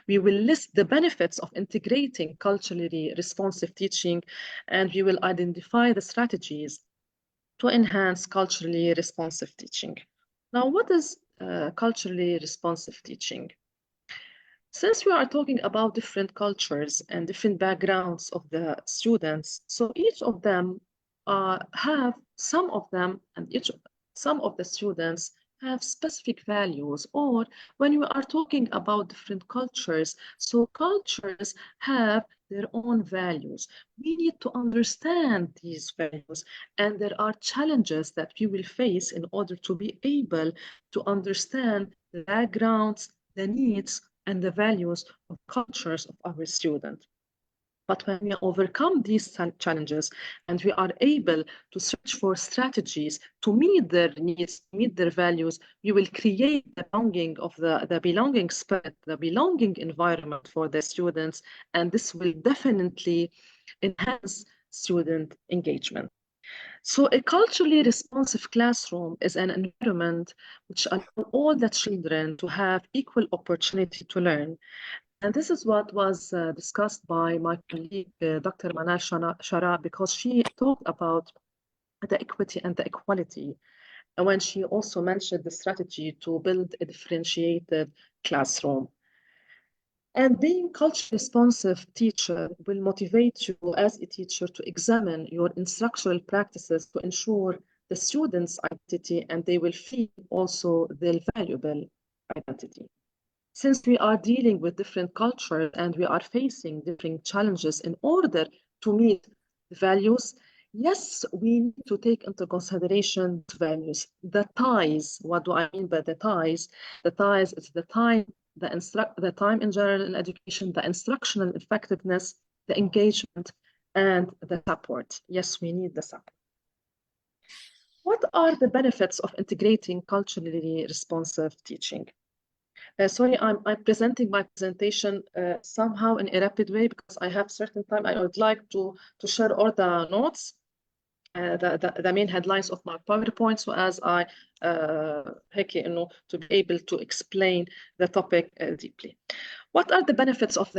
We will list the benefits of integrating culturally responsive teaching, and we will identify the strategies to enhance culturally responsive teaching. Now, what is culturally responsive teaching? Since we are talking about different cultures and different backgrounds of the students, so each of them have some of the students have specific values, or when we are talking about different cultures, so cultures have their own values. We need to understand these values, and there are challenges that we will face in order to be able to understand the backgrounds, the needs, and the values of cultures of our students. But when we overcome these challenges and we are able to search for strategies to meet their needs, meet their values, we will create the belonging of the belonging spirit, the belonging environment for the students, and this will definitely enhance student engagement. So a culturally responsive classroom is an environment which allows all the children to have equal opportunity to learn. And this is what was discussed by my colleague, Dr. Maha Shhadeh, because she talked about the equity and the equality. And when she also mentioned the strategy to build a differentiated classroom. And being culture responsive teacher will motivate you as a teacher to examine your instructional practices to ensure the students' identity, and they will feel also their valuable identity. Since we are dealing with different cultures and we are facing different challenges in order to meet the values, yes, we need to take into consideration the values. The ties, what do I mean by the ties? The ties is the time, the time in general in education, the instructional effectiveness, the engagement, and the support. Yes, we need the support. What are the benefits of integrating culturally responsive teaching? Sorry, I'm presenting my presentation somehow in a rapid way because I have certain time. I would like to share all the notes, the main headlines of my PowerPoint, so as I to be able to explain the topic deeply. What are the benefits of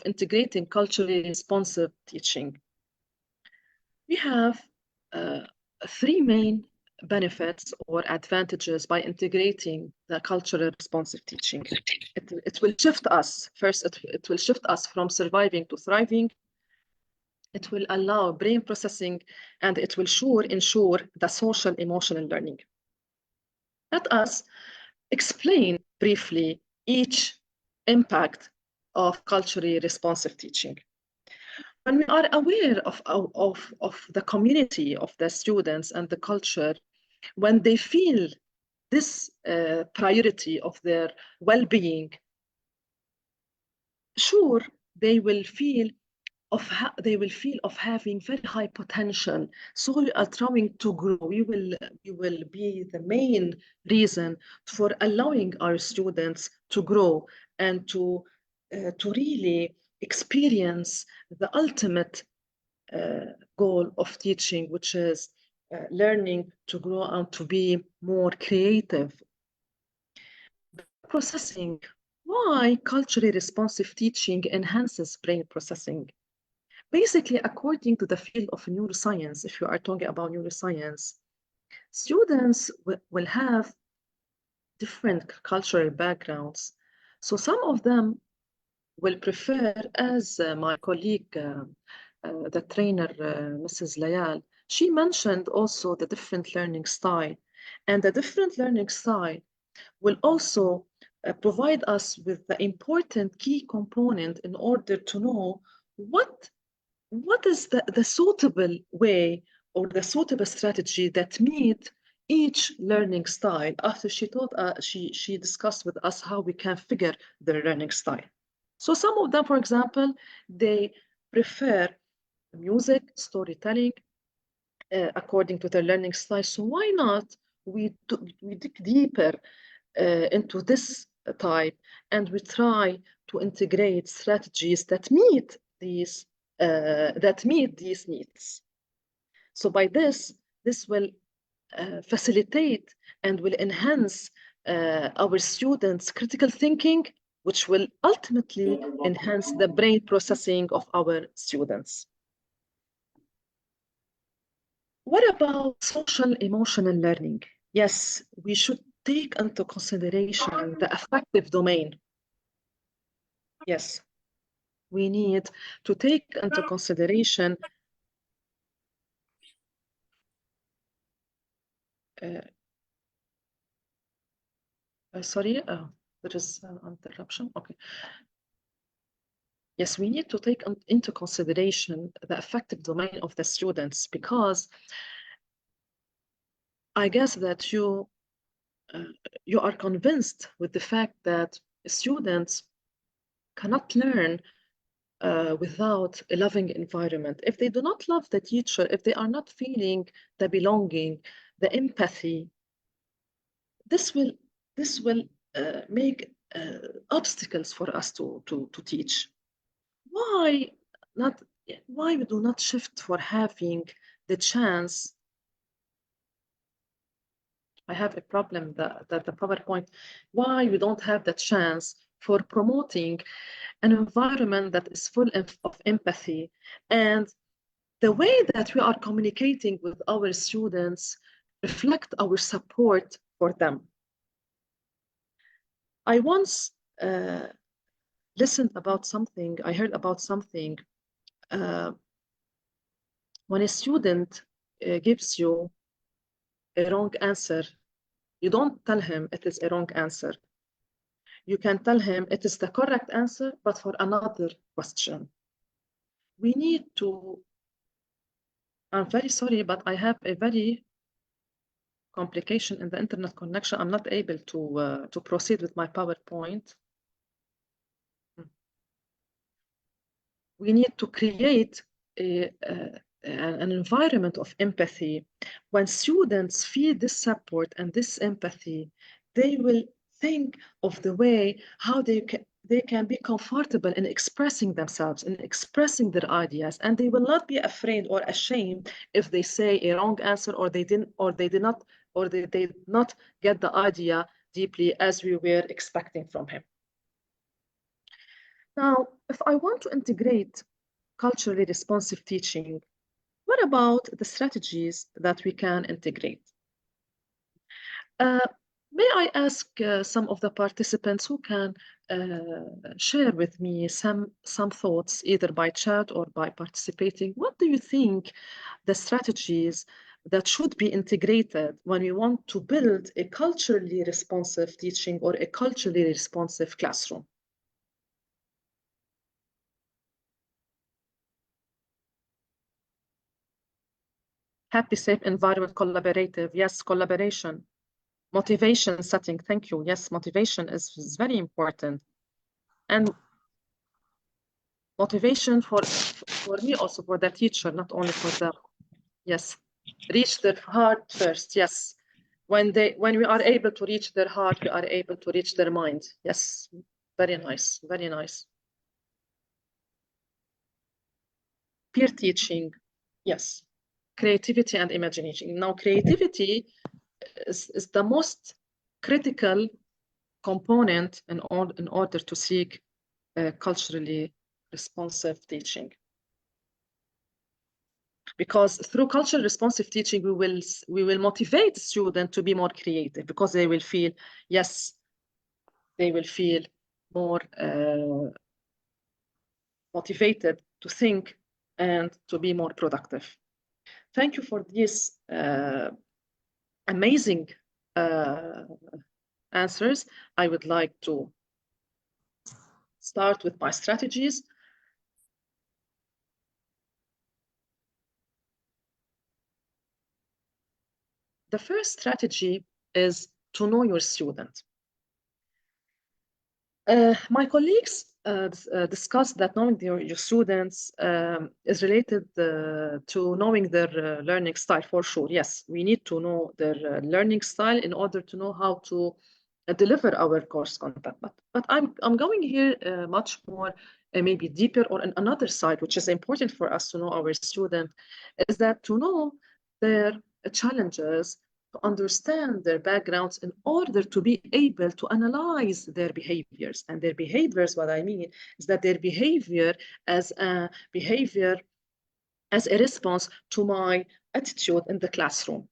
integrating culturally responsive teaching? We have three main benefits or advantages by integrating the culturally responsive teaching. It will shift us. First, it will shift us from surviving to thriving. It will allow brain processing, and it will ensure the social emotional learning. Let us explain briefly each impact of culturally responsive teaching. When we are aware of the community, of the students and the culture, when they feel this priority of their well-being, sure, they will feel of having very high potential. So we are trying to grow. We will be the main reason for allowing our students to grow and to really experience the ultimate goal of teaching, which is learning to grow and to be more creative. Processing. Why culturally responsive teaching enhances brain processing? Basically, according to the field of neuroscience, if you are talking about neuroscience, students will have different cultural backgrounds. So some of them will prefer, as my colleague, the trainer, Mrs. Layal, she mentioned also the different learning style. And the different learning style will also provide us with the important key component in order to know what is the suitable way or the suitable strategy that meet each learning style. After she taught she discussed with us how we can figure their learning style. So some of them, for example, they prefer music, storytelling, according to their learning style. So why not we dig deeper into this type, and we try to integrate strategies that meet these needs. So by this will facilitate and will enhance our students' critical thinking, which will ultimately enhance the brain processing of our students. What about social emotional learning? Yes, we should take into consideration the affective domain. Yes, we need to take into consideration sorry, there is an interruption. Okay. Yes, we need to take into consideration the affective domain of the students, because I guess that you are convinced with the fact that students cannot learn without a loving environment. If they do not love the teacher, if they are not feeling the belonging, the empathy, this will make obstacles for us to teach. Why not why we do not shift for having the chance. I have a problem that the PowerPoint, why we don't have the chance for promoting an environment that is full of empathy, and the way that we are communicating with our students reflect our support for them. I once listened about something, I heard about something, when a student gives you a wrong answer, you don't tell him it is a wrong answer. You can tell him it is the correct answer, but for another question. We need to, I'm very sorry, but I have a very complication in the internet connection. I'm not able to proceed with my PowerPoint. We need to create an environment of empathy. When students feel this support and this empathy, they will think of the way how they can be comfortable in expressing themselves and expressing their ideas, and they will not be afraid or ashamed if they say a wrong answer, or they did not get the idea deeply as we were expecting from him. Now, if I want to integrate culturally responsive teaching, what about the strategies that we can integrate? May I ask some of the participants who can share with me some thoughts, either by chat or by participating? What do you think the strategies that should be integrated when we want to build a culturally responsive teaching or a culturally responsive classroom? Happy, safe environment, collaborative. Yes, collaboration. Motivation setting. Thank you. Yes, motivation is very important. And motivation for me also, for the teacher, not only for the, yes, reach their heart first. Yes. When we are able to reach their heart, we are able to reach their mind. Yes. Very nice. Very nice. Peer teaching. Yes. Creativity and imagination. Now, creativity is the most critical component in order to seek culturally responsive teaching. Because through culturally responsive teaching, we will motivate students to be more creative, because they will feel, yes, they will feel more motivated to think and to be more productive. Thank you for these amazing answers. I would like to start with my strategies. The first strategy is to know your student. My colleagues discussed that knowing your students is related to knowing their learning style, for sure. Yes, we need to know their learning style in order to know how to deliver our course content. But I'm going here much more maybe deeper, or in another side, which is important for us to know our student, is that to know their challenges, to understand their backgrounds in order to be able to analyze their behaviors. And their behaviors, what I mean is that their behavior as a response to my attitude in the classroom.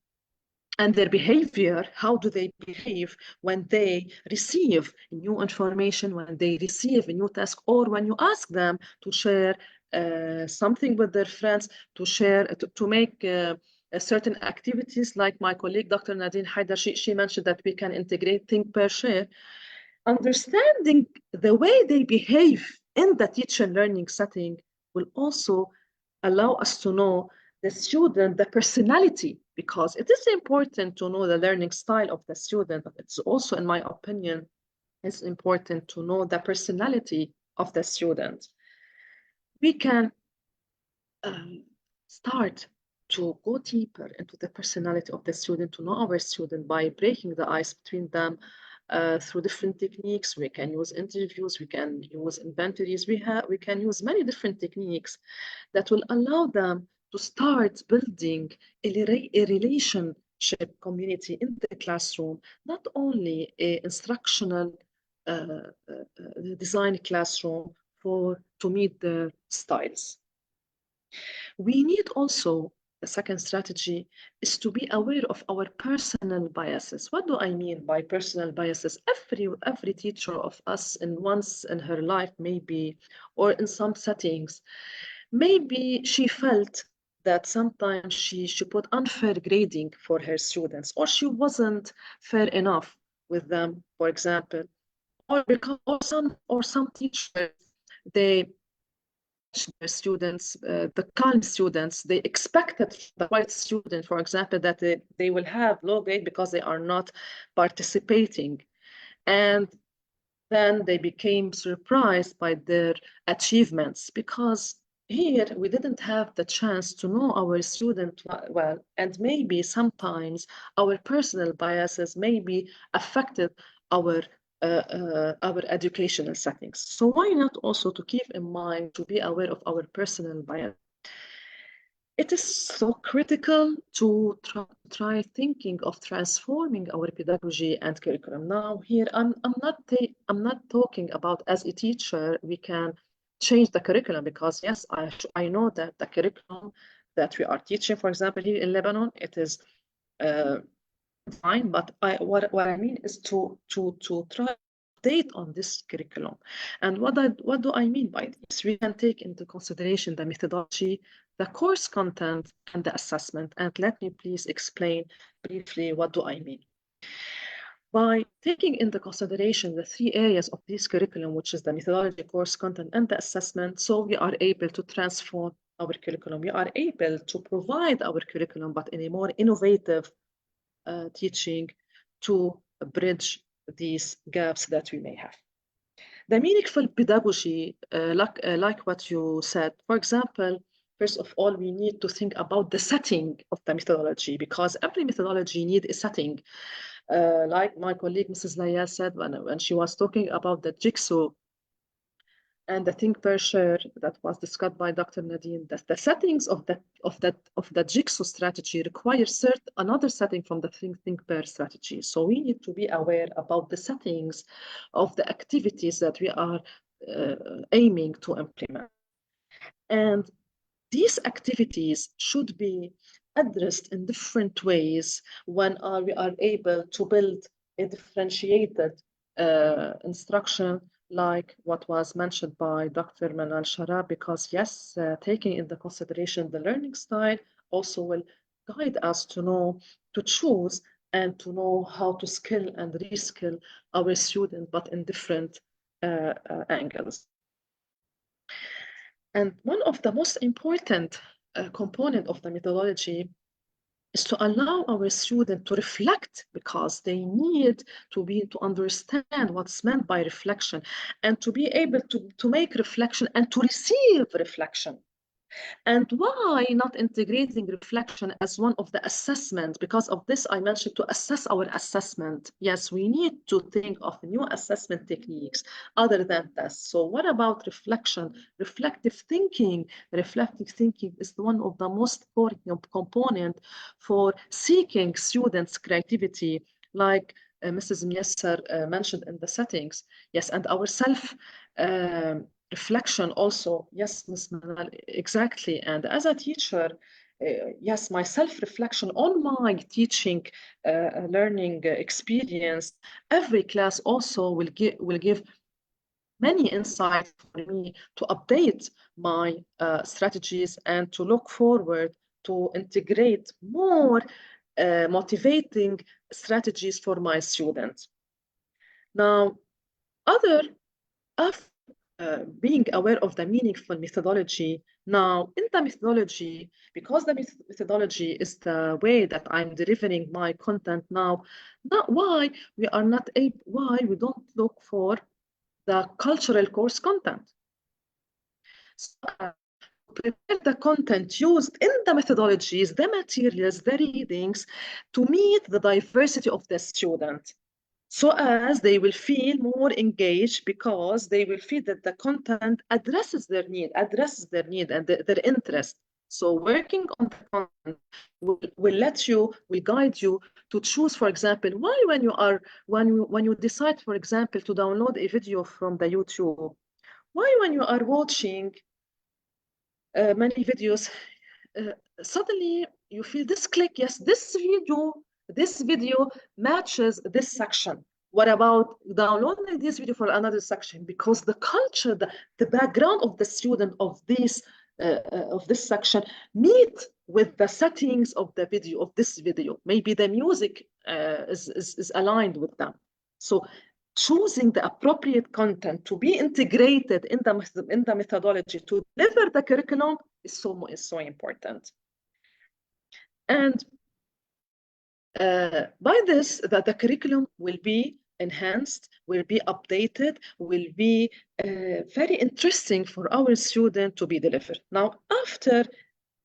And their behavior, how do they behave when they receive new information, when they receive a new task, or when you ask them to share something with their friends, to make certain activities, like my colleague, Dr. Nadine Haidar, she mentioned that we can integrate think, pair, share. Understanding the way they behave in the teacher learning setting will also allow us to know the student, the personality, because it is important to know the learning style of the student, but it's also, in my opinion, it's important to know the personality of the student. We can start to go deeper into the personality of the student, to know our student by breaking the ice between them, through different techniques. We can use interviews, we can use inventories, we can use many different techniques that will allow them to start building a relationship community in the classroom, not only a instructional design classroom to meet their styles. We need also, the second strategy is to be aware of our personal biases. What do I mean by personal biases? Every teacher of us once in her life maybe, or in some settings, maybe she felt that sometimes she put unfair grading for her students, or she wasn't fair enough with them, for example, or some teachers, they their students, the calm students, they expected the quiet student, for example, that they will have low grade because they are not participating. And then they became surprised by their achievements, because here we didn't have the chance to know our student well, and maybe sometimes our personal biases maybe affected our educational settings. So why not also to keep in mind, to be aware of our personal bias? It is so critical to try thinking of transforming our pedagogy and curriculum. Now here, I'm not talking about as a teacher, we can change the curriculum, because yes, I know that the curriculum that we are teaching, for example, here in Lebanon, it is fine, but what I mean is to try to update on this curriculum. And what do I mean by this? We can take into consideration the methodology, the course content, and the assessment. And let me please explain briefly what do I mean. By taking into consideration the three areas of this curriculum, which is the methodology, course content, and the assessment, so we are able to transform our curriculum. We are able to provide our curriculum, but in a more innovative teaching to bridge these gaps that we may have. The meaningful pedagogy, like what you said, for example, first of all, we need to think about the setting of the methodology, because every methodology needs a setting. Like my colleague, Mrs. Laya, said when she was talking about the jigsaw and the think per share that was discussed by Dr. Nadine, that the settings of that jigsaw strategy require another setting from the think per strategy. So we need to be aware about the settings of the activities that we are aiming to implement. And these activities should be addressed in different ways when we are able to build a differentiated instruction, like what was mentioned by Dr. Manal Sharab, because yes, taking into consideration the learning style also will guide us to know, to choose and to know how to skill and reskill our students, but in different angles. And one of the most important component of the methodology is to allow our students to reflect, because they need to understand what's meant by reflection, and to be able to make reflection and to receive reflection. And why not integrating reflection as one of the assessments? Because of this, I mentioned to assess our assessment. Yes, we need to think of new assessment techniques other than tests. So what about reflection? Reflective thinking. Reflective thinking is one of the most important component for seeking students' creativity, like Mrs. Miesser mentioned in the settings. Yes, and our self reflection also. Yes, Ms. Manal, exactly. And as a teacher, yes, my self-reflection on my teaching learning experience, every class also will give many insights for me to update my strategies and to look forward to integrate more motivating strategies for my students. Now, after being aware of the meaningful methodology, now in the methodology, because the methodology is the way that I'm delivering my content now, why we don't look for the cultural course content. So, prepare the content used in the methodologies, the materials, the readings, to meet the diversity of the student. so as they will feel more engaged because they will feel that the content addresses their need and their interest. So working on the content will guide you to choose, for example, why when you decide, for example, to download a video from the YouTube, why when you are watching many videos, suddenly you feel this click, yes, this video matches this section. What about downloading this video for another section? Because the culture, the background of the student of this section meet with the settings of the video, of this video. Maybe the music is aligned with them. So choosing the appropriate content to be integrated in the methodology to deliver the curriculum is so important. And by this, that the curriculum will be enhanced, will be updated, will be very interesting for our student to be delivered. Now, after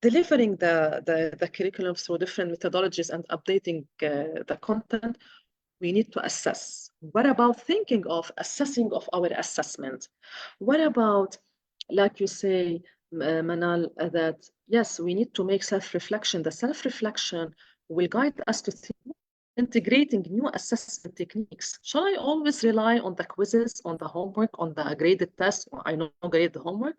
delivering the curriculum through different methodologies and updating the content, we need to assess. What about thinking of assessing of our assessment? What about, like you say, Manal, that yes, we need to make self-reflection. The self-reflection will guide us to think, integrating new assessment techniques. Shall I always rely on the quizzes, on the homework, on the graded tests? I know grade the homework.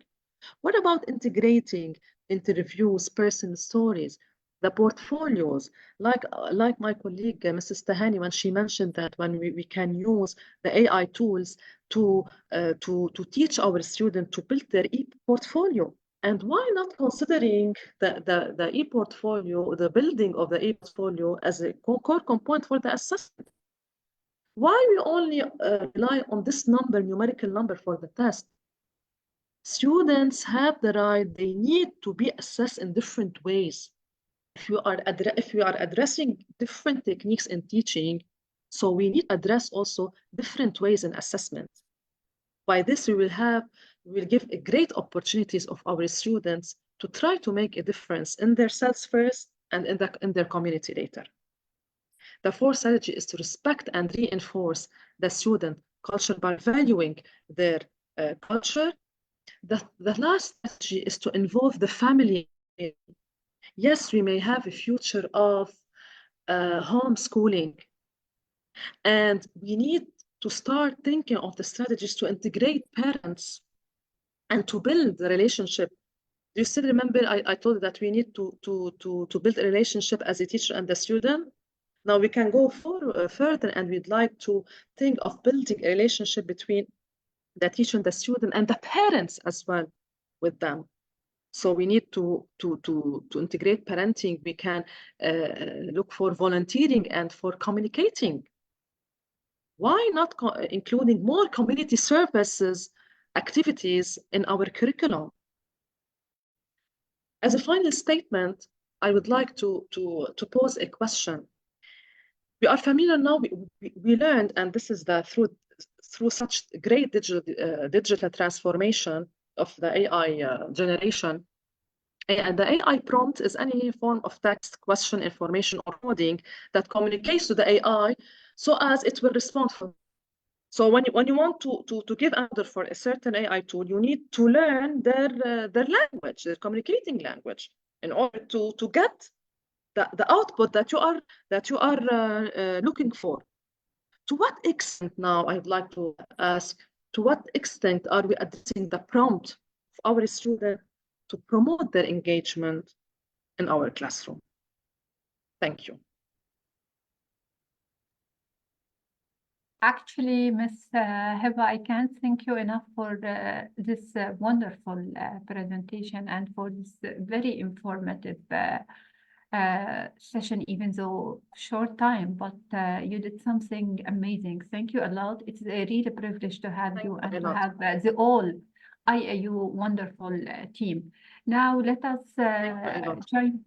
What about integrating interviews, personal stories, the portfolios, like my colleague, Mrs. Tahani, when she mentioned that when we can use the AI tools to teach our students to build their e-portfolio. And why not considering the e-portfolio, the building of the e-portfolio as a core component for the assessment? Why we only rely on this numerical number for the test? Students have the right, they need to be assessed in different ways. If you are addressing different techniques in teaching, so we need to address also different ways in assessment. By this, we will give a great opportunities of our students to try to make a difference in themselves first and in their community later. The fourth strategy is to respect and reinforce the student culture by valuing their culture. The last strategy is to involve the family. Yes, we may have a future of homeschooling, and we need to start thinking of the strategies to integrate parents and to build the relationship. Do you still remember I told you that we need to build a relationship as a teacher and the student? Now we can go further, and we'd like to think of building a relationship between the teacher and the student and the parents as well with them. So we need to integrate parenting. We can look for volunteering and for communicating. Why not including more community services activities in our curriculum? As a final statement, I would like to pose a question. We are familiar now, we learned, and this is through such great digital transformation of the AI generation. And the AI prompt is any form of text, question, information, or coding that communicates to the AI so as it will respond for. So when you want to give an order for a certain AI tool, you need to learn their language, their communicating language, in order to get the output that you are looking for. To what extent now, I'd like to ask, to what extent are we addressing the prompt of our students to promote their engagement in our classroom? Thank you. Actually, Ms. Heba, I can't thank you enough for this wonderful presentation and for this very informative session, even though short time, but you did something amazing. Thank you a lot. It's a real privilege to have you and to have the all IIU wonderful team. Now let us join.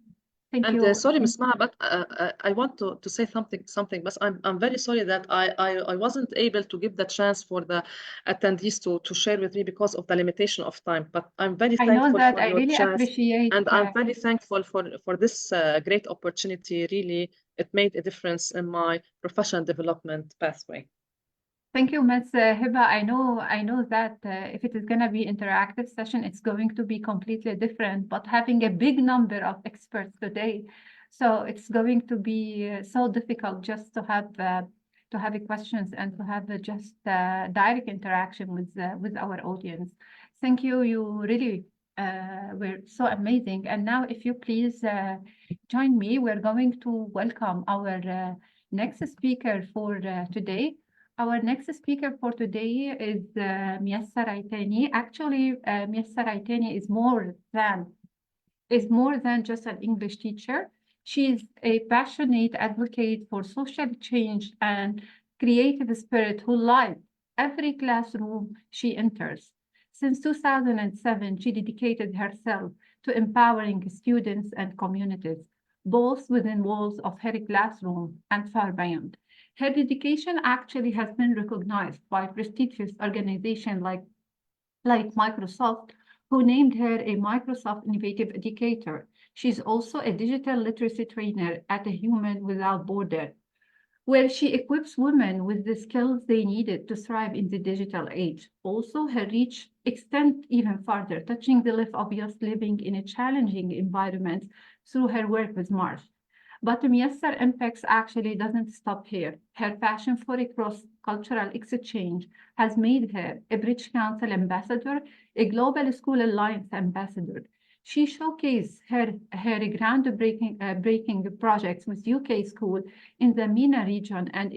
Thank And you. sorry, Ms. Maha, but I want to say something, but I'm very sorry that I wasn't able to give the chance for the attendees to share with me because of the limitation of time. But I'm very thankful for I your really chance, appreciate and I'm very thankful for this great opportunity. Really, it made a difference in my professional development pathway. Thank you, Ms. Hiba. I know that if it is going to be interactive session, it's going to be completely different. But having a big number of experts today, so it's going to be so difficult just to have questions and to have just direct interaction with our audience. Thank you. You really were so amazing. And now, if you please join me, we're going to welcome our next speaker for today. Our next speaker for today is Miyassar Aitani. Actually, Miyassar Aitani is more than just an English teacher. She is a passionate advocate for social change and creative spirit who lives every classroom she enters. Since 2007, she dedicated herself to empowering students and communities, both within walls of her classroom and far beyond. Her dedication actually has been recognized by prestigious organizations like Microsoft, who named her a Microsoft Innovative Educator. She's also a digital literacy trainer at a Human Without Borders, where she equips women with the skills they needed to thrive in the digital age. Also, her reach extends even further, touching the life of youth living in a challenging environment through her work with Marsh. But Miyassar impacts actually doesn't stop here. Her passion for a cross-cultural exchange has made her a British Council ambassador, a Global School Alliance ambassador. She showcased her groundbreaking projects with UK school in the MENA region and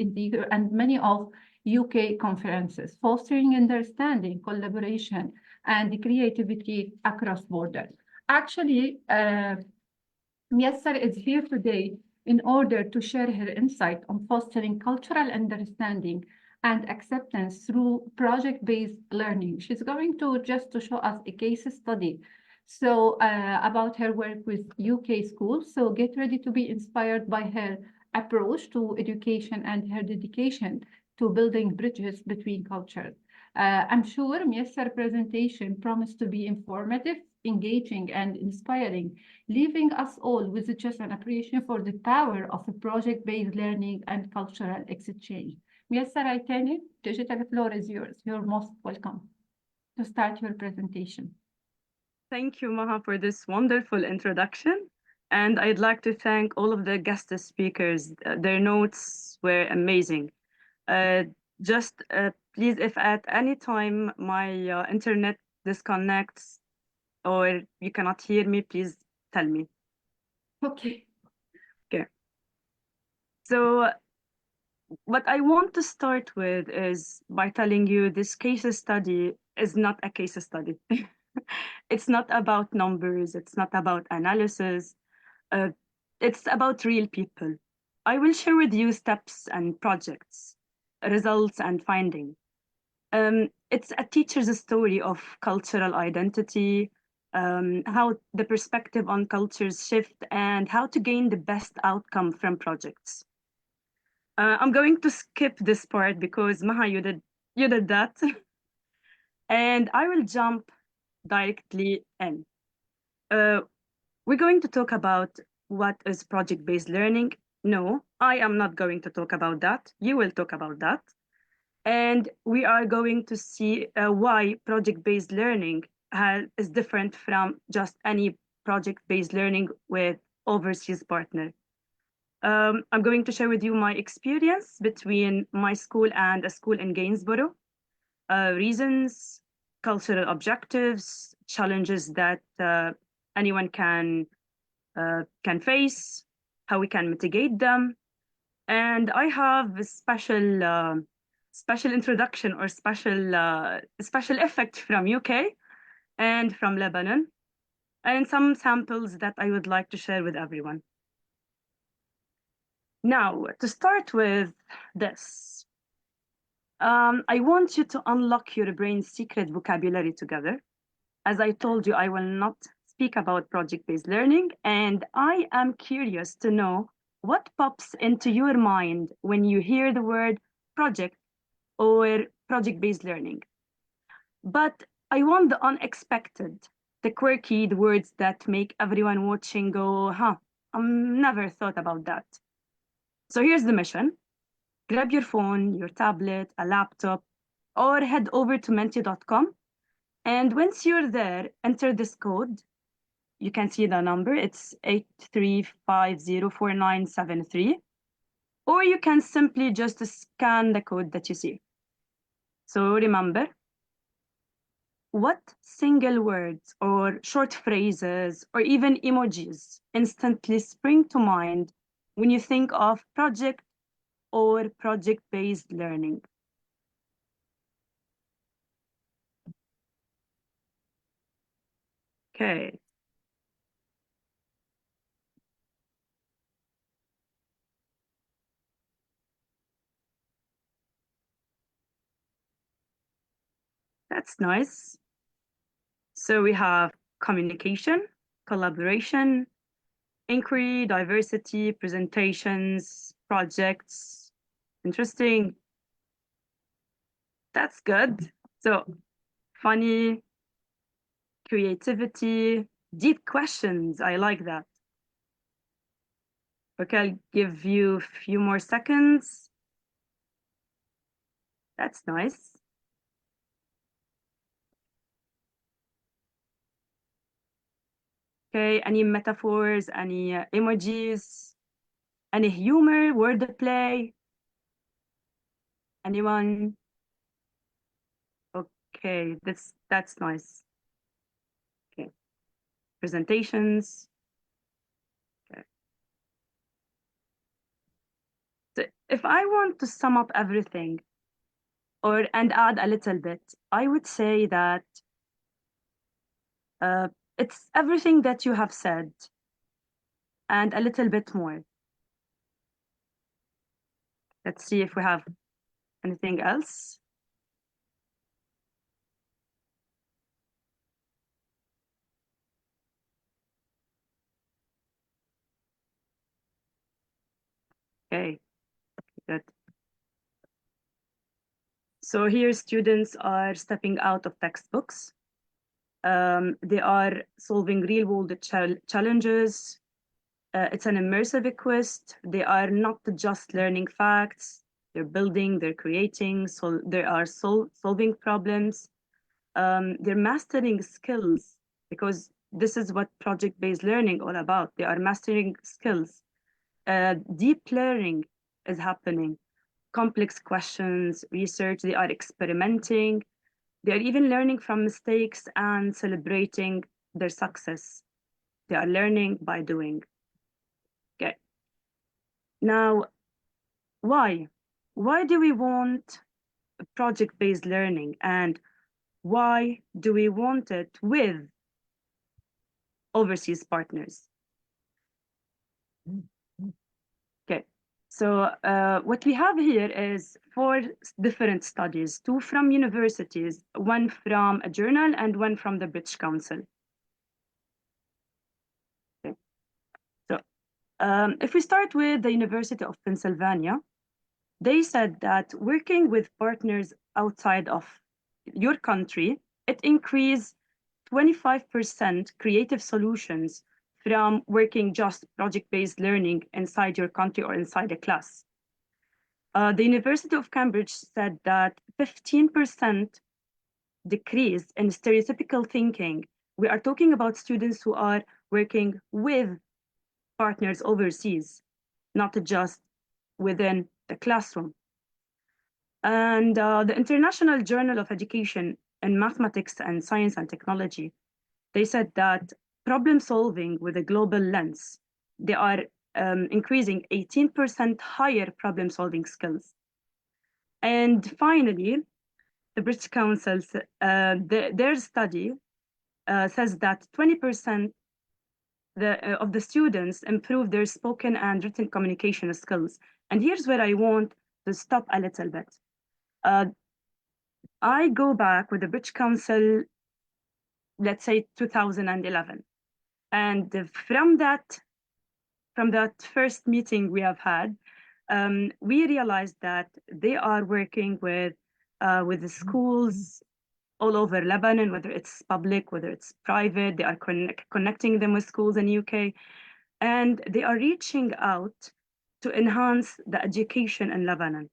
many of UK conferences, fostering understanding, collaboration, and creativity across borders. Actually, Miyassar is here today in order to share her insight on fostering cultural understanding and acceptance through project-based learning. She's going to show us a case study about her work with UK schools. So get ready to be inspired by her approach to education and her dedication to building bridges between cultures. I'm sure Miyassar's presentation promised to be informative, engaging, and inspiring, leaving us all with just an appreciation for the power of project-based learning and cultural exchange. Miyassar Aitani, digital floor is yours. You're most welcome to start your presentation. Thank you, Maha, for this wonderful introduction. And I'd like to thank all of the guest speakers. Their notes were amazing. Please, if at any time my internet disconnects or you cannot hear me, please tell me. Okay. Okay. So what I want to start with is by telling you this case study is not a case study. It's not about numbers. It's not about analysis. It's about real people. I will share with you steps and projects, results and findings. It's a teacher's story of cultural identity, how the perspective on cultures shift, and how to gain the best outcome from projects. I'm going to skip this part because Maha, you did that. And I will jump directly in. We're going to talk about what is project-based learning. No, I am not going to talk about that. You will talk about that. And we are going to see why project-based learning is different from just any project-based learning with overseas partner. I'm going to share with you my experience between my school and a school in Gainsborough, reasons, cultural objectives, challenges that anyone can face, how we can mitigate them. And I have a special introduction or special effect from UK and from Lebanon, and some samples that I would like to share with everyone. Now, to start with this, I want you to unlock your brain's secret vocabulary together. As I told you, I will not speak about project-based learning, and I am curious to know what pops into your mind when you hear the word project or project-based learning. But I want the unexpected, the quirky, the words that make everyone watching go, huh, I've never thought about that. So here's the mission. Grab your phone, your tablet, a laptop, or head over to menti.com. And once you're there, enter this code. You can see the number. It's 83504973. Or you can simply just scan the code that you see. So remember, what single words or short phrases or even emojis instantly spring to mind when you think of project or project-based learning? Okay. That's nice. So we have communication, collaboration, inquiry, diversity, presentations, projects. Interesting. That's good. So funny, creativity, deep questions. I like that. Okay, I'll give you a few more seconds. That's nice. Okay, any metaphors, any emojis, any humor, wordplay? Anyone? Okay, that's nice. Okay, presentations. Okay. So if I want to sum up everything and add a little bit, I would say that it's everything that you have said and a little bit more. Let's see if we have anything else. Okay, good. So here students are stepping out of textbooks. They are solving real-world challenges. It's an immersive quest. They are not just learning facts. They're building, they're creating, so they are solving problems. They're mastering skills, because this is what project-based learning all about. They are mastering skills. Deep learning is happening. Complex questions, research, they are experimenting. They are even learning from mistakes and celebrating their success. They are learning by doing. Okay. Now, why? Why do we want project-based learning, and why do we want it with overseas partners? Okay. So what we have here is 4 different studies, 2 from universities, 1 from a journal, and 1 from the British Council. Okay. So if we start with the University of Pennsylvania, they said that working with partners outside of your country, it increased 25% creative solutions from working just project-based learning inside your country or inside a class. The University of Cambridge said that 15% decrease in stereotypical thinking. We are talking about students who are working with partners overseas, not just within the classroom. And the International Journal of Education in Mathematics and Science and Technology, they said that problem solving with a global lens, they are increasing 18% higher problem solving skills. And finally, the British Council, their study says that 20% of the students improve their spoken and written communication skills. And here's where I want to stop a little bit. I go back with the British Council, let's say 2011. And from that first meeting we have had, we realized that they are working with the schools all over Lebanon, whether it's public, whether it's private. They are connecting them with schools in UK. And they are reaching out to enhance the education in Lebanon.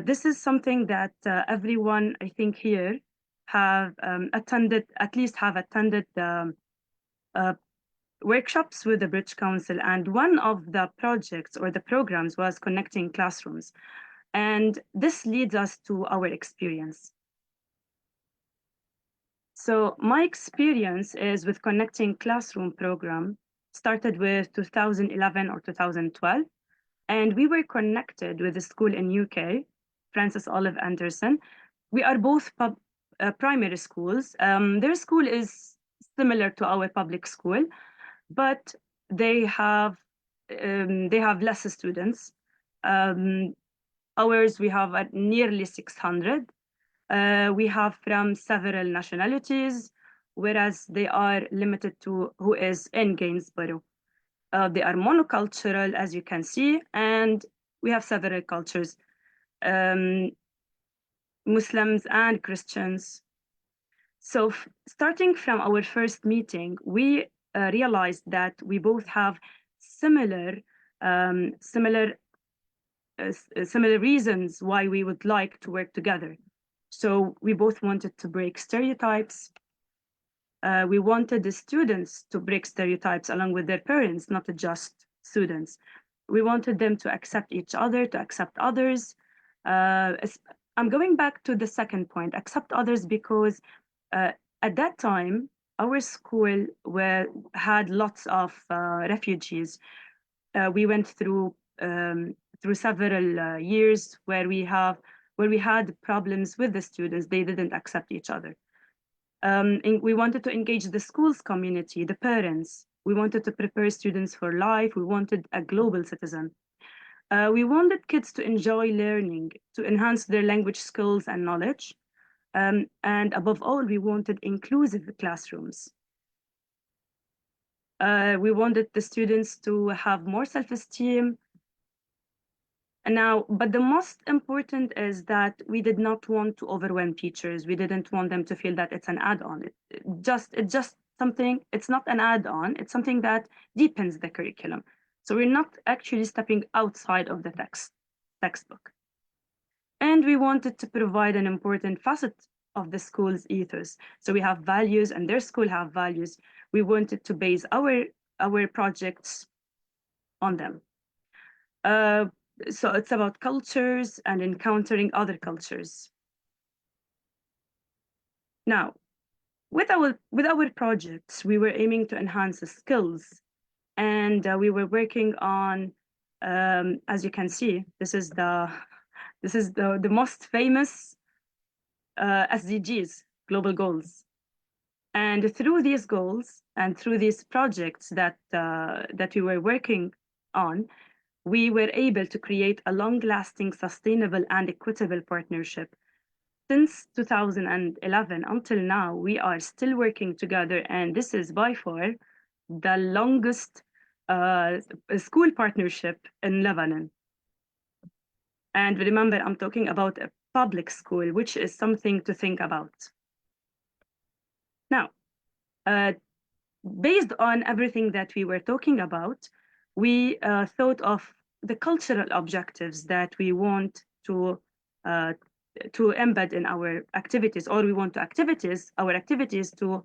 This is something that everyone, I think, here have attended, at least have attended workshops with the British Council. And one of the projects or the programs was connecting classrooms. And this leads us to our experience. So my experience is with connecting classroom program started with 2011 or 2012. And we were connected with a school in UK, Francis Olive Anderson. We are both primary schools. Their school is similar to our public school, but they have less students. Ours, we have at nearly 600. We have from several nationalities, whereas they are limited to who is in Gainsborough. They are monocultural, as you can see, and we have several cultures, Muslims and Christians. So starting from our first meeting, we realized that we both have similar reasons why we would like to work together. So we both wanted to break stereotypes. We wanted the students to break stereotypes along with their parents, not just students. We wanted them to accept each other, to accept others. I'm going back to the second point, accept others, because at that time, our school had lots of refugees. We went through several years where we had problems with the students. They didn't accept each other. We wanted to engage the school's community, the parents. We wanted to prepare students for life. We wanted a global citizen. We wanted kids to enjoy learning, to enhance their language skills and knowledge. And above all, we wanted inclusive classrooms. We wanted the students to have more self-esteem. But the most important is that we did not want to overwhelm teachers. We didn't want them to feel that it's an add-on. It's just something, it's not an add-on, it's something that deepens the curriculum. So we're not actually stepping outside of the textbook. And we wanted to provide an important facet of the school's ethos. So we have values and their school have values. We wanted to base our projects on them. So it's about cultures and encountering other cultures. Now, with our projects, we were aiming to enhance the skills, and we were working on, as you can see, this is the most famous SDGs, global goals. And through these goals and through these projects that we were working on, we were able to create a long-lasting, sustainable, and equitable partnership. Since 2011 until now, we are still working together, and this is by far the longest school partnership in Lebanon. And remember, I'm talking about a public school, which is something to think about. Now, based on everything that we were talking about, we thought of the cultural objectives that we want to embed in our activities, or we want our activities to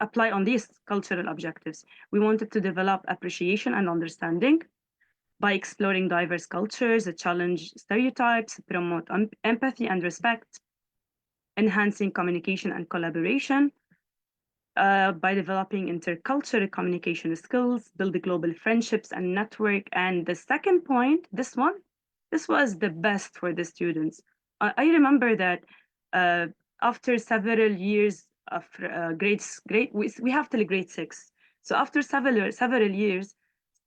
apply on these cultural objectives. We wanted to develop appreciation and understanding by exploring diverse cultures, challenge stereotypes, promote empathy and respect, enhancing communication and collaboration, by developing intercultural communication skills, build global friendships and network. And the second point, this was the best for the students. I remember that after several years of we have till grade 6. So after several years,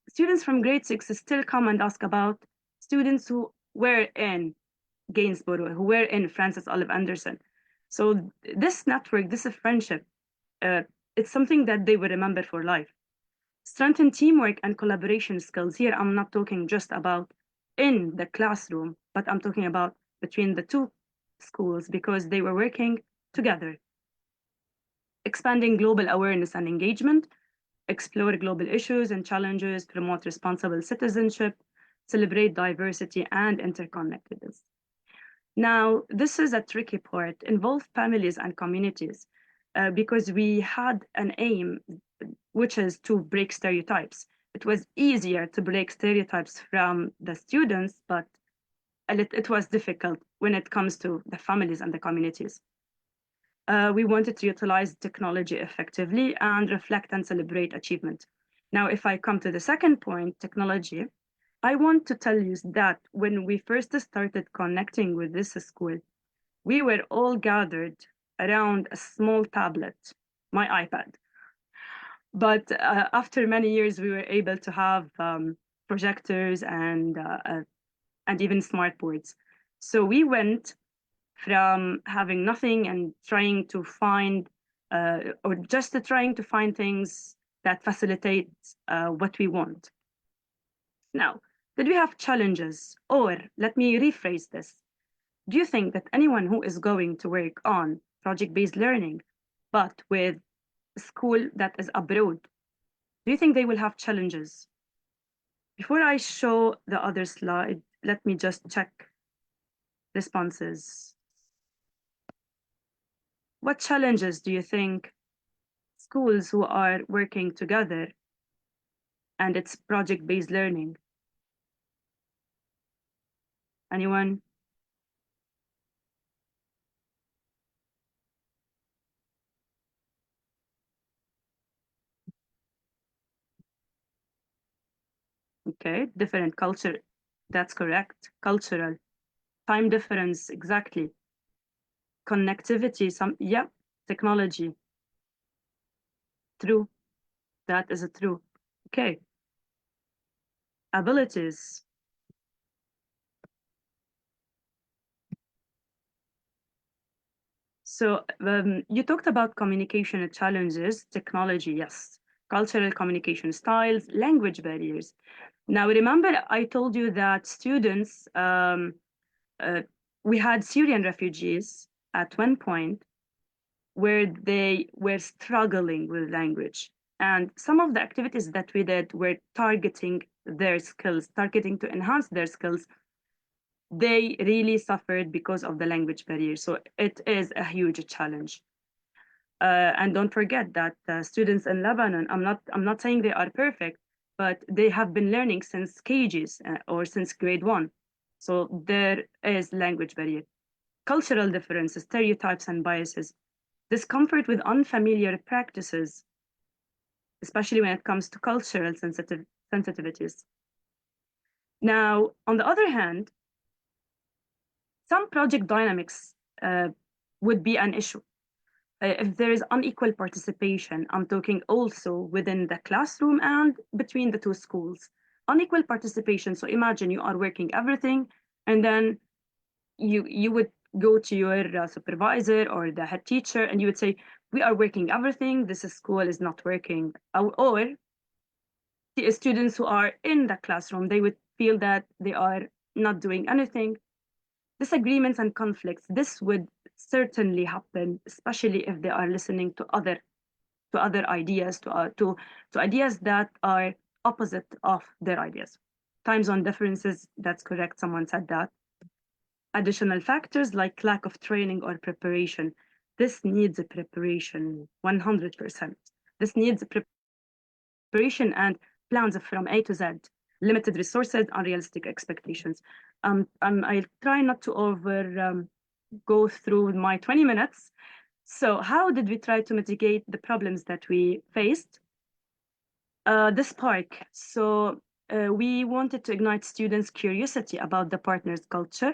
students from grade 6 still come and ask about students who were in Gainsborough, who were in Francis Olive Anderson. So this network, this friendship, it's something that they will remember for life. Strengthen teamwork and collaboration skills. Here, I'm not talking just about in the classroom, but I'm talking about between the two schools, because they were working together. Expanding global awareness and engagement, explore global issues and challenges, promote responsible citizenship, celebrate diversity and interconnectedness. Now, this is a tricky part, involve families and communities, because we had an aim, which is to break stereotypes. It was easier to break stereotypes from the students, but it was difficult when it comes to the families and the communities. We wanted to utilize technology effectively and reflect and celebrate achievement. Now, if I come to the second point, technology, I want to tell you that when we first started connecting with this school, we were all gathered around a small tablet, my iPad. But after many years, we were able to have projectors and even smart boards. So we went from having nothing and trying to find, or just trying to find things that facilitate what we want. Now, did we have challenges? Or let me rephrase this. Do you think that anyone who is going to work on project-based learning, but with a school that is abroad, do you think they will have challenges? Before I show the other slide, let me just check responses. What challenges do you think schools who are working together and it's project-based learning? Anyone? Okay, different culture. That's correct. Cultural. Time difference, exactly. Connectivity, yeah, technology. True. That is a true. Okay. Abilities. So you talked about communication challenges, technology, yes. Cultural communication styles, language barriers. Now, remember, I told you that students, we had Syrian refugees at one point where they were struggling with language. And some of the activities that we did were targeting their skills, targeting to enhance their skills. They really suffered because of the language barrier. So it is a huge challenge. And don't forget that students in Lebanon, I'm not saying they are perfect, but they have been learning since KGs or since grade 1. So there is language barrier. Cultural differences, stereotypes and biases, discomfort with unfamiliar practices, especially when it comes to cultural sensitivities. Now, on the other hand, some project dynamics would be an issue. If there is unequal participation, I'm talking also within the classroom and between the two schools. Unequal participation, so imagine you are working everything, and then you would go to your supervisor or the head teacher, and you would say, we are working everything, this school is not working. Or the students who are in the classroom, they would feel that they are not doing anything. Disagreements and conflicts, this would certainly happen, especially if they are listening to other ideas, to ideas that are opposite of their ideas. Time zone differences, that's correct, someone said that. Additional factors like lack of training or preparation. This needs a preparation, 100%. This needs a preparation and plans from A to Z. Limited resources, unrealistic expectations. I'll try not to go through my 20 minutes. So how did we try to mitigate the problems that we faced? The spark. So we wanted to ignite students' curiosity about the partner's culture,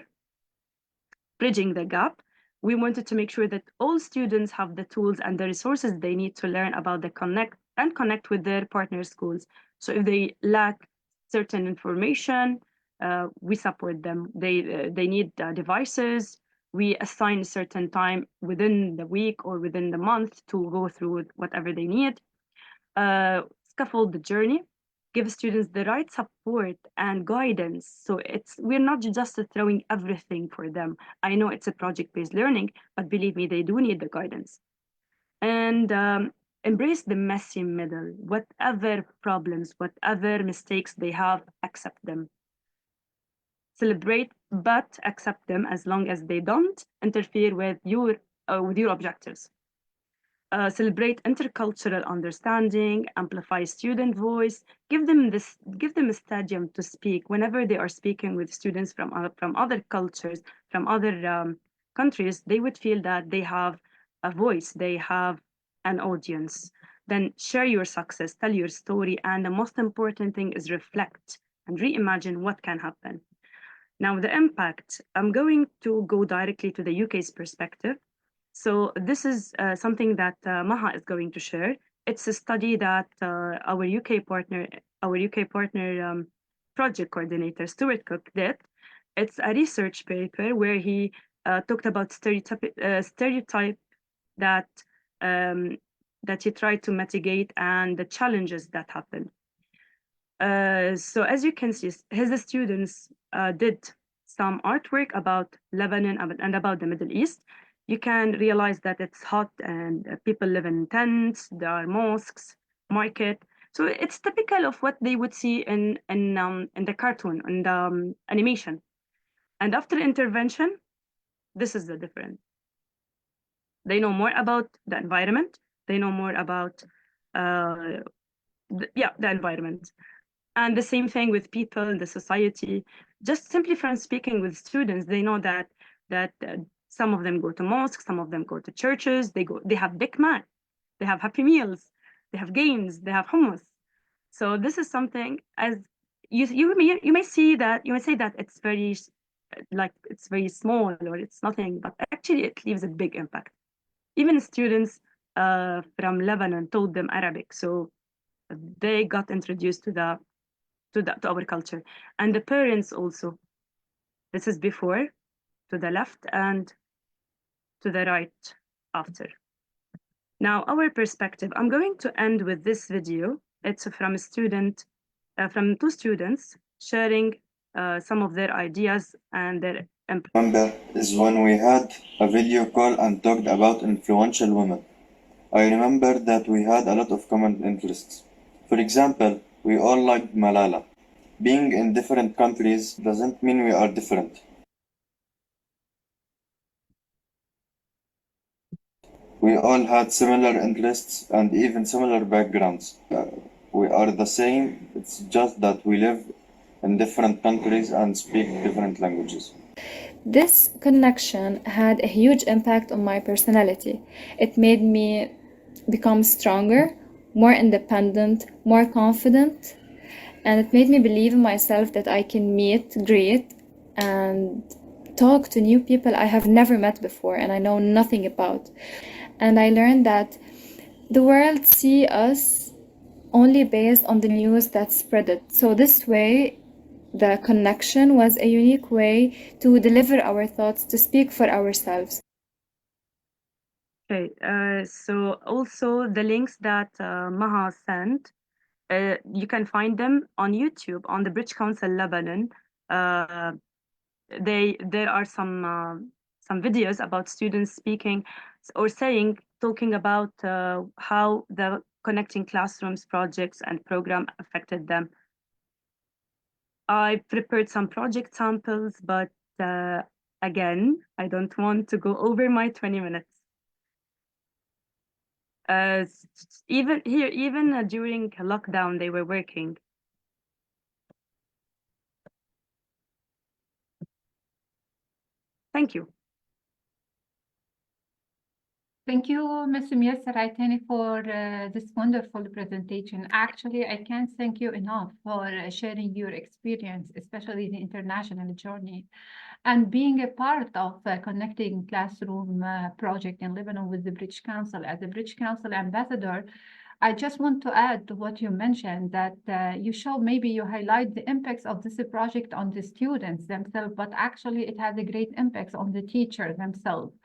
bridging the gap. We wanted to make sure that all students have the tools and the resources they need to learn about the connect with their partner schools. So if they lack certain information, we support them. They need devices. We assign a certain time within the week or within the month to go through whatever they need. Scaffold the journey, give students the right support and guidance. So we're not just throwing everything for them. I know it's a project-based learning, but believe me, they do need the guidance. And Embrace the messy middle. Whatever problems, whatever mistakes they have, accept them. Celebrate, but accept them as long as they don't interfere with your objectives. Celebrate intercultural understanding, amplify student voice, give them a stadium to speak whenever they are speaking with students from other cultures, from other countries. They would feel that they have a voice, they have an audience. Then share your success, tell your story, and the most important thing is reflect and reimagine what can happen. Now, the impact, I'm going to go directly to the UK's perspective. So this is something that Maha is going to share. It's a study that our UK partner project coordinator, Stuart Cook, did. It's a research paper where he talked about stereotype that that he tried to mitigate and the challenges that happened. So as you can see, his students did some artwork about Lebanon and about the Middle East. You can realize that it's hot and people live in tents, there are mosques, market. So it's typical of what they would see in the cartoon and animation. And after intervention, this is the difference. They know more about the environment. They know more about the environment. And the same thing with people in the society. Just simply from speaking with students, they know that some of them go to mosques, some of them go to churches. They have Big Mac, they have Happy Meals, they have games, they have hummus. So this is something, as you may say that it's very small or it's nothing, but actually it leaves a big impact. Even students from Lebanon told them Arabic, so they got introduced to our culture. And the parents also. This is before, to the left, and to the right after. Now, our perspective. I'm going to end with this video. It's from from two students sharing some of their ideas and their Remember is when we had a video call and talked about influential women. I remember that we had a lot of common interests. For example, we all liked Malala. Being in different countries doesn't mean we are different. We all had similar interests and even similar backgrounds. We are the same, it's just that we live in different countries and speak different languages. This connection had a huge impact on my personality. It made me become stronger, more independent, more confident, and it made me believe in myself that I can meet, greet, and talk to new people I have never met before and I know nothing about. And I learned that the world sees us only based on the news that's spread. So this way, the connection was a unique way to deliver our thoughts, to speak for ourselves. Okay, so also the links that Maha sent, you can find them on YouTube on the British Council Lebanon. There are some videos about students speaking or talking about how the Connecting Classrooms projects and program affected them. I prepared some project samples, but again, I don't want to go over my 20 minutes. Even during lockdown, they were working. Thank you. Thank you, Ms. Miyassar Aitani, for this wonderful presentation. Actually, I can't thank you enough for sharing your experience, especially the international journey, and being a part of the Connecting Classroom project in Lebanon with the British Council. As a British Council ambassador, I just want to add to what you mentioned, that you highlight the impacts of this project on the students themselves, but actually it has a great impact on the teachers themselves.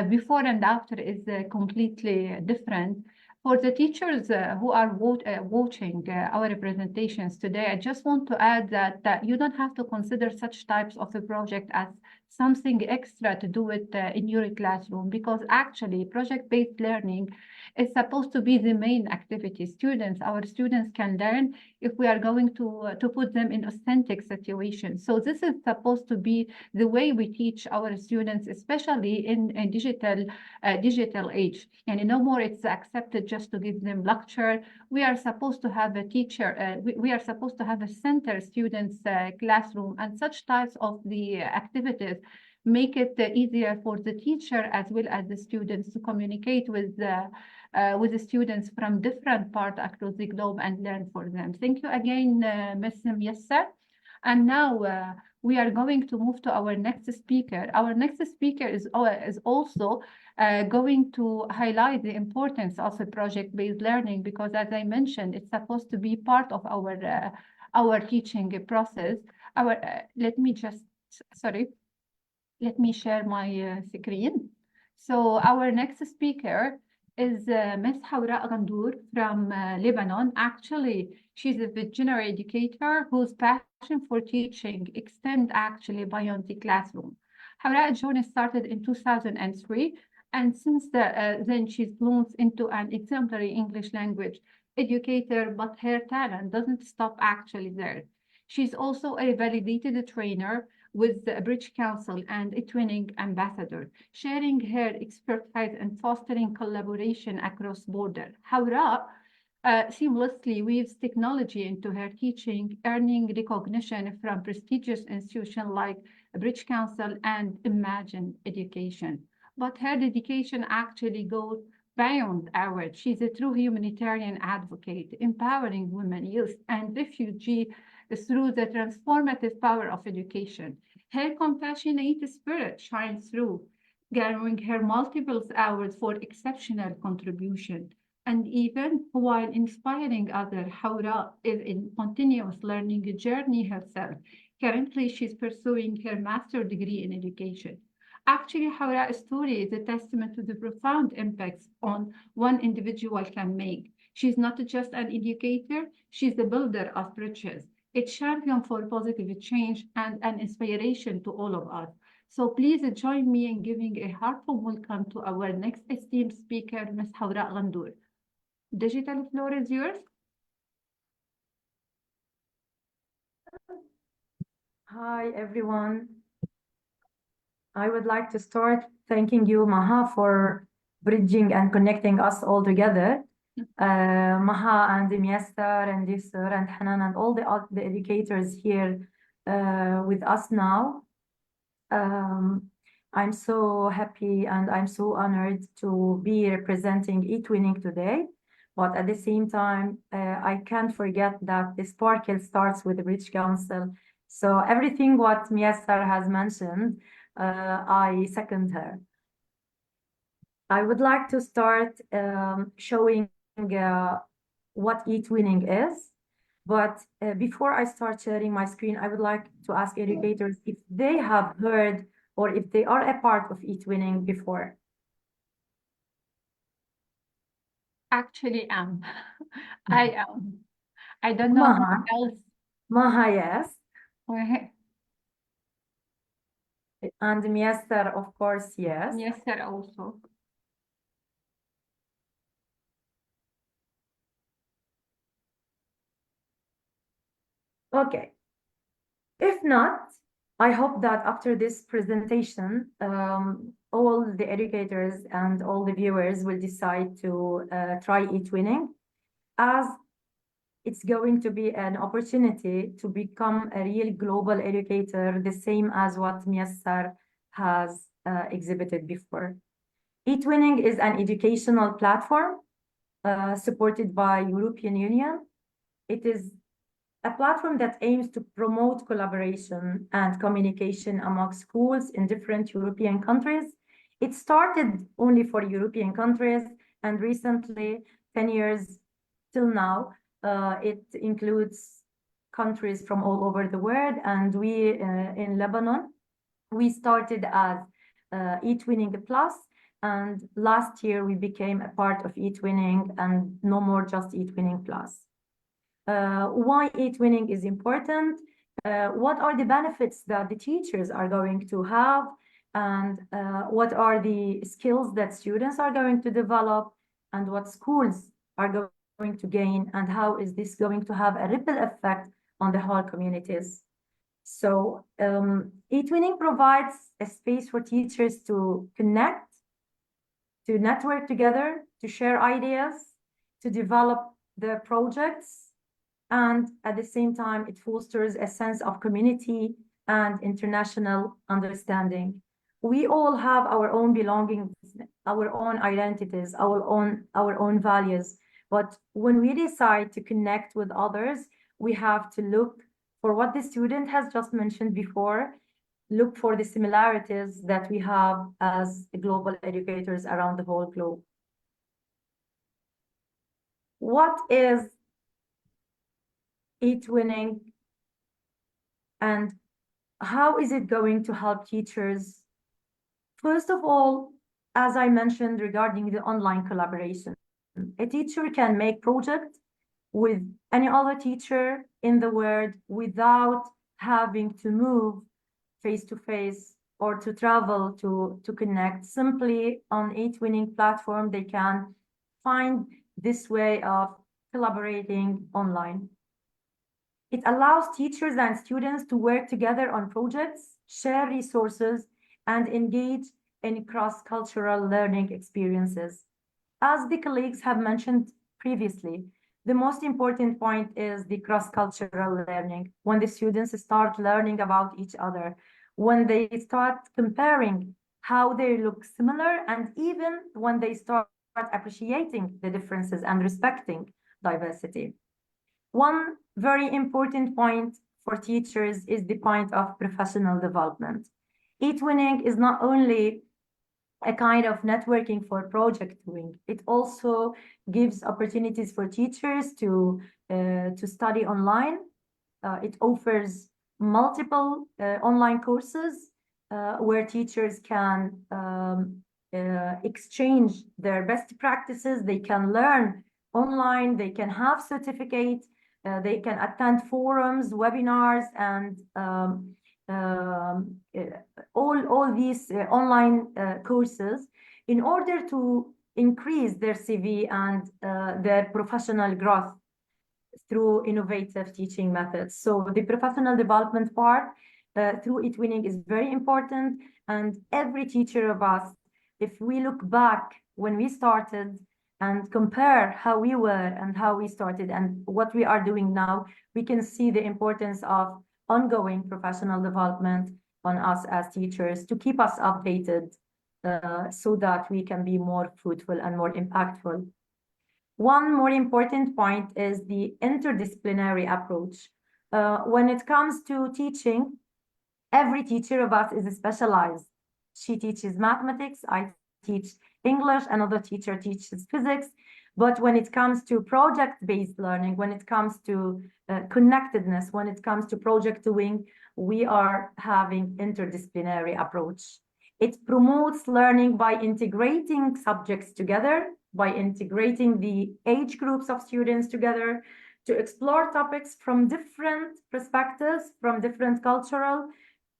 Before and after is completely different. For the teachers who are watching our presentations today, I just want to add that you don't have to consider such types of a project as something extra to do it in your classroom, because actually project-based learning is supposed to be the main activity. Our students can learn if we are going to put them in authentic situations. So this is supposed to be the way we teach our students, especially in digital age. And no more it's accepted just to give them lecture. We are supposed to have a teacher, we are supposed to have a center students classroom, and such types of the activities make it easier for the teacher as well as the students to communicate with the students from different parts across the globe and learn for them. Thank you again, Ms. Myasser. And now we are going to move to our next speaker. Our next speaker is also going to highlight the importance of a project-based learning, because as I mentioned, it's supposed to be part of our teaching process. Let me share my screen. So our next speaker is Ms. Hawra Ghandour from Lebanon. Actually, she's a visionary educator whose passion for teaching extends actually beyond the classroom. Hawra's journey started in 2003, and since then she's bloomed into an exemplary English language educator, but her talent doesn't stop actually there. She's also a validated trainer with the British Council and a twinning ambassador, sharing her expertise and fostering collaboration across borders. Hawra seamlessly weaves technology into her teaching, earning recognition from prestigious institutions like British Council and Imagine Education. But her dedication actually goes beyond hours. She's a true humanitarian advocate, empowering women, youth, and refugees through the transformative power of education. Her compassionate spirit shines through, garnering her multiple hours for exceptional contribution. And even while inspiring others, Hawra is in continuous learning journey herself. Currently, she's pursuing her master's degree in education. Actually, Hawra's story is a testament to the profound impacts on one individual can make. She's not just an educator, she's a builder of bridges, a champion for positive change, and an inspiration to all of us. So please join me in giving a heartfelt welcome to our next esteemed speaker, Ms. Hawra Ghandour. Digital floor is yours. Hi, everyone. I would like to start thanking you, Maha, for bridging and connecting us all together. Maha and Myasser and Yusur and Hanan and all the educators here with us now. I'm so happy and I'm so honored to be representing eTwinning today. But at the same time, I can't forget that the sparkle starts with the British Council. So everything what Myasser has mentioned, I second her. I would like to start showing what eTwinning is. But before I start sharing my screen, I would like to ask educators if they have heard or if they are a part of eTwinning before. Actually, I am. I don't know Maha. who else. Maha, yes. Okay. And Myasser, of course, yes. Myasser also. Okay. If not, I hope that after this presentation, all the educators and all the viewers will decide to try eTwinning, as it's going to be an opportunity to become a real global educator, the same as what Myasser has exhibited before. eTwinning is an educational platform supported by European Union. It is a platform that aims to promote collaboration and communication among schools in different European countries. It started only for European countries, and recently, 10 years till now, it includes countries from all over the world. And we, in Lebanon, we started as eTwinning Plus, and last year we became a part of eTwinning and no more just eTwinning Plus. Why eTwinning is important? what are the benefits that the teachers are going to have, and what are the skills that students are going to develop, and what schools are going to gain, and how is this going to have a ripple effect on the whole communities. So eTwinning provides a space for teachers to connect, to network together, to share ideas, to develop their projects, and at the same time, it fosters a sense of community and international understanding. We all have our own belongings, our own identities, our own values. But when we decide to connect with others, we have to look for what the student has just mentioned before, look for the similarities that we have as global educators around the whole globe. What is eTwinning, and how is it going to help teachers? First of all, as I mentioned regarding the online collaboration, a teacher can make projects with any other teacher in the world without having to move face-to-face or to travel to connect. Simply on eTwinning platform, they can find this way of collaborating online. It allows teachers and students to work together on projects, share resources, and engage in cross-cultural learning experiences. As the colleagues have mentioned previously, the most important point is the cross-cultural learning. When the students start learning about each other, when they start comparing how they look similar, and even when they start appreciating the differences and respecting diversity. One very important point for teachers is the point of professional development. eTwinning is not only a kind of networking for project doing, it also gives opportunities for teachers to study online. It offers multiple online courses where teachers can exchange their best practices. They can learn online, they can have certificates, they can attend forums, webinars, and all these online courses in order to increase their CV and their professional growth through innovative teaching methods. So the professional development part through eTwinning is very important, and every teacher of us, if we look back when we started and compare how we were and how we started and what we are doing now, we can see the importance of ongoing professional development on us as teachers to keep us updated so that we can be more fruitful and more impactful. One more important point is the interdisciplinary approach. When it comes to teaching, every teacher of us is specialized. She teaches mathematics, I teach English, another teacher teaches physics. But when it comes to project-based learning, when it comes to connectedness, when it comes to project doing, we are having interdisciplinary approach. It promotes learning by integrating subjects together, by integrating the age groups of students together, to explore topics from different perspectives, from different cultural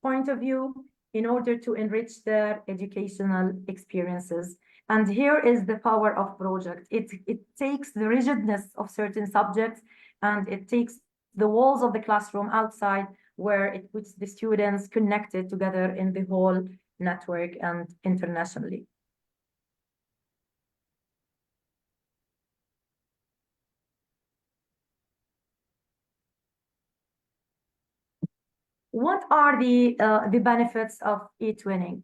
point of view, in order to enrich their educational experiences. And here is the power of project. It takes the rigidness of certain subjects and it takes the walls of the classroom outside, where it puts the students connected together in the whole network and internationally. What are the benefits of eTwinning?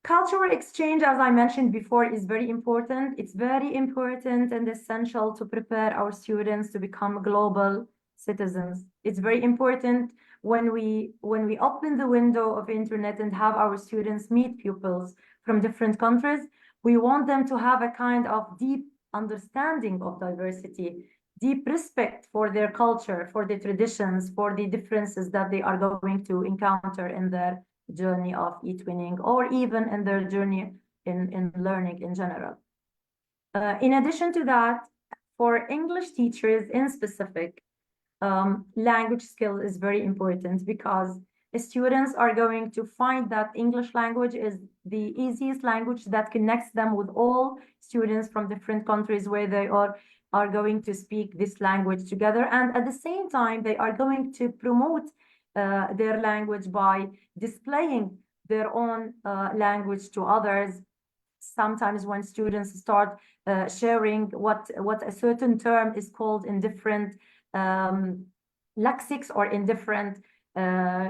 Cultural exchange, as I mentioned before, is very important. It's very important and essential to prepare our students to become global citizens. It's very important when we open the window of internet and have our students meet pupils from different countries. We want them to have a kind of deep understanding of diversity, deep respect for their culture, for the traditions, for the differences that they are going to encounter in their journey of eTwinning, or even in their journey in learning in general. In addition to that, for English teachers in specific, language skill is very important, because students are going to find that English language is the easiest language that connects them with all students from different countries where they are going to speak this language together. And at the same time, they are going to promote their language by displaying their own language to others. Sometimes when students start sharing what a certain term is called in different lexics or in different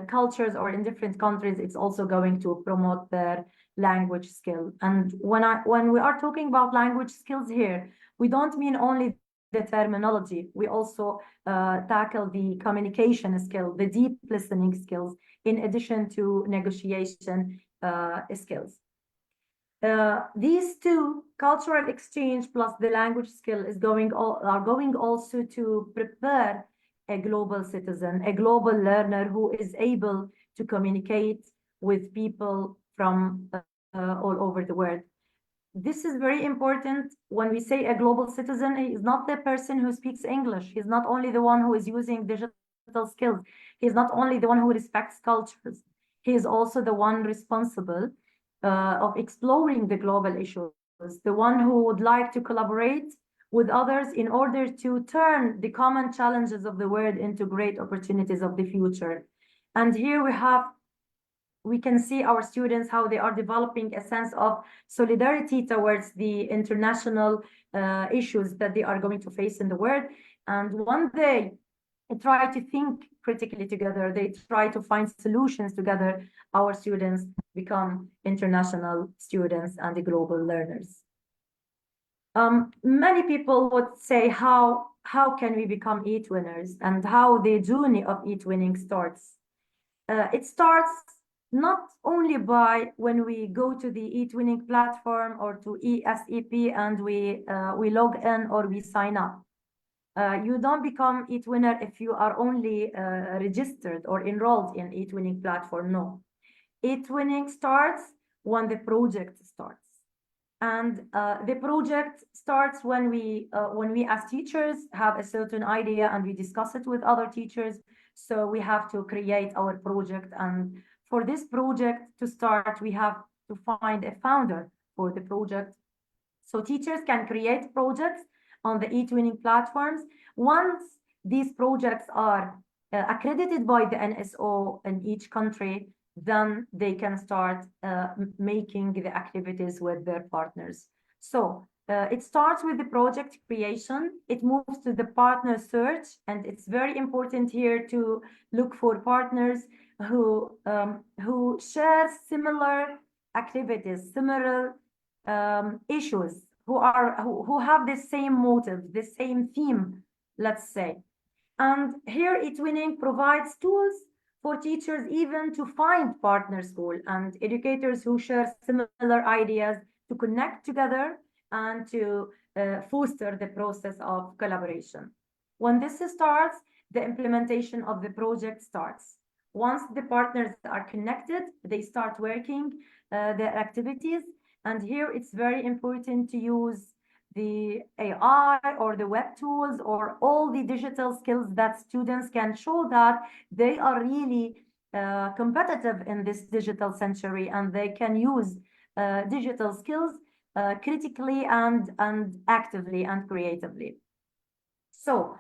cultures or in different countries, it's also going to promote their language skill. And when we are talking about language skills here, we don't mean only the terminology. We also tackle the communication skill, the deep listening skills, in addition to negotiation skills. These two, cultural exchange plus the language skill, are going also to prepare a global citizen, a global learner who is able to communicate with people from all over the world. This is very important. When we say a global citizen, he is not the person who speaks English. He's not only the one who is using digital skills. He's not only the one who respects cultures. He is also the one responsible of exploring the global issues, the one who would like to collaborate with others in order to turn the common challenges of the world into great opportunities of the future. And here we can see our students, how they are developing a sense of solidarity towards the international issues that they are going to face in the world. And one day, they try to think critically together. They try to find solutions together. Our students become international students and the global learners. Many people would say, how can we become eTwinners, and how the journey of eTwinning starts? It starts not only by when we go to the eTwinning platform or to ESEP and we log in or we sign up. You don't become eTwinner if you are only registered or enrolled in eTwinning platform. No, eTwinning starts when the project starts, and the project starts when we as teachers have a certain idea and we discuss it with other teachers. So we have to create our project, and for this project to start, we have to find a founder for the project. So teachers can create projects on the eTwinning platforms. Once these projects are accredited by the NSO in each country, then they can start making the activities with their partners. So it starts with the project creation. It moves to the partner search, and it's very important here to look for partners who share similar activities, similar issues, who have the same motive, the same theme, let's say. And here eTwinning provides tools for teachers even to find partner school and educators who share similar ideas, to connect together and to foster the process of collaboration. When this starts, the implementation of the project starts. Once the partners are connected, they start working their activities. And here it's very important to use the AI or the web tools or all the digital skills that students can show that they are really competitive in this digital century, and they can use digital skills critically and actively and creatively. So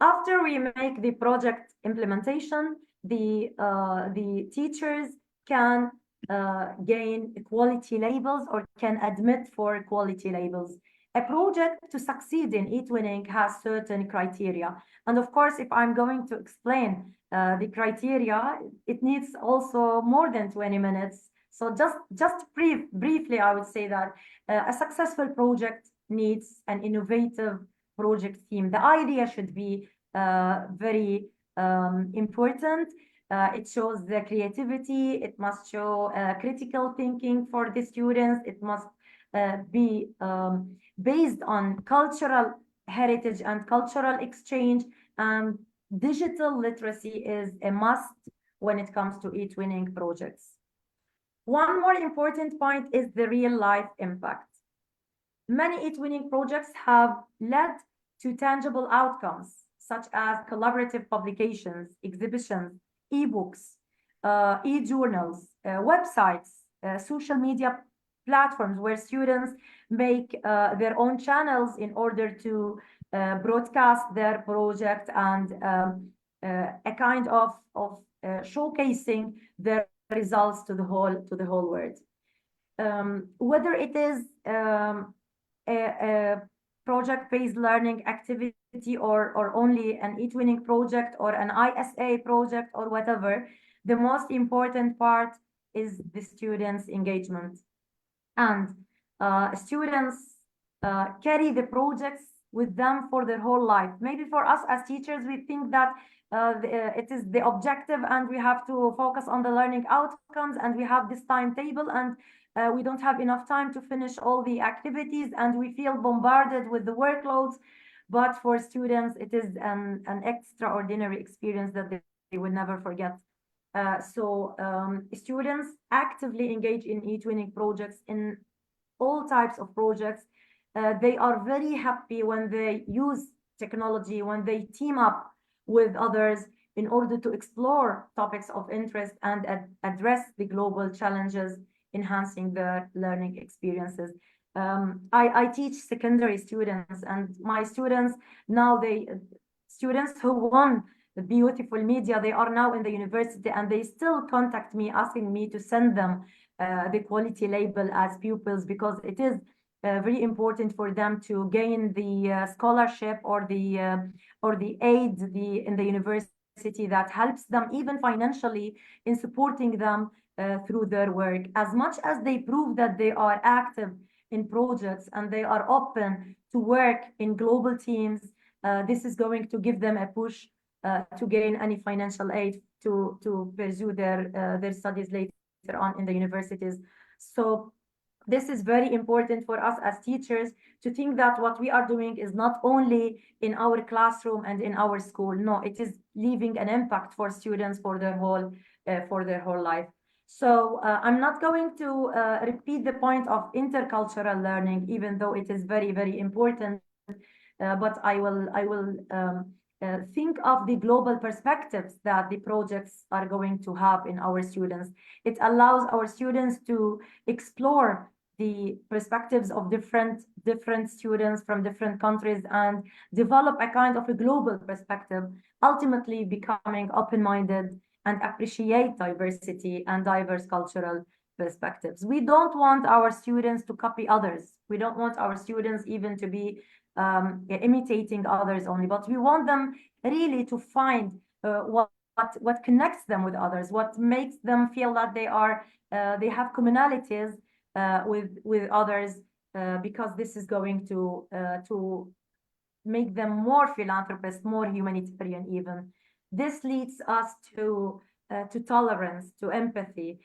after we make the project implementation, the teachers can gain quality labels or can admit for quality labels. A project to succeed in eTwinning has certain criteria. And of course, if I'm going to explain the criteria, it needs also more than 20 minutes. So just briefly, I would say that a successful project needs an innovative project theme. The idea should be very important. It shows the creativity. It must show critical thinking for the students. It must be based on cultural heritage and cultural exchange. And digital literacy is a must when it comes to eTwinning projects. One more important point is the real life impact. Many eTwinning projects have led to tangible outcomes, such as collaborative publications, exhibitions, ebooks, e-journals, websites, social media platforms where students make their own channels in order to broadcast their project and a kind of showcasing their results to the whole world. Whether it is a project-based learning activity or only an eTwinning project or an ISA project or whatever, the most important part is the students' engagement. And students carry the projects with them for their whole life. Maybe for us as teachers, we think that it is the objective and we have to focus on the learning outcomes and we have this timetable and we don't have enough time to finish all the activities and we feel bombarded with the workloads. But for students, it is an extraordinary experience that they will never forget. So students actively engage in eTwinning projects, in all types of projects. They are very happy when they use technology, when they team up with others in order to explore topics of interest and address the global challenges, enhancing their learning experiences. I teach secondary students, and my students now, students who won the beautiful media, they are now in the university and they still contact me asking me to send them the quality label as pupils, because it is very important for them to gain the scholarship or the aid in the university that helps them even financially in supporting them through their work. As much as they prove that they are active in projects and they are open to work in global teams, this is going to give them a push to gain any financial aid to pursue their studies later on in the universities. So this is very important for us as teachers to think that what we are doing is not only in our classroom and in our school. No, it is leaving an impact for students for their whole life. So I'm not going to repeat the point of intercultural learning, even though it is very, very important. But I will think of the global perspectives that the projects are going to have in our students. It allows our students to explore the perspectives of different students from different countries and develop a kind of a global perspective, ultimately becoming open-minded and appreciate diversity and diverse cultural perspectives. We don't want our students to copy others. We don't want our students even to be imitating others only, but we want them really to find what connects them with others, what makes them feel that they have commonalities with others, because this is going to make them more philanthropists, more humanitarian even. This leads us to tolerance, to empathy.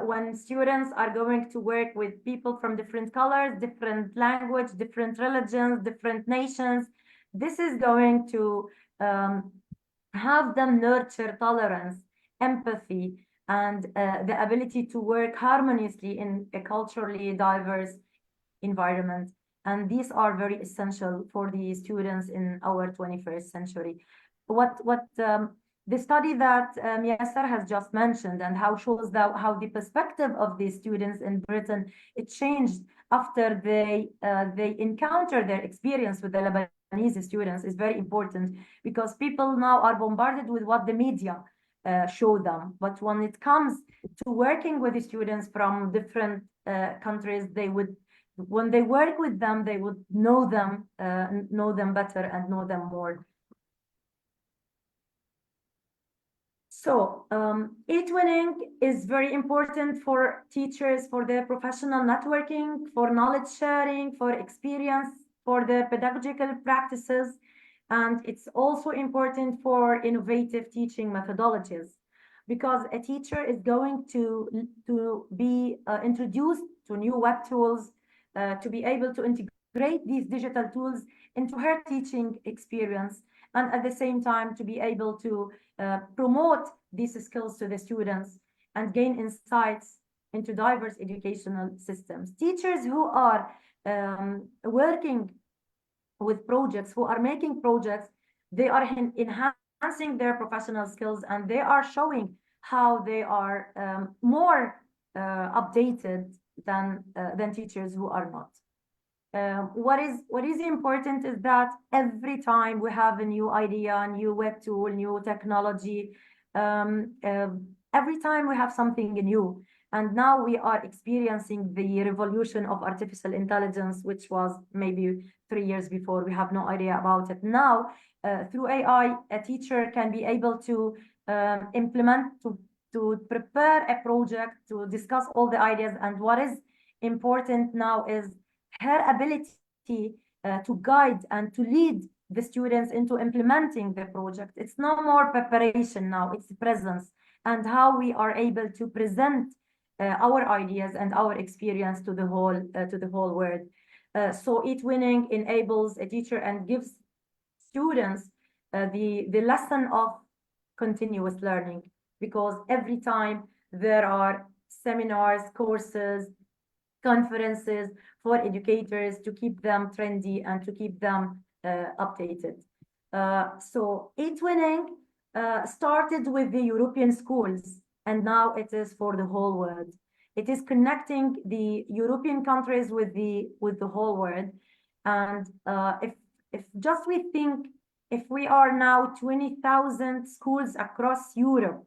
When students are going to work with people from different colors, different language, different religions, different nations, this is going to have them nurture tolerance, empathy, and the ability to work harmoniously in a culturally diverse environment. And these are very essential for the students in our 21st century. The study that Yasser has just mentioned and how shows that how the perspective of the students in Britain, it changed after they encountered their experience with the Lebanese students is very important, because people now are bombarded with what the media show them. But when it comes to working with the students from different countries, when they work with them, they would know them better and know them more. So eTwinning is very important for teachers, for their professional networking, for knowledge sharing, for experience, for their pedagogical practices. And it's also important for innovative teaching methodologies, because a teacher is going to be introduced to new web tools, to be able to integrate these digital tools into her teaching experience, and at the same time to be able to promote these skills to the students and gain insights into diverse educational systems. Teachers who are working with projects, who are making projects, they are enhancing their professional skills, and they are showing how they are more updated than teachers who are not. What is important is that every time we have a new idea, new web tool, new technology, every time we have something new. And now we are experiencing the revolution of artificial intelligence, which was maybe 3 years before. We have no idea about it. Now, through AI, a teacher can be able to implement, to prepare a project, to discuss all the ideas. And what is important now is her ability to guide and to lead the students into implementing the project. It's no more preparation now, it's presence, and how we are able to present our ideas and our experience to the whole world. So eTwinning enables a teacher and gives students the lesson of continuous learning, because every time there are seminars, courses, conferences for educators to keep them trendy and to keep them updated. So eTwinning started with the European schools, and now it is for the whole world. It is connecting the European countries with the whole world. And if just we think, if we are now 20,000 schools across Europe,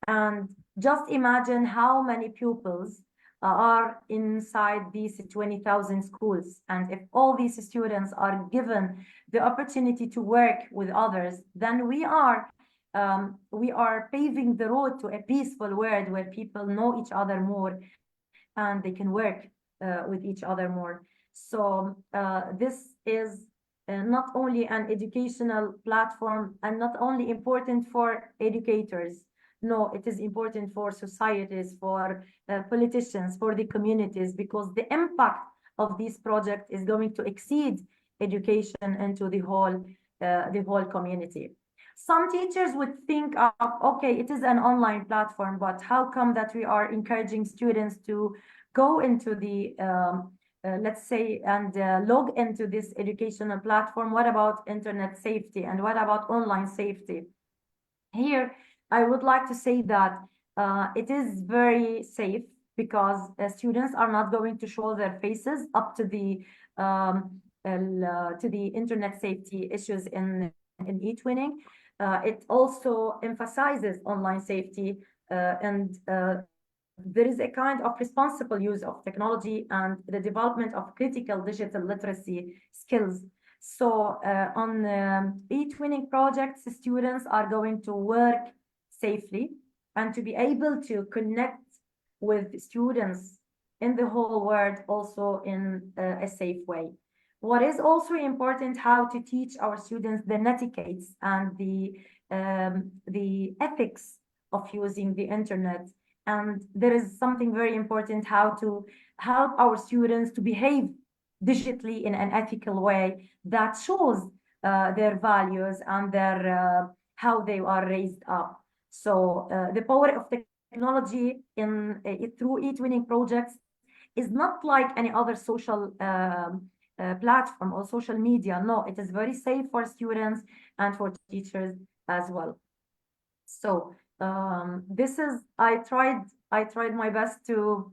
and just imagine how many pupils are inside these 20,000 schools. And if all these students are given the opportunity to work with others, then we are paving the road to a peaceful world where people know each other more and they can work with each other more. So this is not only an educational platform and not only important for educators. No, it is important for societies, for politicians, for the communities, because the impact of this project is going to exceed education into the whole community. Some teachers would think of, okay, it is an online platform, but how come that we are encouraging students to go into the, let's say, and log into this educational platform? What about internet safety, and what about online safety? Here, I would like to say that it is very safe, because students are not going to show their faces up to the internet safety issues in eTwinning. It also emphasizes online safety, and there is a kind of responsible use of technology and the development of critical digital literacy skills. So on eTwinning projects, students are going to work safely and to be able to connect with students in the whole world also in a safe way. What is also important, how to teach our students the etiquettes and the ethics of using the internet. And there is something very important, how to help our students to behave digitally in an ethical way that shows their values and their how they are raised up. So the power of technology through eTwinning projects is not like any other social platform or social media. No, it is very safe for students and for teachers as well. So this is, I tried my best to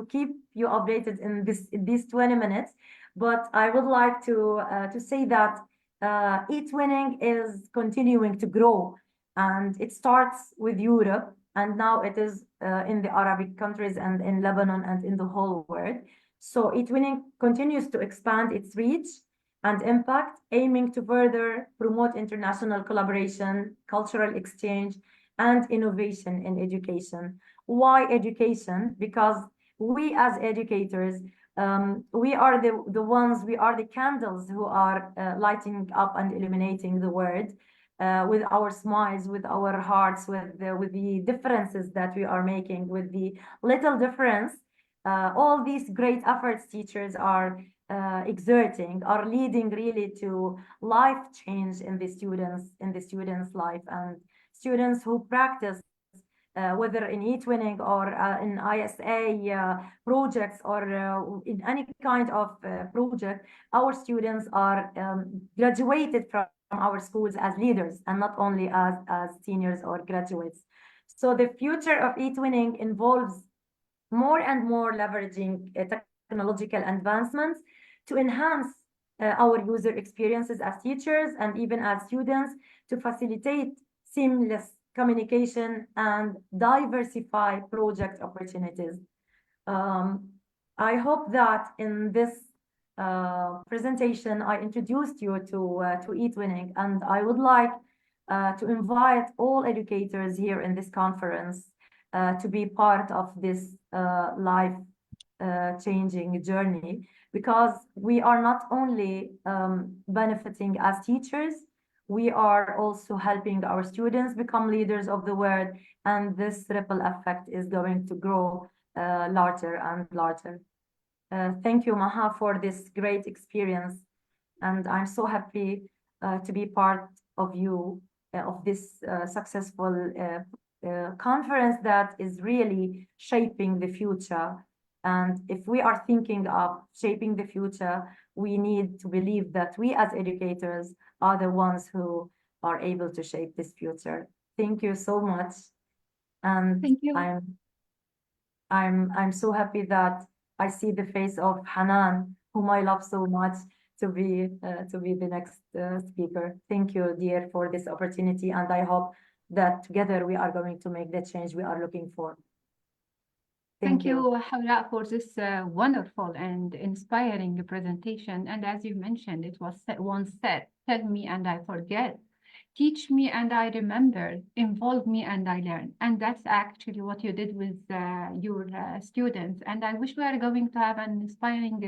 keep you updated in these 20 minutes, but I would like to say that eTwinning is continuing to grow, and it starts with Europe, and now it is in the Arabic countries and in Lebanon and in the whole world. So eTwinning continues to expand its reach and impact, aiming to further promote international collaboration, cultural exchange, and innovation in education. Why education? Because we as educators, we are the ones, we are the candles who are lighting up and illuminating the world with our smiles, with our hearts, with the differences that we are making, with the little difference. All these great efforts teachers are exerting are leading really to life change in the students' life, and students who practice whether in eTwinning or in ISA projects or in any kind of project, our students are graduated from our schools as leaders and not only as seniors or graduates. So the future of e-twinning involves more and more leveraging technological advancements to enhance our user experiences as teachers and even as students, to facilitate seamless communication and diversify project opportunities. I hope that in this presentation, I introduced you to e-twinning, and I would like to invite all educators here in this conference to be part of this life-changing journey, because we are not only benefiting as teachers, we are also helping our students become leaders of the world, and this ripple effect is going to grow larger and larger. Thank you, Maha, for this great experience, and I'm so happy to be part of this successful conference that is really shaping the future. And if we are thinking of shaping the future, we need to believe that we as educators are the ones who are able to shape this future. Thank you so much. And Thank you. I'm so happy that I see the face of Hanan, whom I love so much, to be the next speaker. Thank you, dear, for this opportunity, and I hope that together we are going to make the change we are looking for. Thank you, Hawra, for this wonderful and inspiring presentation. And as you mentioned, it was once said, tell me and I forget, teach me and I remember, involve me and I learn. And that's actually what you did with your students. And I wish we are going to have an inspiring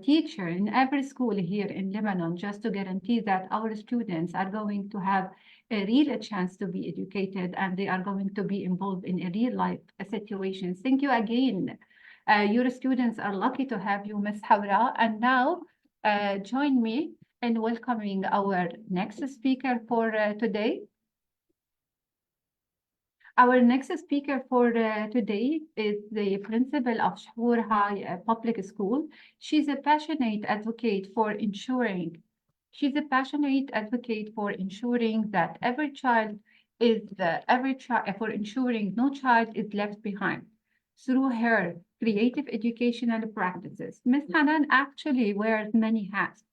teacher in every school here in Lebanon, just to guarantee that our students are going to have a real chance to be educated and they are going to be involved in a real life situations. Thank you again. Your students are lucky to have you, Ms. Hawra. And now join me in welcoming our next speaker for today. Our next speaker for today is the principal of Shhoor High Public School. She's a passionate advocate for ensuring that for ensuring no child is left behind through her creative educational practices. Ms. Hanan actually wears many hats,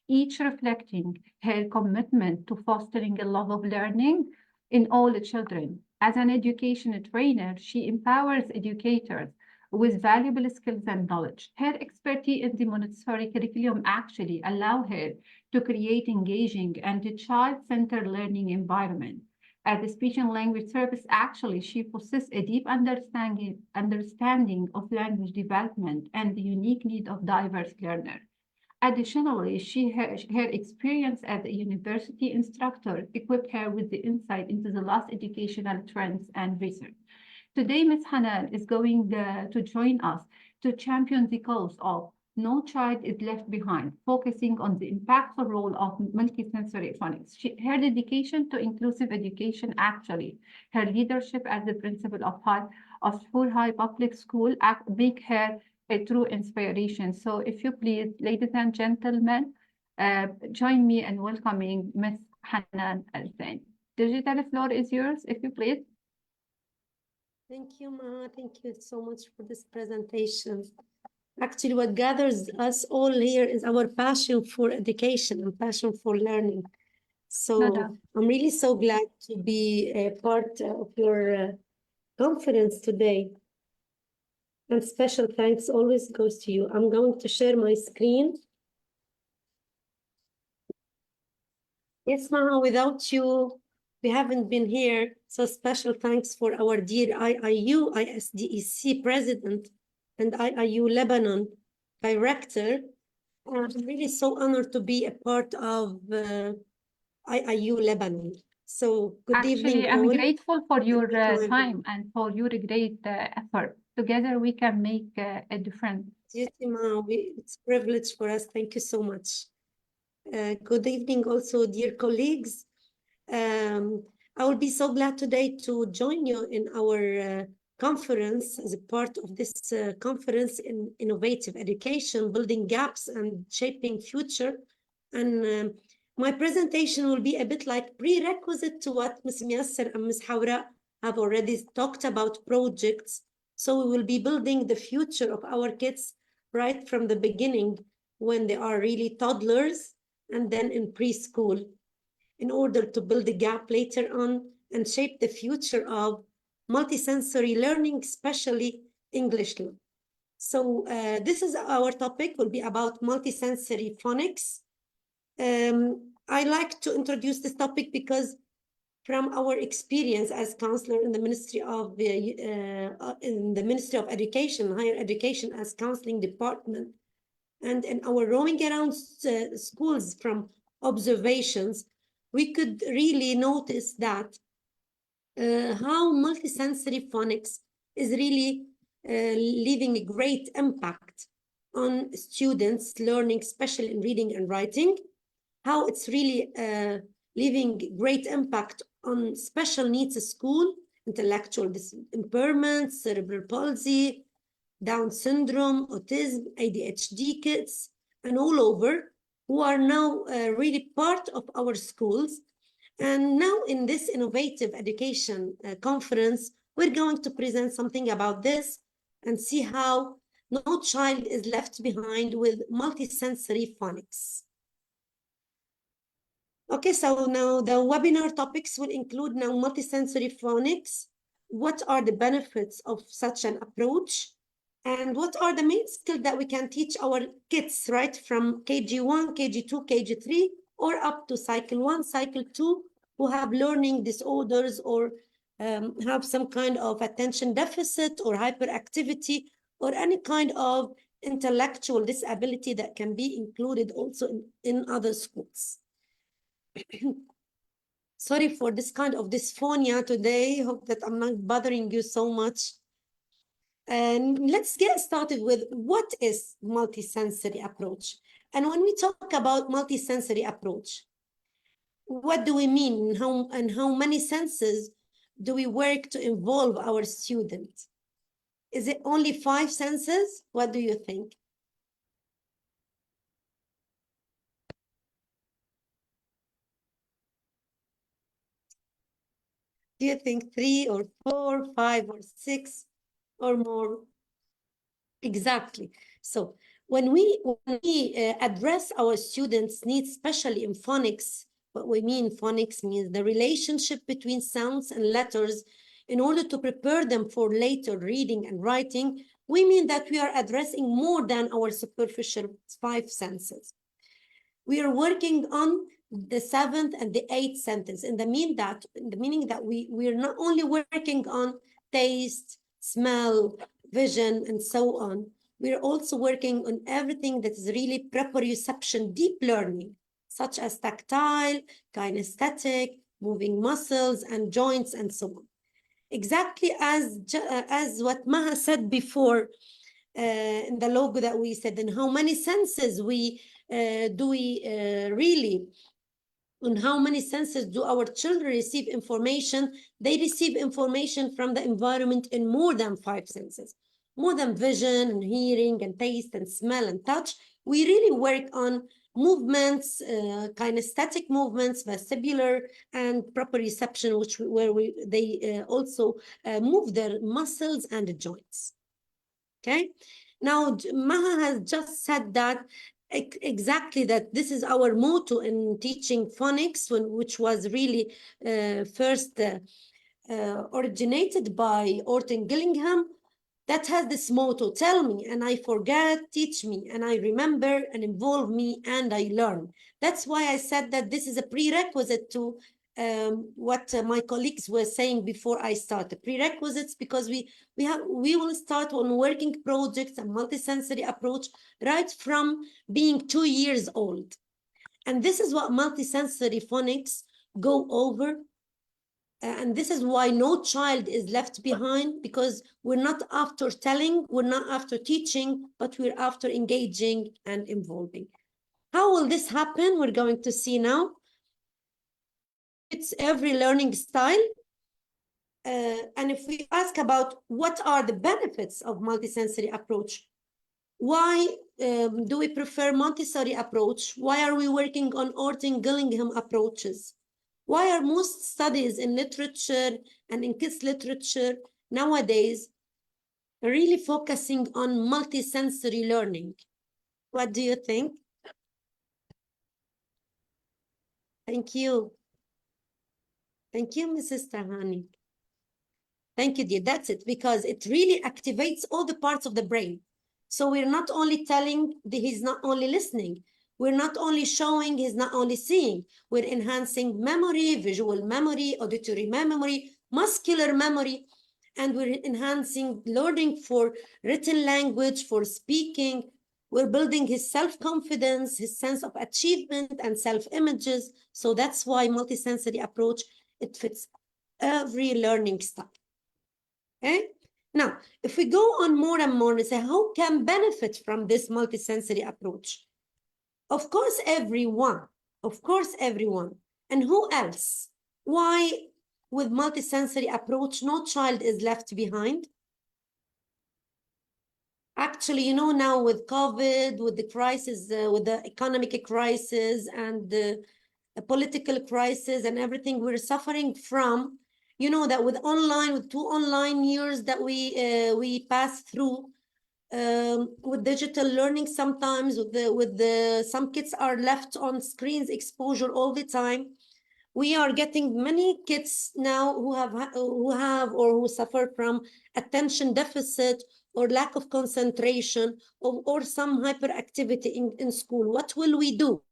each reflecting her commitment to fostering a love of learning in all children. As an education trainer, she empowers educators with valuable skills and knowledge. Her expertise in the Montessori curriculum actually allow her to create engaging and child-centered learning environment. At the speech and language service, actually, she possesses a deep understanding of language development and the unique need of diverse learners. Additionally, her experience as a university instructor equipped her with the insight into the last educational trends and research. Today, Ms. Hanan is going to join us to champion the cause of No Child is Left Behind, focusing on the impactful role of multisensory phonics. Her dedication to inclusive education, actually, her leadership as the principal of Shhoor High Public School, make her a true inspiration. So if you please, ladies and gentlemen, join me in welcoming Ms. Hanan Al-Zain. Digital floor is yours, if you please. Thank you, Maha. Thank you so much for this presentation. Actually, what gathers us all here is our passion for education and passion for learning. So I'm really so glad to be a part of your conference today. And special thanks always goes to you. I'm going to share my screen. Yes, Maha, without you, we haven't been here. So special thanks for our dear IIU-ISDC president and IIU Lebanon director. I'm really so honored to be a part of IIU Lebanon. So good evening, I'm all. grateful for your time and for your great effort. Together we can make a difference. Yes, Maha, it's a privilege for us. Thank you so much. Good evening also, dear colleagues. I will be so glad today to join you in our conference as a part of this conference in innovative education, building gaps and shaping future. And My presentation will be a bit like prerequisite to what Ms. Miasser and Ms. Hawra have already talked about projects. So we will be building the future of our kids right from the beginning when they are really toddlers and then in preschool in order to build a gap later on and shape the future of multisensory learning, especially English learning. So this is our topic, will be about multisensory phonics. I like to introduce this topic because from our experience as counselor in the Ministry of Education, Higher Education as counseling department, and in our roaming around schools from observations, we could really notice that how multisensory phonics is really leaving a great impact on students learning, especially in reading and writing, how it's really leaving great impact on special needs school, intellectual impairments, cerebral palsy, Down syndrome, autism, ADHD kids, and all over, who are now really part of our schools. And now in this innovative education conference, we're going to present something about this and see how no child is left behind with multisensory phonics. Okay, so now the webinar topics will include now multisensory phonics. What are the benefits of such an approach? And what are the main skills that we can teach our kids, right? From KG1, KG2, KG3, or up to cycle 1, cycle 2, who have learning disorders or have some kind of attention deficit or hyperactivity or any kind of intellectual disability that can be included also in other schools. Sorry for this kind of dysphonia today. Hope that I'm not bothering you so much. And let's get started with what is multisensory approach. And when we talk about multisensory approach, what do we mean and how many senses do we work to involve our student? Is it only 5 senses? What do you think? Do you think 3 or 4, 5 or 6 or more? Exactly. So when we address our students' needs, especially in phonics, what we mean phonics means the relationship between sounds and letters in order to prepare them for later reading and writing, we mean that we are addressing more than our superficial 5 senses. We are working on the 7th and the 8th sentence in the meaning that we are not only working on taste, smell, vision, and so on. We're also working on everything that is really proprioception, deep learning, such as tactile, kinesthetic, moving muscles and joints, and so on. Exactly as what Maha said before in the logo that we said, and how many senses really, on how many senses do our children receive information? They receive information from the environment in more than 5 senses, more than vision and hearing and taste and smell and touch. We really work on movements, kinesthetic movements, vestibular, and proprioception, where they also move their muscles and joints. Okay, now Maha has just said that exactly that this is our motto in teaching phonics, which was really first originated by Orton Gillingham, that has this motto: tell me and I forget, teach me and I remember, and involve me and I learn. That's why I said that this is a prerequisite to what my colleagues were saying before I started. Prerequisites, because we will start on working projects and multisensory approach right from being 2 years old. And this is what multisensory phonics go over. And this is why no child is left behind, because we're not after telling, we're not after teaching, but we're after engaging and involving. How will this happen? We're going to see now. It's every learning style. And if we ask about what are the benefits of multisensory approach, why do we prefer Montessori approach? Why are we working on Orton-Gillingham approaches? Why are most studies in literature and in kids literature nowadays really focusing on multisensory learning? What do you think? Thank you. Thank you, Mrs. Tahani. Thank you, dear. That's it, because it really activates all the parts of the brain. So we're not only telling he's not only listening, we're not only showing he's not only seeing, we're enhancing memory, visual memory, auditory memory, muscular memory, and we're enhancing learning for written language, for speaking. We're building his self-confidence, his sense of achievement and self-images. So that's why multisensory approach, it fits every learning style. Okay? Now, if we go on more and more and say, how can benefit from this multisensory approach? Of course, everyone. Of course, everyone. And who else? Why, with multisensory approach, no child is left behind? Actually, you know, now with COVID, with the crisis, with the economic crisis and the political crisis and everything we're suffering from, you know, that with 2 online years that we passed through, with digital learning, sometimes some kids are left on screens exposure all the time. We are getting many kids now who suffer from attention deficit or lack of concentration or some hyperactivity in school. What will we do?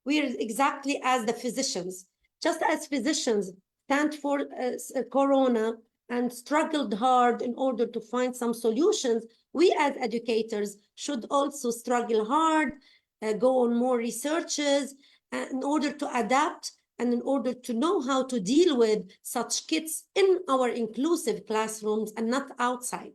We are exactly as the physicians. Just as physicians stand for Corona and struggled hard in order to find some solutions, we as educators should also struggle hard, go on more researches in order to adapt and in order to know how to deal with such kids in our inclusive classrooms and not outside.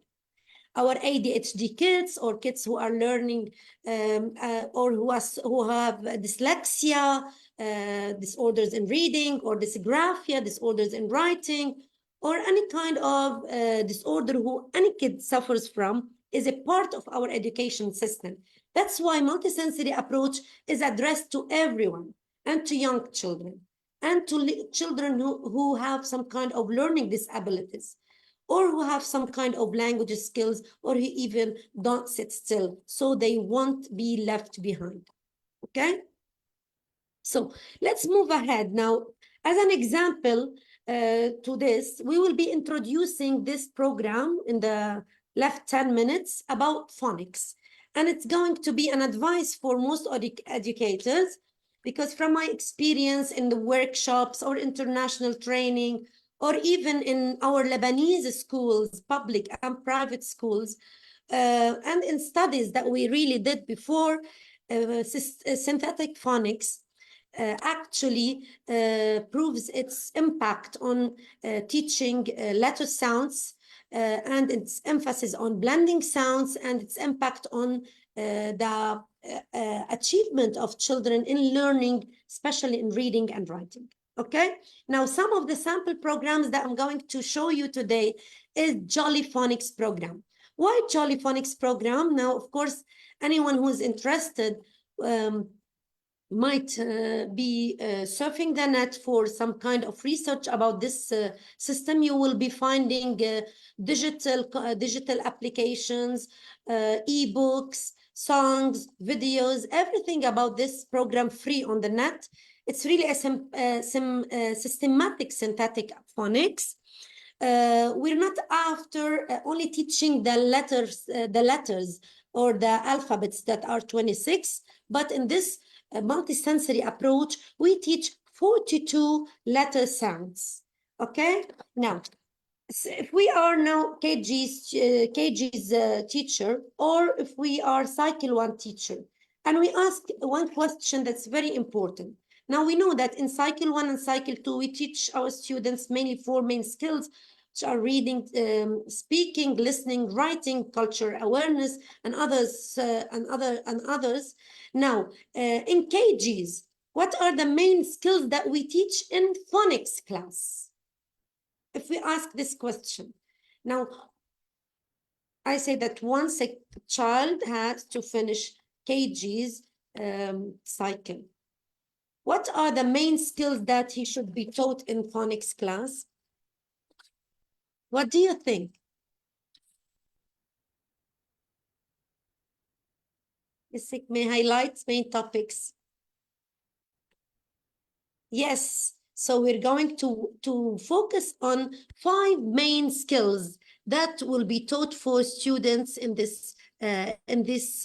Our ADHD kids or kids who are learning or who have dyslexia, disorders in reading, or dysgraphia, disorders in writing, or any kind of disorder who any kid suffers from is a part of our education system. That's why multisensory approach is addressed to everyone and to young children and to children who have some kind of learning disabilities, or who have some kind of language skills, or who even don't sit still, so they won't be left behind. Okay? So let's move ahead now. As an example to this, we will be introducing this program in the left 10 minutes about phonics. And it's going to be an advice for most educators, because from my experience in the workshops or international training, or even in our Lebanese schools, public and private schools, and in studies that we really did before, synthetic phonics actually proves its impact on teaching letter sounds and its emphasis on blending sounds and its impact on the achievement of children in learning, especially in reading and writing. Okay, now some of the sample programs that I'm going to show you today is Jolly Phonics program. Why Jolly Phonics program? Now, of course, anyone who's interested might be surfing the net for some kind of research about this system. You will be finding digital applications, ebooks, songs, videos, everything about this program free on the net. It's really a systematic synthetic phonics. We're not after only teaching the letters or the alphabets that are 26, but in this multisensory approach, we teach 42 letter sounds. Okay, now, if we are now KG's teacher, or if we are Cycle 1 teacher, and we ask one question that's very important. Now, we know that in Cycle 1 and Cycle 2, we teach our students mainly 4 main skills, which are reading, speaking, listening, writing, culture awareness, and others. Now, in KGs, what are the main skills that we teach in phonics class? If we ask this question. Now, I say that once a child has to finish KG's cycle, what are the main skills that he should be taught in phonics class? What do you think? May highlight main topics. Yes, so we're going to focus on 5 main skills that will be taught for students in this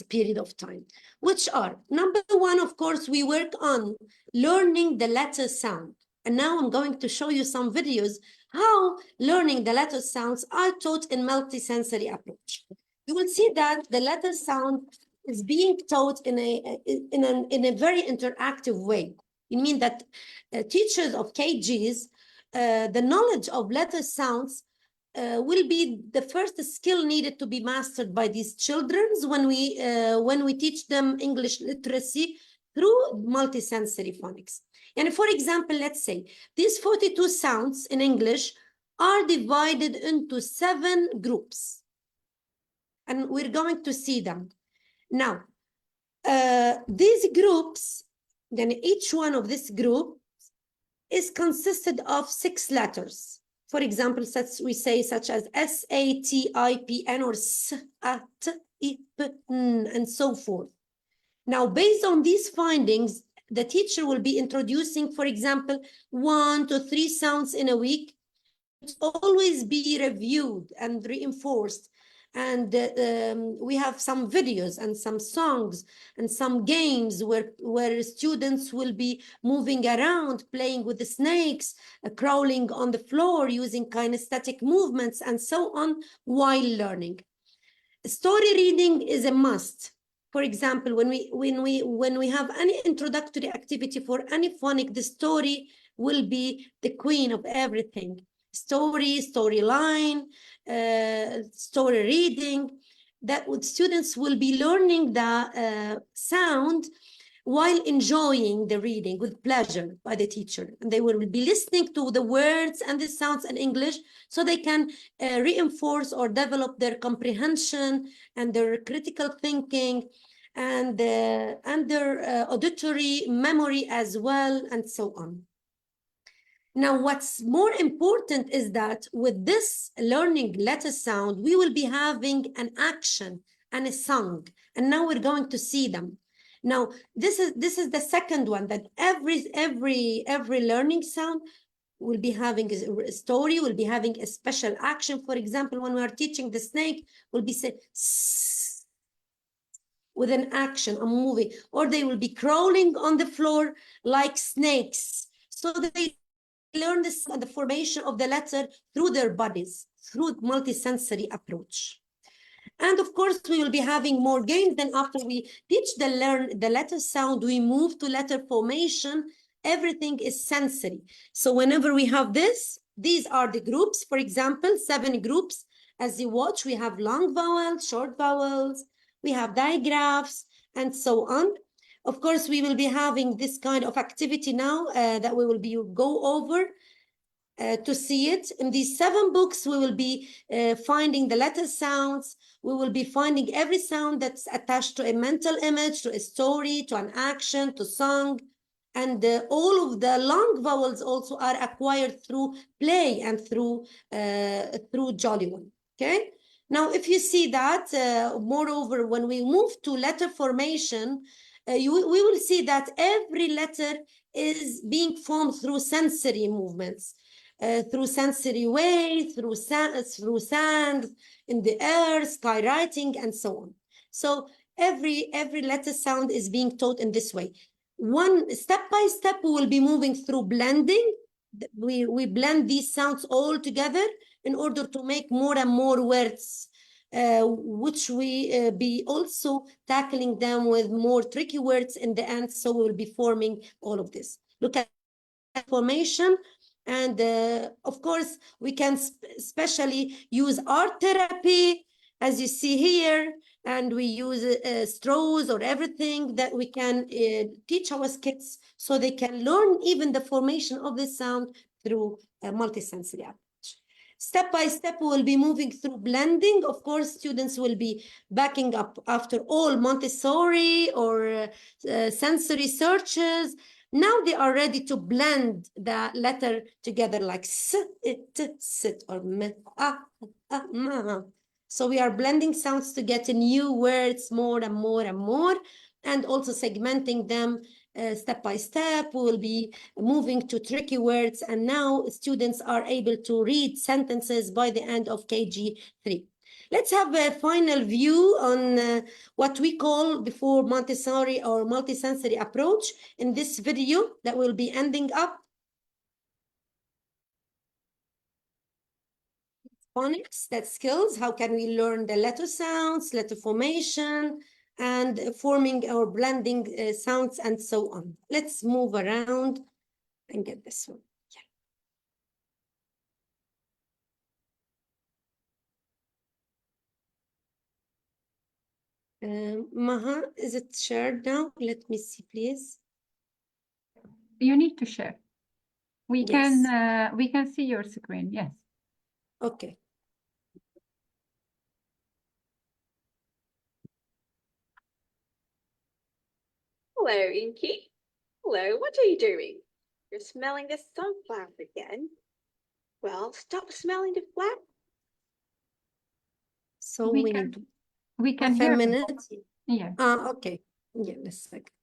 period of time, which are, number 1, of course, we work on learning the letter sound. And now I'm going to show you some videos how learning the letter sounds are taught in multisensory approach. You will see that the letter sound is being taught in a very interactive way. It means that teachers of KGs, the knowledge of letter sounds will be the first skill needed to be mastered by these children when we teach them English literacy through multisensory phonics. And for example, let's say these 42 sounds in English are divided into 7 groups. And we're going to see them. Now, these groups, then each one of this group is consisted of 6 letters. For example, we say such as S-A-T-I-P-N or S-A-T-I-P-N and so forth. Now, based on these findings, the teacher will be introducing, for example, 1 to 3 sounds in a week. It's always be reviewed and reinforced. And we have some videos and some songs and some games where students will be moving around, playing with the snakes, crawling on the floor, using kinesthetic movements, and so on while learning. Story reading is a must. For example, when we have any introductory activity for any phonic, the story will be the queen of everything. Storyline, story reading, that students will be learning the sound while enjoying the reading with pleasure by the teacher. And they will be listening to the words and the sounds in English so they can reinforce or develop their comprehension and their critical thinking and their auditory memory as well, and so on. Now, what's more important is that with this learning letter sound, we will be having an action and a song. And now we're going to see them. Now, this is the second one, that every learning sound will be having a story, will be having a special action. For example, when we are teaching the snake, we'll be saying with an action, a moving, or they will be crawling on the floor like snakes. So they learn this and the formation of the letter through their bodies, through multisensory approach. And of course, we will be having more games. Then after we teach the letter sound, we move to letter formation. Everything is sensory. So whenever we have this, these are the groups. For example, 7 groups. As you watch, we have long vowels, short vowels, we have digraphs, and so on. Of course, we will be having this kind of activity now that we will go over to see it. In these 7 books, we will be finding the letter sounds. We will be finding every sound that's attached to a mental image, to a story, to an action, to song. And all of the long vowels also are acquired through play and through Jolly One. Okay? Now, if you see that, moreover, when we move to letter formation, we will see that every letter is being formed through sensory movements, through sensory waves, through sand, in the air, skywriting, and so on. So every letter sound is being taught in this way. One step by step, we will be moving through blending. We blend these sounds all together in order to make more and more words, which we be also tackling them with more tricky words in the end. So we will be forming all of this. Look at formation. And of course, we can especially use art therapy, as you see here, and we use straws or everything that we can teach our kids so they can learn even the formation of the sound through multisensory approach. Step by step, we will be moving through blending. Of course, students will be backing up after all Montessori or sensory searches. Now they are ready to blend the letter together like s, it, sit, or m, ma. So we are blending sounds to get new words more and more and more, and also segmenting them step by step. We will be moving to tricky words, and now students are able to read sentences by the end of KG3. Let's have a final view on what we call before Montessori or multisensory approach in this video that will be ending up. Phonics, that's skills. How can we learn the letter sounds, letter formation, and forming or blending sounds and so on. Let's move around and get this one. Maha, is it shared now? Let me see, please. You need to share. We can see your screen. Yes. Okay. Hello, Inky. Hello, what are you doing? You're smelling the sunflower again. Well, stop smelling the flower. So we can half hear a minute. Yeah. Okay. Yeah, let's second.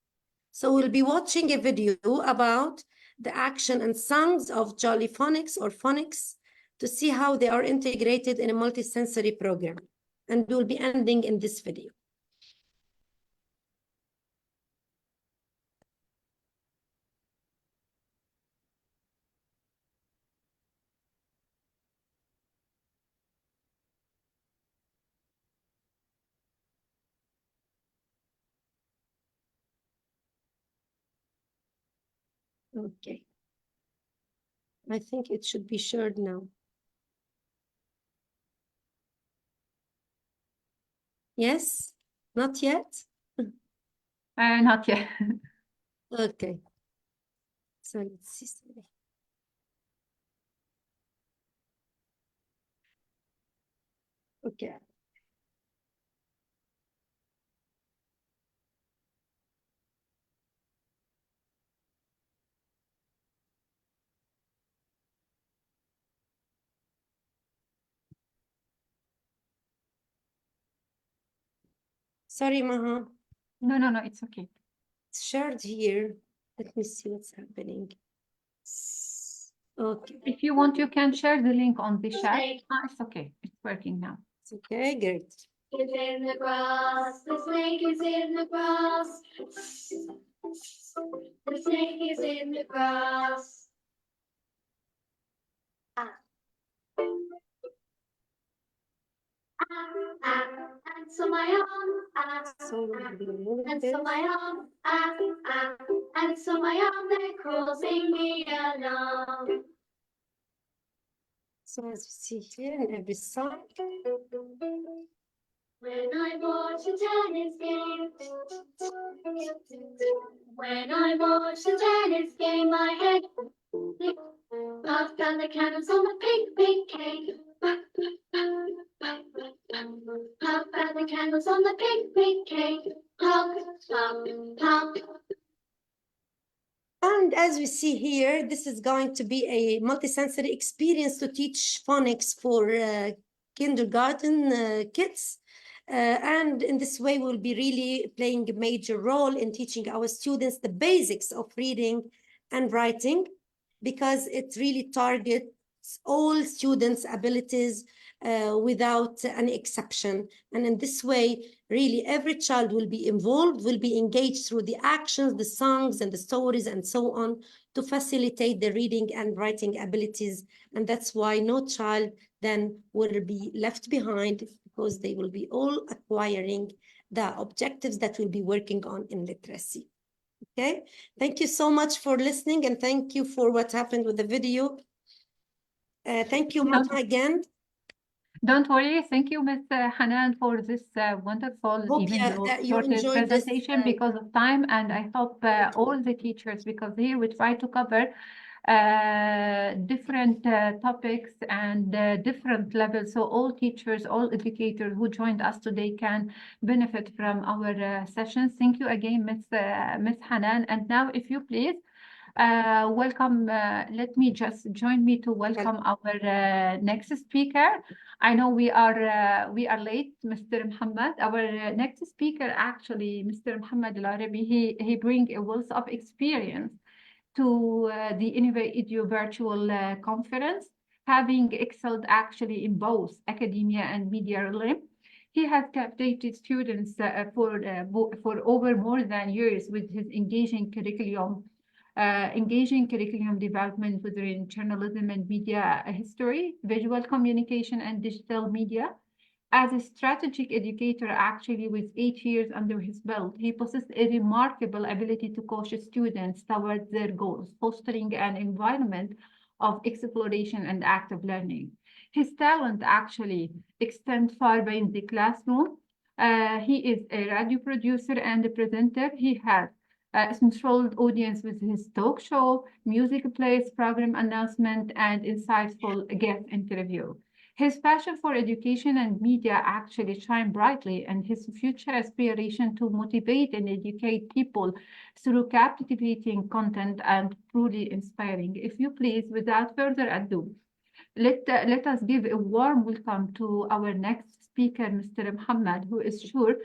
So we'll be watching a video about the action and songs of Jolly Phonics or Phonics to see how they are integrated in a multisensory program. And we'll be ending in this video. Okay. I think it should be shared now. Yes? Not yet? Not yet. Okay. So let's see. Okay. Sorry, Maha. No, it's okay. It's shared here. Let me see what's happening. Okay. If you want, you can share the link on the chat. It's okay. It's working now. It's okay, great. It's in the grass, the snake is in the grass. The snake is in the grass. And so my arm, and so my arm, and so my arm, they're causing me alarm. So as you see here in every song. When I watch a tennis game, when I watch a tennis game, my head up and the cannons on the big, big cake. Up and the candles on the big, big cake. Pop, pop, pop. And as we see here, this is going to be a multisensory experience to teach phonics for kindergarten kids. And in this way, we'll be really playing a major role in teaching our students the basics of reading and writing, because it really targets all students' abilities without any exception. And in this way, really every child will be involved, will be engaged through the actions, the songs and the stories and so on to facilitate the reading and writing abilities. And that's why no child then will be left behind, because they will be all acquiring the objectives that we'll be working on in literacy. Okay, thank you so much for listening, and thank you for what happened with the video. Thank you, Maha, again. Don't worry. Thank you, Ms. Hanan, for this wonderful, Hope even though that you shorter enjoyed this, presentation because of time. And I hope all the teachers, because here we try to cover different topics and different levels. So all teachers, all educators who joined us today can benefit from our sessions. Thank you again, Ms. Hanan. And now, if you please, welcome. Let me just join me to welcome our next speaker. I know we are late, Mr. Muhammad. Our next speaker, actually, Mr. Muhammad Al-Arabi, he bring a wealth of experience to the Innovate EDU virtual conference, having excelled actually in both academia and media realm. He has captivated students for over more than years with his engaging curriculum development within journalism and media history, visual communication, and digital media. As a strategic educator, actually, with 8 years under his belt, he possesses a remarkable ability to coach students towards their goals, fostering an environment of exploration and active learning. His talent actually extends far beyond the classroom. He is a radio producer and a presenter. He has enthralled audience with his talk show, music plays, program announcement, and insightful guest interview. His passion for education and media actually shine brightly, and his future aspiration to motivate and educate people through captivating content and truly inspiring. If you please, without further ado, let us give a warm welcome to our next speaker, Mr. Muhammad, who is sure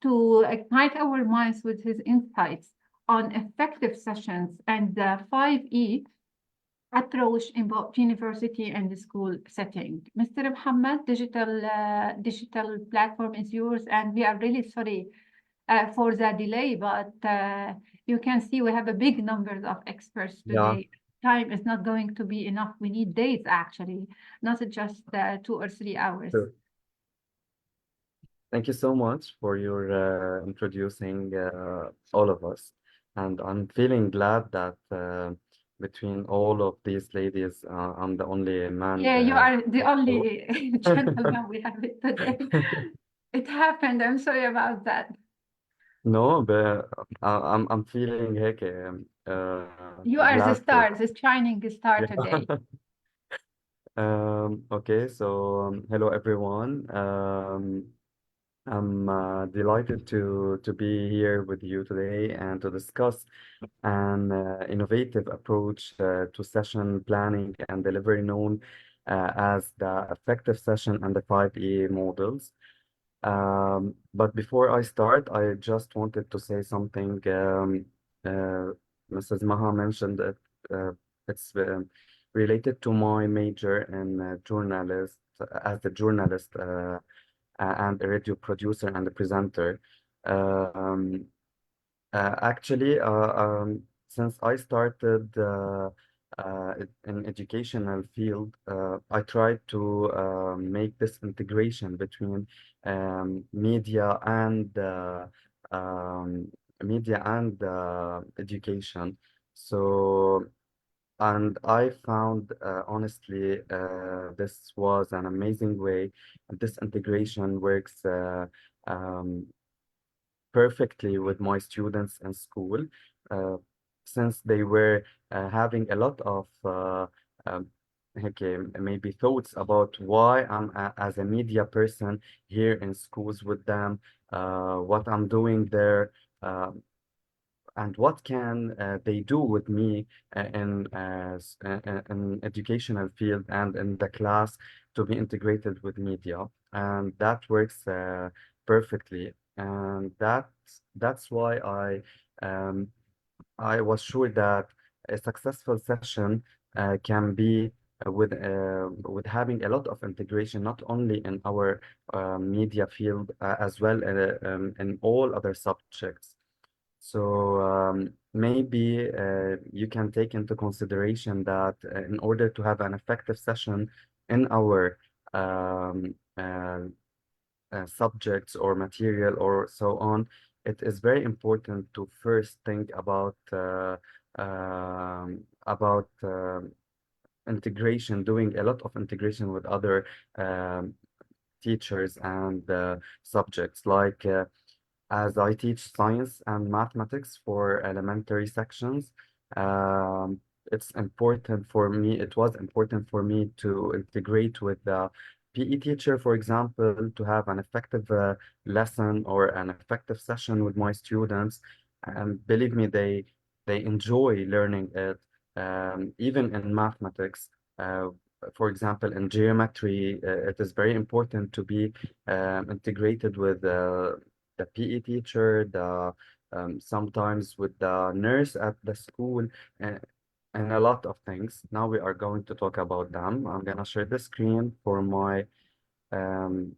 to ignite our minds with his insights on effective sessions and the 5E approach in both university and the school setting. Mr. Muhammad, digital platform is yours, and we are really sorry for the delay, but you can see we have a big number of experts today. Time is not going to be enough. We need days, actually, not just 2 or 3 hours. Sure. Thank you so much for your introducing all of us. And I'm feeling glad that between all of these ladies, I'm the only man. Yeah, you are the only gentleman we have it today. It happened. I'm sorry about that. No, but I'm feeling هيك You are the glad star, the shining star today. Okay, so hello everyone. I'm delighted to be here with you today and to discuss an innovative approach to session planning and delivery known as the effective session and the 5E models. But before I start, I just wanted to say something. Mrs. Maha mentioned that it's related to my major in journalist as a journalist and a radio producer and a presenter. Actually, since I started in educational field, I tried to make this integration between media and education. So, and I found honestly this was an amazing way. This integration works perfectly with my students in school, since they were having a lot of maybe thoughts about why I'm as a media person here in schools with them, what I'm doing there, and what can they do with me in educational field and in the class to be integrated with media, and that works perfectly. And that's why I was sure that a successful session can be with having a lot of integration, not only in our media field as well in all other subjects. So maybe you can take into consideration that in order to have an effective session in our subjects or material or so on, it is very important to first think about integration, doing a lot of integration with other teachers and subjects. Like as I teach science and mathematics for elementary sections, it's important for me, it was important for me to integrate with the PE teacher, for example, to have an effective lesson or an effective session with my students. And believe me, they enjoy learning it, even in mathematics. For example, in geometry, it is very important to be integrated with the PE teacher, sometimes with the nurse at the school, and a lot of things. Now we are going to talk about them. I'm gonna share the screen for my um,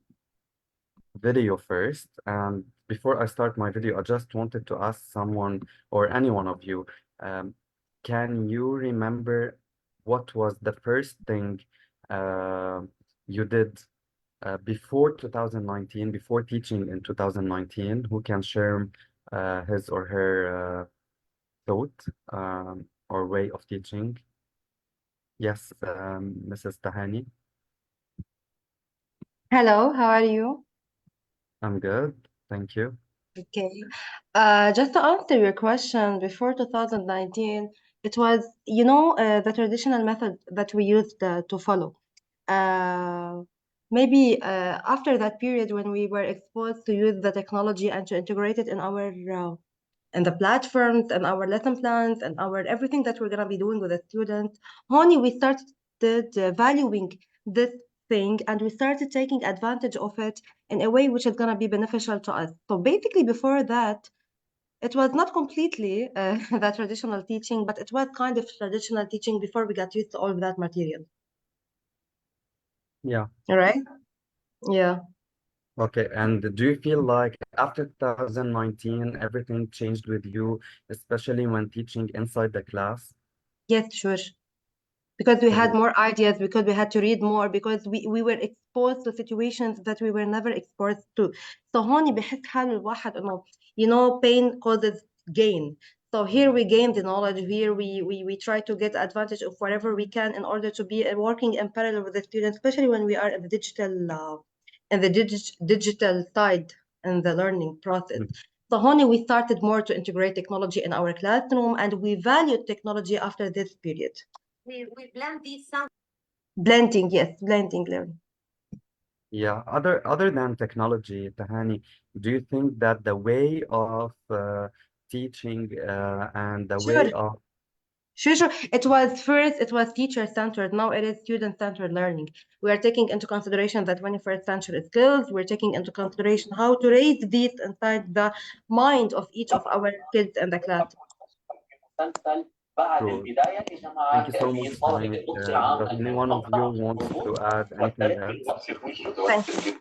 video first. And before I start my video, I just wanted to ask someone or any one of you, can you remember what was the first thing you did before 2019, before teaching in 2019? Who can share his or her thought or way of teaching? Yes, Mrs. Tahani, Hello, how are you? I'm good. Thank you. Okay. Just to answer your question, before 2019, it was, the traditional method that we used to follow. Maybe after that period when we were exposed to use the technology and to integrate it in our and the platforms and our lesson plans and our everything that we're going to be doing with the students, honey, we started valuing this thing and we started taking advantage of it in a way which is going to be beneficial to us. So basically, before that, it was not completely the traditional teaching, but it was kind of traditional teaching before we got used to all of that material. Yeah. All right? Yeah. Okay. And do you feel like after 2019, everything changed with you, especially when teaching inside the class? Yes, sure. Because we had So, more ideas, because we had to read more, because we were exposed to situations that we were never exposed to. So هون بحس حاله الواحد إنه pain causes gain. So here we gain the knowledge, here we try to get advantage of whatever we can in order to be working in parallel with the students, especially when we are in the digital side in the learning process. So honey, we started more to integrate technology in our classroom, and we valued technology after this period. We blend these sounds. Blending, yes, blending learning. yeah, other than technology, Tahani, do you think that the way of teaching and the way Sure, of sure. It was teacher-centered. Now it is student-centered learning. We are taking into consideration that 21st century skills. We're taking into consideration how to raise these inside the mind of each of our kids in the class. Sure. Thank you so much, Tahani. Does any one of you wants to add anything else? Thank you.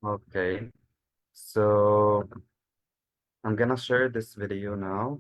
Okay. So I'm gonna share this video now.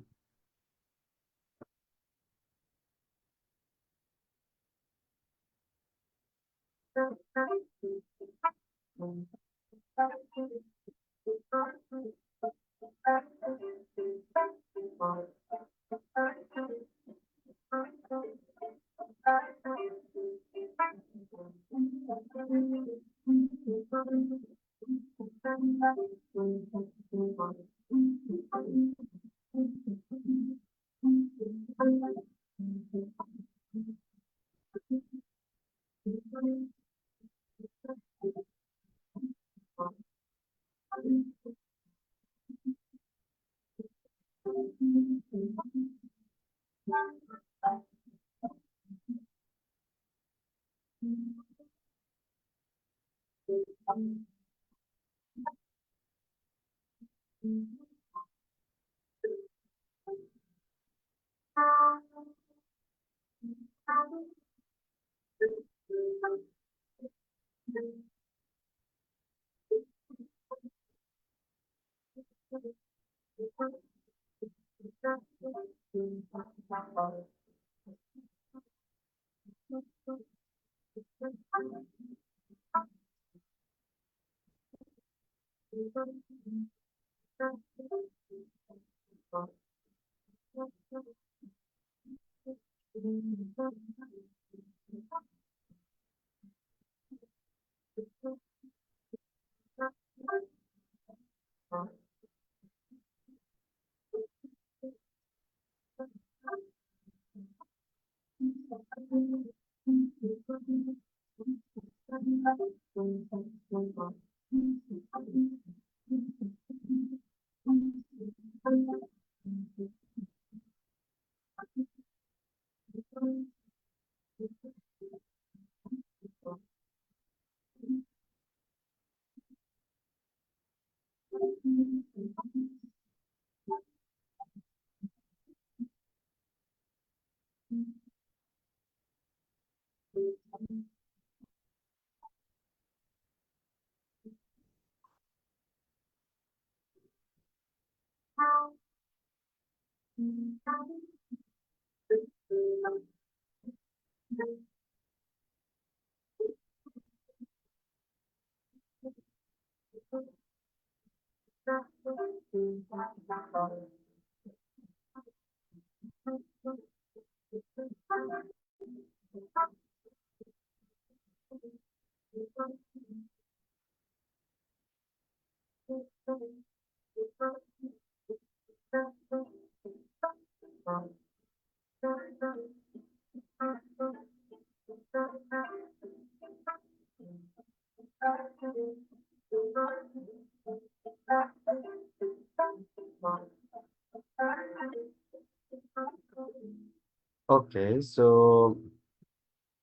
Okay, so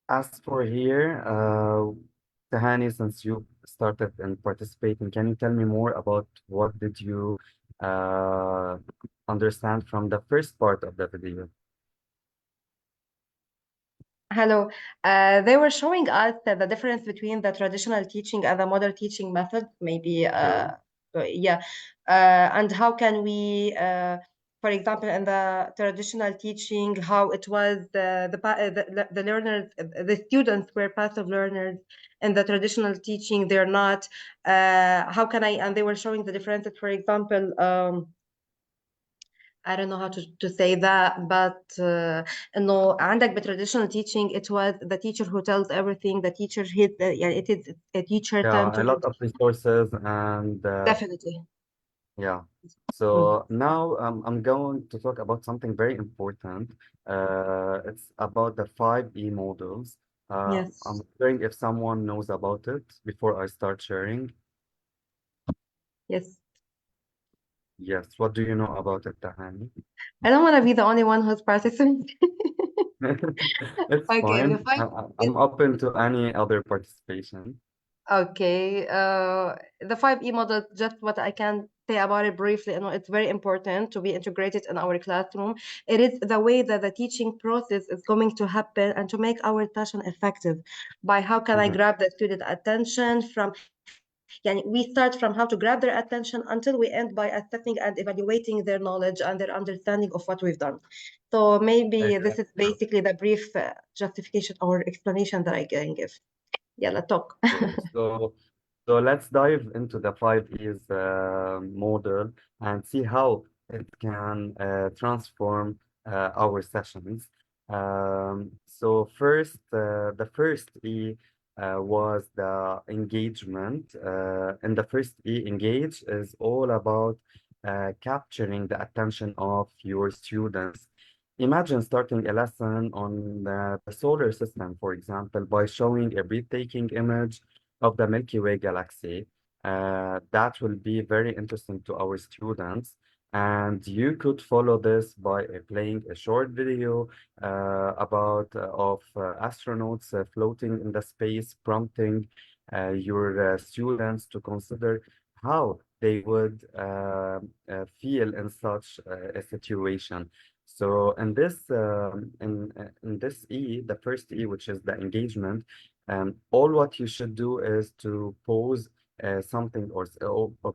as for here, Tahani, since you started and participating, can you tell me more about what did you understand from the first part of the video? Hello. They were showing us the difference between the traditional teaching and the modern teaching method, maybe, yeah. And how can we, for example, in the traditional teaching, how it was the learners, the students were passive learners. In the traditional teaching, they're not. How can I, and they were showing the differences, for example, I don't know how to say that, but إنه عندك traditional teaching it was the teacher who tells everything, the teacher يعني it is a teacher time Yeah, to a lot of resources and definitely. yeah. So now I'm going to talk about something very important. It's about the 5E models. Yes. I'm wondering if someone knows about it before I start sharing. Yes. Yes, what do you know about it, Tahani? I don't want to be the only one who's participating. It's Okay, the fine. five. I'm open to any other participation. Okay, the 5E model, just what I can say about it briefly, you know, it's very important to be integrated in our classroom. It is the way that the teaching process is going to happen and to make our session effective by how can I grab the student attention from, yani we start from how to grab their attention until we end by assessing and evaluating their knowledge and their understanding of what we've done. So maybe this is basically the brief justification or explanation that I can give. Yeah, let's talk. So let's dive into the 5Es model and see how it can transform our sessions. So first, the first E was the engagement. And the first E, engage, is all about capturing the attention of your students. Imagine starting a lesson on the solar system, for example, by showing a breathtaking image of the Milky Way galaxy. That will be very interesting to our students. And you could follow this by playing a short video about of astronauts floating in the space, prompting your students to consider how they would feel in such a situation. So in this E, the first E, which is the engagement, all what you should do is to pose something or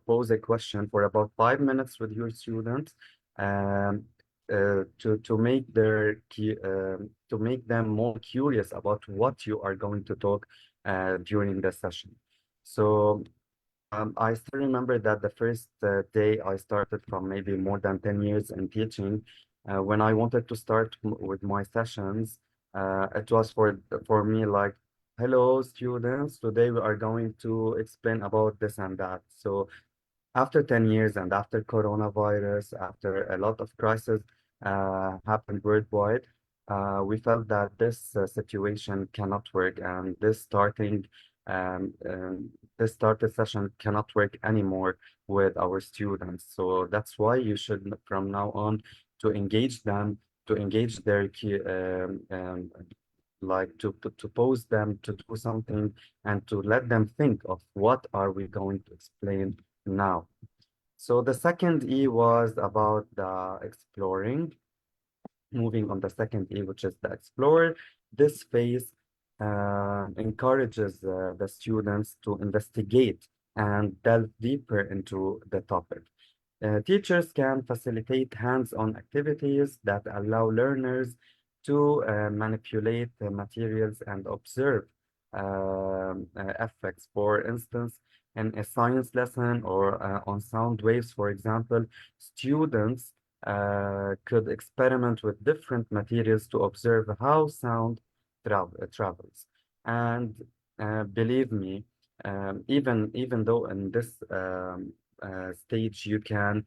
pose a question for about 5 minutes with your students to make to make them more curious about what you are going to talk during the session. So I still remember that the first day I started from maybe more than 10 years in teaching, when I wanted to start with my sessions, it was for me like, hello students, today we are going to explain about this and that. So after 10 years and after coronavirus, after a lot of crises happened worldwide, we felt that this situation cannot work, and um, um, this started session cannot work anymore with our students. So that's why you should, from now on, to engage them, to engage their like to pose them to do something and to let them think of what are we going to explain now. So the second E was about the exploring. Moving on the second E, which is the explore. This phase encourages the students to investigate and delve deeper into the topic. Teachers can facilitate hands-on activities that allow learners to manipulate the materials and observe effects. For instance, in a science lesson or on sound waves, for example, students could experiment with different materials to observe how sound travels. And believe me, even though in this stage you can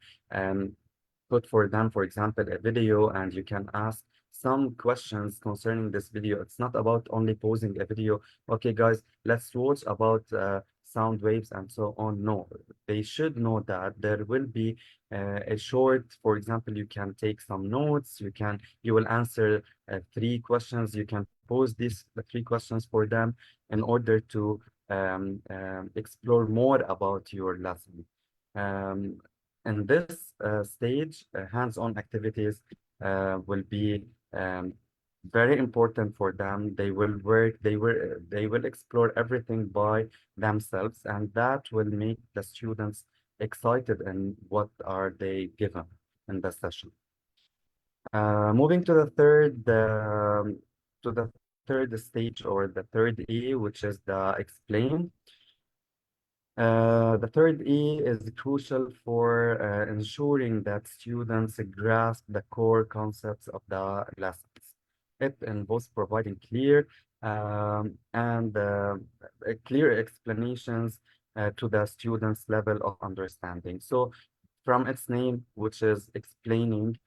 put for them, for example, a video, and you can ask some questions concerning this video. It's not about only posing a video. Okay, guys, let's watch about sound waves and so on. No, they should know that there will be a short, for example, you can take some notes, you will answer 3 questions. You can pose the 3 questions for them in order to explore more about your lesson. In this stage, hands-on activities will be very important for them. They will work, they will explore everything by themselves, and that will make the students excited in what are they given in the session. Moving to the third stage, or the third E, which is the explain. The third E is crucial for ensuring that students grasp the core concepts of the lessons. It involves providing clear and clear explanations to the students' level of understanding. So from its name, which is explaining,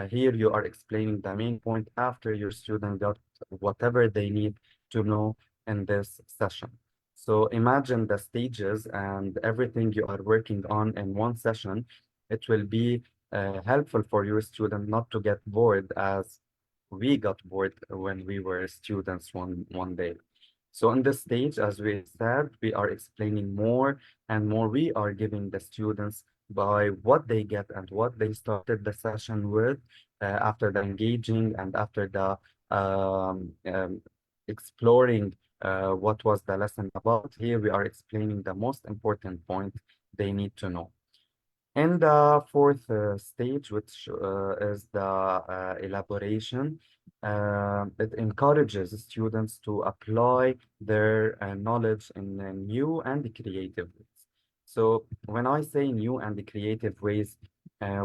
here you are explaining the main point after your student got whatever they need to know in this session. So imagine the stages and everything you are working on in one session. It will be helpful for your student not to get bored, as we got bored when we were students one day. So in this stage, as we said, we are explaining more and more. We are giving the students by what they get and what they started the session with after the engaging and after the exploring what was the lesson about. Here we are explaining the most important point they need to know. In the fourth stage, which is the elaboration, it encourages students to apply their knowledge in new and creative ways. So when I say new and creative ways,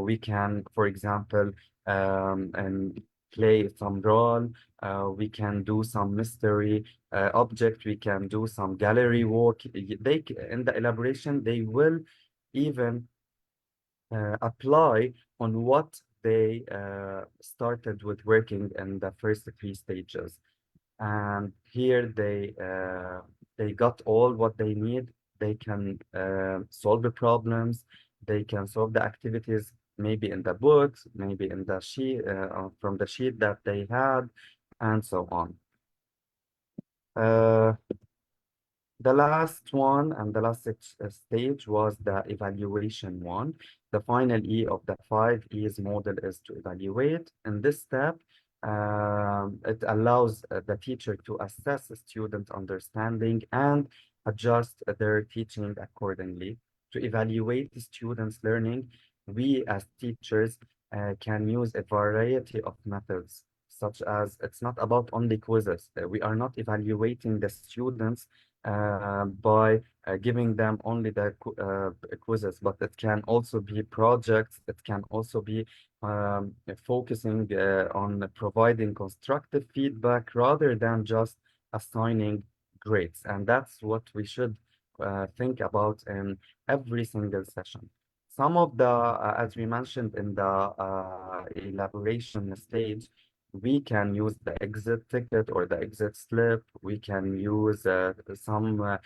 we can, for example, and play some role, we can do some mystery object, we can do some gallery walk. In the elaboration, they will even apply on what they started with working in the first 3 stages. And here they got all what they need. They can solve the problems. They can solve the activities, maybe in the books, maybe in the sheet from the sheet that they had, and so on. The last one and the last stage was the evaluation one. The final E of the 5 E's model is to evaluate. In this step, it allows the teacher to assess the student understanding and adjust their teaching accordingly. To evaluate the students' learning, we as teachers can use a variety of methods, such as it's not about only quizzes. We are not evaluating the students by giving them only the quizzes, but it can also be projects. It can also be focusing on providing constructive feedback rather than just assigning grades. And that's what we should think about in every single session. Some of the, as we mentioned in the elaboration stage, we can use the exit ticket or the exit slip. We can use some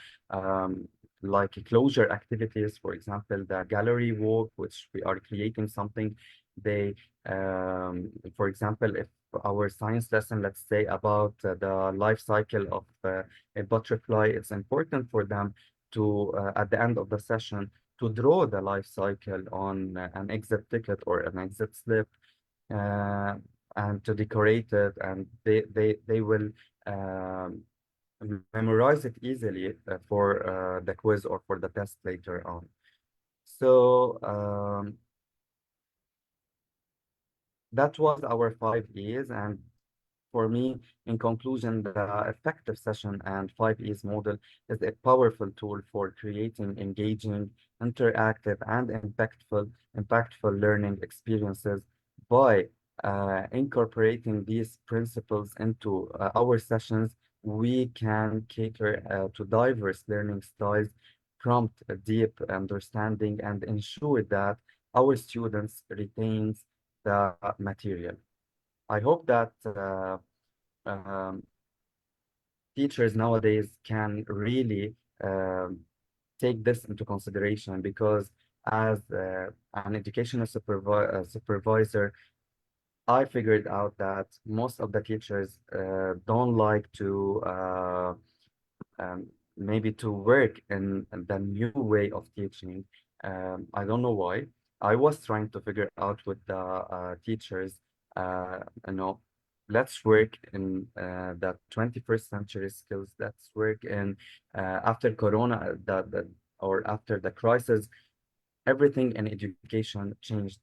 like closure activities, for example, the gallery walk, which we are creating something. They, for example, if our science lesson, let's say about the life cycle of a butterfly, it's important for them to, at the end of the session, to draw the life cycle on an exit ticket or an exit slip, and to decorate it, and they will memorize it easily for the quiz or for the test later on. So that was our 5 E's, and for me, in conclusion, the effective session and 5 E's model is a powerful tool for creating engaging, interactive, and impactful learning experiences. By incorporating these principles into our sessions, we can cater to diverse learning styles, prompt a deep understanding, and ensure that our students retains the material. I hope that um, teachers nowadays can really take this into consideration, because as an educational supervisor, I figured out that most of the teachers don't like to maybe to work in the new way of teaching. I don't know why. I was trying to figure out with the teachers, you know, let's work in the 21st century skills. Let's work in after Corona, or after the crisis, everything in education changed.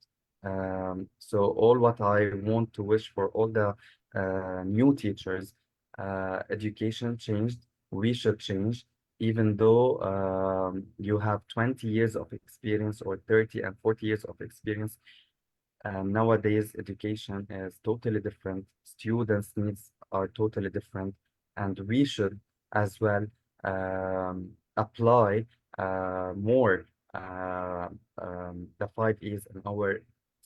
So all what I want to wish for all the new teachers, education changed. We should change, even though you have 20 years of experience or 30 and 40 years of experience. Nowadays, education is totally different. Students' needs are totally different, and we should as well apply more the 5 E's in our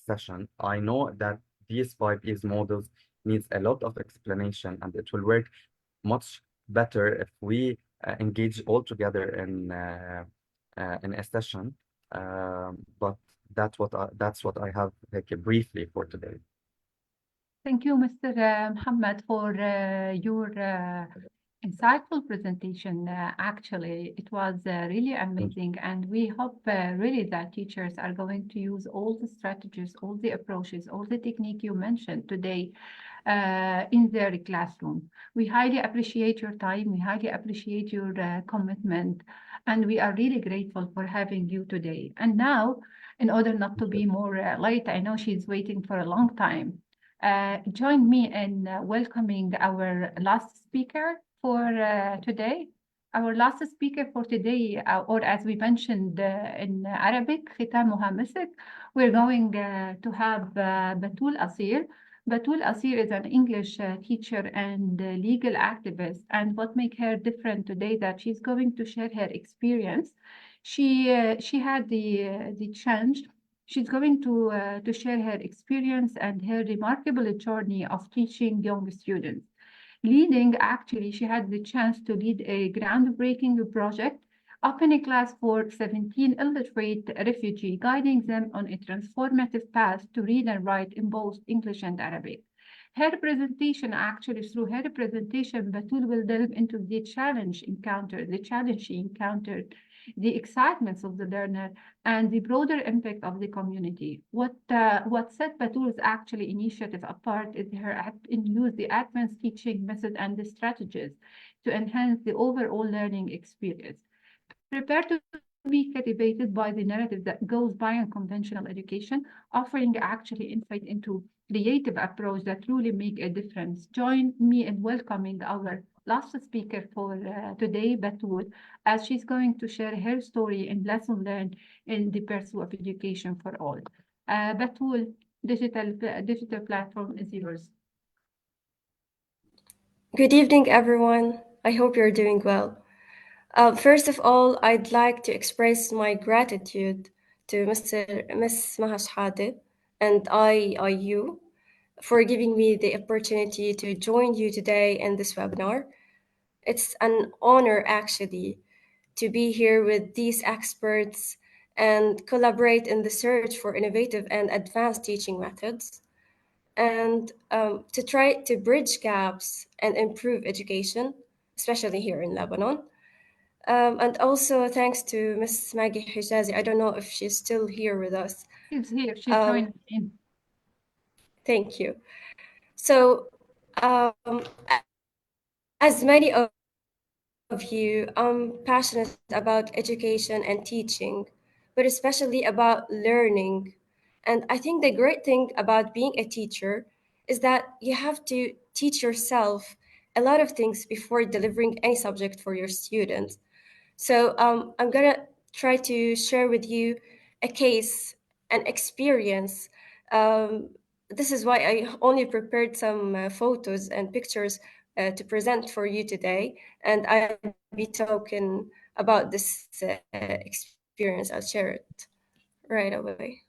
session. I know that these 5 E's models needs a lot of explanation, and it will work much better if we engage all together in a session. But that's what I have, like, briefly for today. Thank you, Mr. Muhammad, for your insightful presentation. Actually, it was really amazing, and we hope really that teachers are going to use all the strategies, all the approaches, all the technique you mentioned today in their classroom. We highly appreciate your time. We highly appreciate your commitment, and we are really grateful for having you today. And now, in order not to be more late, I know she's waiting for a long time. Join me in welcoming our last speaker for today. Our last speaker for today, or as we mentioned in Arabic, ختامها مسك, we're going to have Batul Asir. Batul Asir is an English teacher and legal activist. And what makes her different today that she's going to share her experience. She had the chance. She's going to share her experience and her remarkable journey of teaching young students. Actually, she had the chance to lead a groundbreaking project, open a class for 17 illiterate refugees, guiding them on a transformative path to read and write in both English and Arabic. Her presentation, actually, through her presentation, Batul will delve into the challenge she encountered, the excitements of the learner, and the broader impact of the community. What set Batul's actually initiative apart is her use the advanced teaching method and the strategies to enhance the overall learning experience. Prepare to be captivated by the narrative that goes beyond conventional education, offering actually insight into creative approach that truly make a difference. Join me in welcoming our last speaker for today, Batul, as she's going to share her story and lesson learned in the pursuit of education for all. Batul, digital platform is yours. Good evening, everyone. I hope you're doing well. First of all, I'd like to express my gratitude to Miss Maha Shhadeh and IIU for giving me the opportunity to join you today in this webinar. It's an honor, actually, to be here with these experts and collaborate in the search for innovative and advanced teaching methods, and to try to bridge gaps and improve education, especially here in Lebanon. And also thanks to Miss Maggie Hijazi. I don't know if she's still here with us. She's here. She's joining in. Thank you. So, as many of you, I'm passionate about education and teaching, but especially about learning. And I think the great thing about being a teacher is that you have to teach yourself a lot of things before delivering any subject for your students. So I'm gonna try to share with you a case, an experience. This is why I only prepared some photos and pictures to present for you today, and I'll be talking about this experience. I'll share it right away.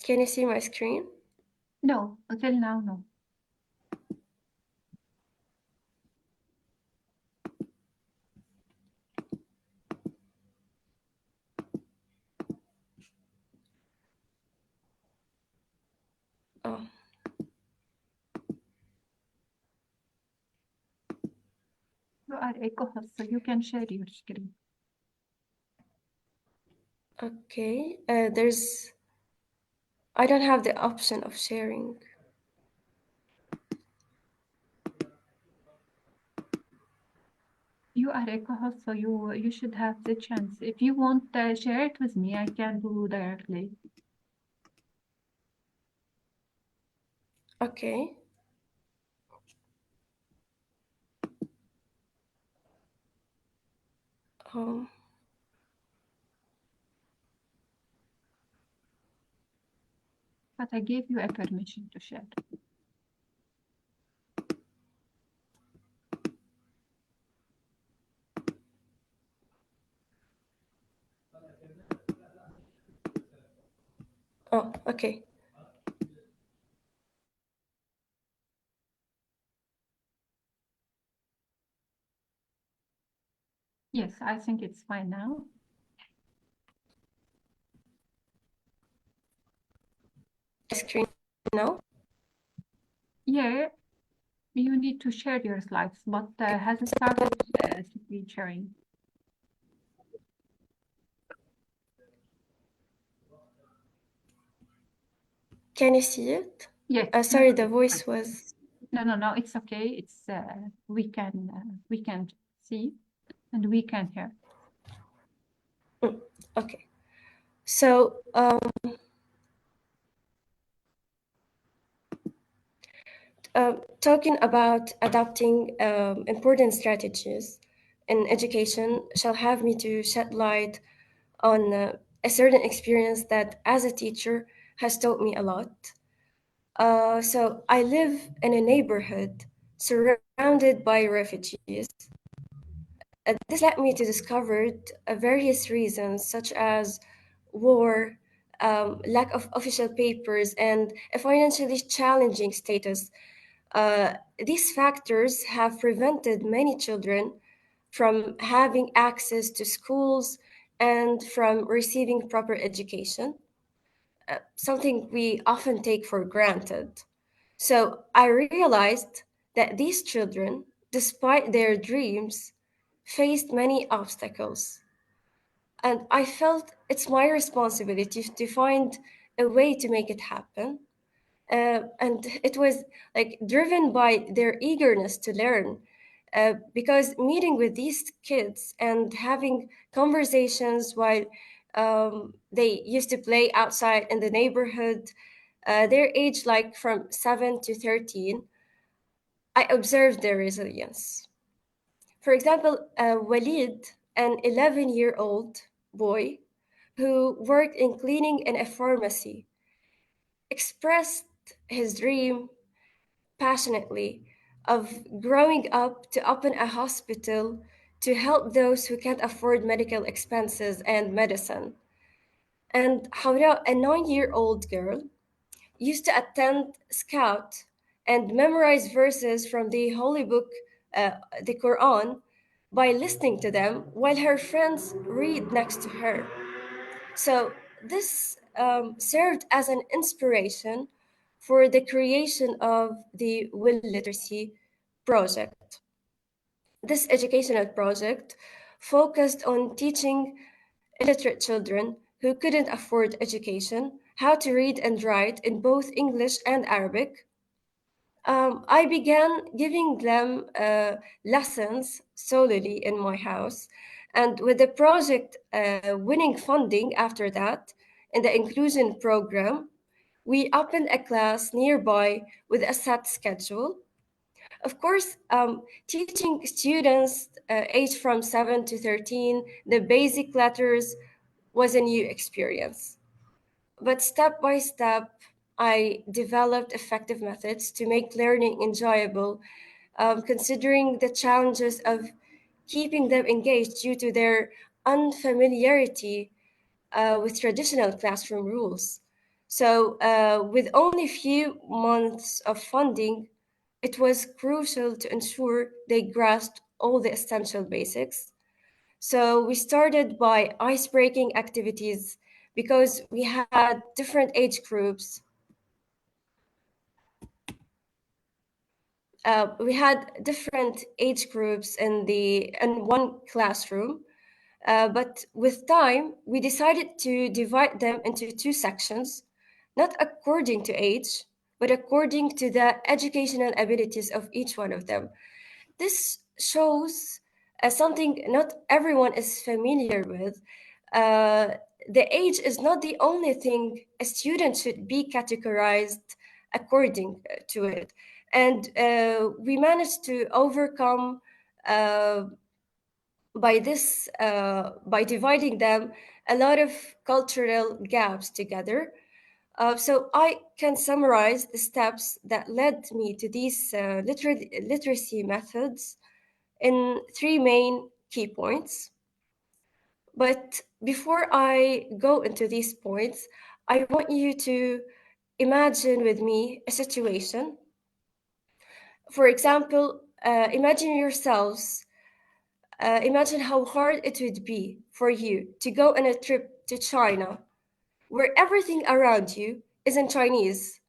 Can you see my screen? No, until now, no. Oh. You are a co-host, so you can share your screen. Okay, I don't have the option of sharing. You are a co-host, so you should have the chance. If you want to share it with me, I can do directly. Okay. But I gave you a permission to share. Oh, okay. Yes, I think it's fine now. Screen now? Yeah, you need to share your slides, but has it started screen sharing? Can you see it? Yes. Sorry, the voice was. No, it's okay. It's we can see and we can hear. Okay. So talking about adopting important strategies in education shall have me to shed light on a certain experience that as a teacher has taught me a lot. So I live in a neighborhood surrounded by refugees. This led me to discover various reasons such as war, lack of official papers, and a financially challenging status. These factors have prevented many children from having access to schools and from receiving proper education, something we often take for granted. So I realized that these children, despite their dreams, faced many obstacles. And I felt it's my responsibility to find a way to make it happen. And it was like driven by their eagerness to learn. Because meeting with these kids and having conversations while they used to play outside in the neighborhood, their age like from 7 to 13, I observed their resilience. For example, Walid, an 11-year-old boy who worked in cleaning in a pharmacy, expressed his dream passionately of growing up to open a hospital to help those who can't afford medical expenses and medicine. And Hawra, a 9-year-old girl, used to attend Scout and memorize verses from the Holy Book, the Quran, by listening to them while her friends read next to her. So this served as an inspiration for the creation of the Will Literacy project. This educational project focused on teaching illiterate children who couldn't afford education how to read and write in both English and Arabic. I began giving them lessons solely in my house, and with the project winning funding after that in the inclusion program, we opened a class nearby with a set schedule. Of course, teaching students aged from 7 to 13 the basic letters was a new experience. But step by step, I developed effective methods to make learning enjoyable, considering the challenges of keeping them engaged due to their unfamiliarity with traditional classroom rules. So with only few months of funding, it was crucial to ensure they grasped all the essential basics. So we started by ice-breaking activities because we had different age groups. We had different age groups in one classroom, but with time, we decided to divide them into two sections, not according to age, but according to the educational abilities of each one of them. This shows something not everyone is familiar with. The age is not the only thing a student should be categorized according to it. And we managed to overcome by dividing them a lot of cultural gaps together. So I can summarize the steps that led me to these literacy methods in three main key points. But before I go into these points, I want you to imagine with me a situation. For example, imagine yourselves, imagine how hard it would be for you to go on a trip to China, where everything around you is in Chinese.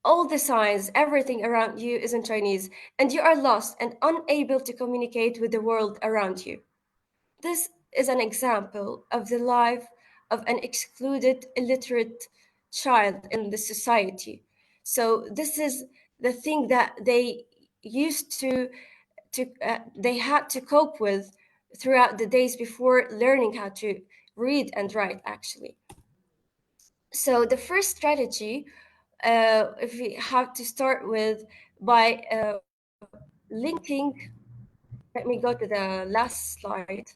All the signs, everything around you is in Chinese, and you are lost and unable to communicate with the world around you. This is an example of the life of an excluded, illiterate child in the society. So this is the thing that they used they had to cope with throughout the days before learning how to read and write, actually. So the first strategy, if we have to start with by linking, let me go to the last slide.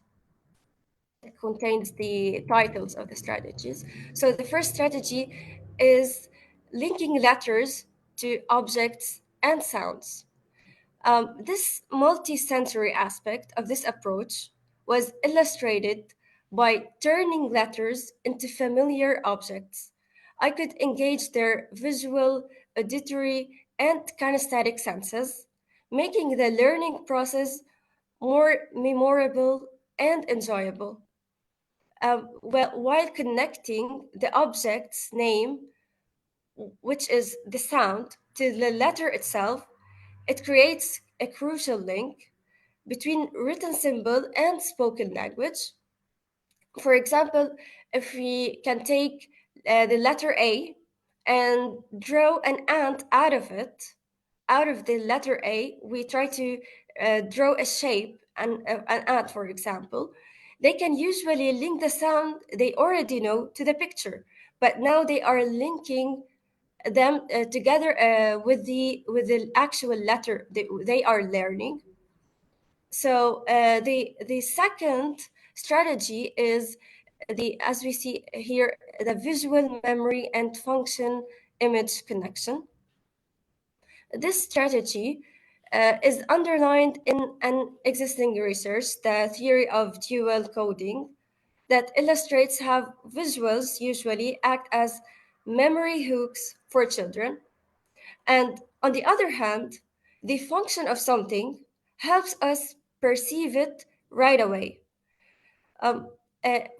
It contains the titles of the strategies. So the first strategy is linking letters to objects and sounds. This multi-sensory aspect of this approach was illustrated by turning letters into familiar objects. I could engage their visual, auditory, and kinesthetic senses, making the learning process more memorable and enjoyable. While connecting the object's name, which is the sound, to the letter itself, it creates a crucial link between written symbol and spoken language. For example, if we can take the letter A and draw an ant out of it, out of the letter A, we try to draw a shape, an ant, for example. They can usually link the sound they already know to the picture, but now they are linking them together with the actual letter they are learning. So the second strategy is as we see here, the visual memory and function image connection. This strategy is underlined in an existing research, the theory of dual coding, that illustrates how visuals usually act as memory hooks for children. And on the other hand, the function of something helps us perceive it right away.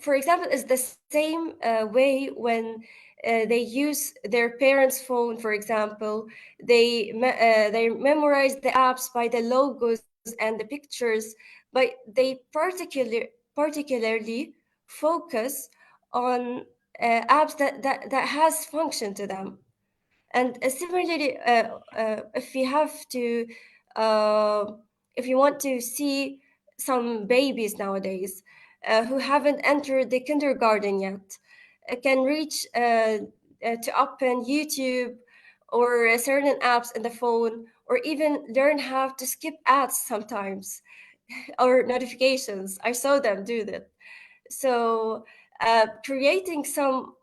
For example, it's the same way when They use their parents' phone, for example. They memorize the apps by the logos and the pictures, but they particularly focus on apps that has function to them. And similarly, if you have to, if you want to see some babies nowadays who haven't entered the kindergarten yet, can reach to open YouTube or certain apps in the phone, or even learn how to skip ads sometimes or notifications. I saw them do that. So creating some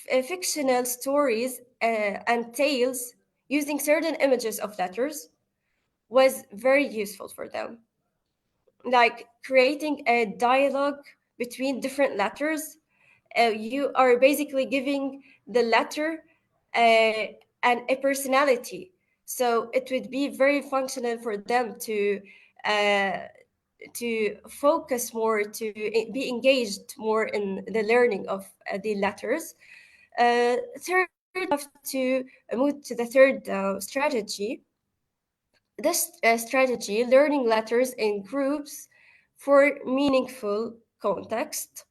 fictional stories and tales using certain images of letters was very useful for them. Like creating a dialogue between different letters. You are basically giving the letter a personality. So it would be very functional for them to focus more, to be engaged more in the learning of the letters. Third, to move to the third strategy. This strategy, learning letters in groups for meaningful context.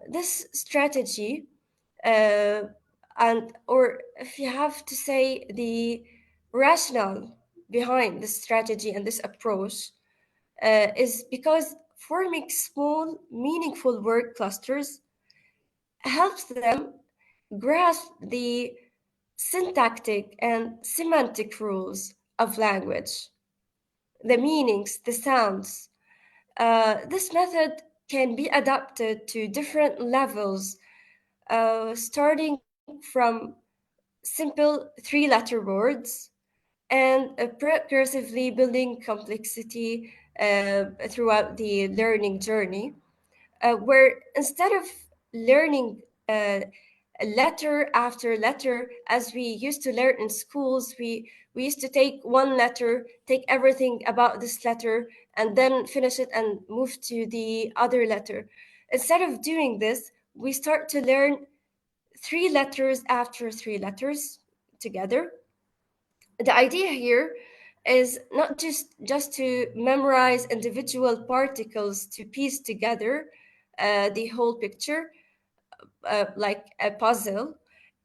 This strategy, or if you have to say the rationale behind this strategy and this approach, is because forming small, meaningful word clusters helps them grasp the syntactic and semantic rules of language, the meanings, the sounds. This method can be adapted to different levels, starting from simple three-letter words and progressively building complexity throughout the learning journey, where instead of learning letter after letter as we used to learn in schools, we used to take one letter, take everything about this letter, and then finish it and move to the other letter. Instead of doing this, we start to learn three letters after three letters together. The idea here is not just to memorize individual particles to piece together the whole picture like a puzzle.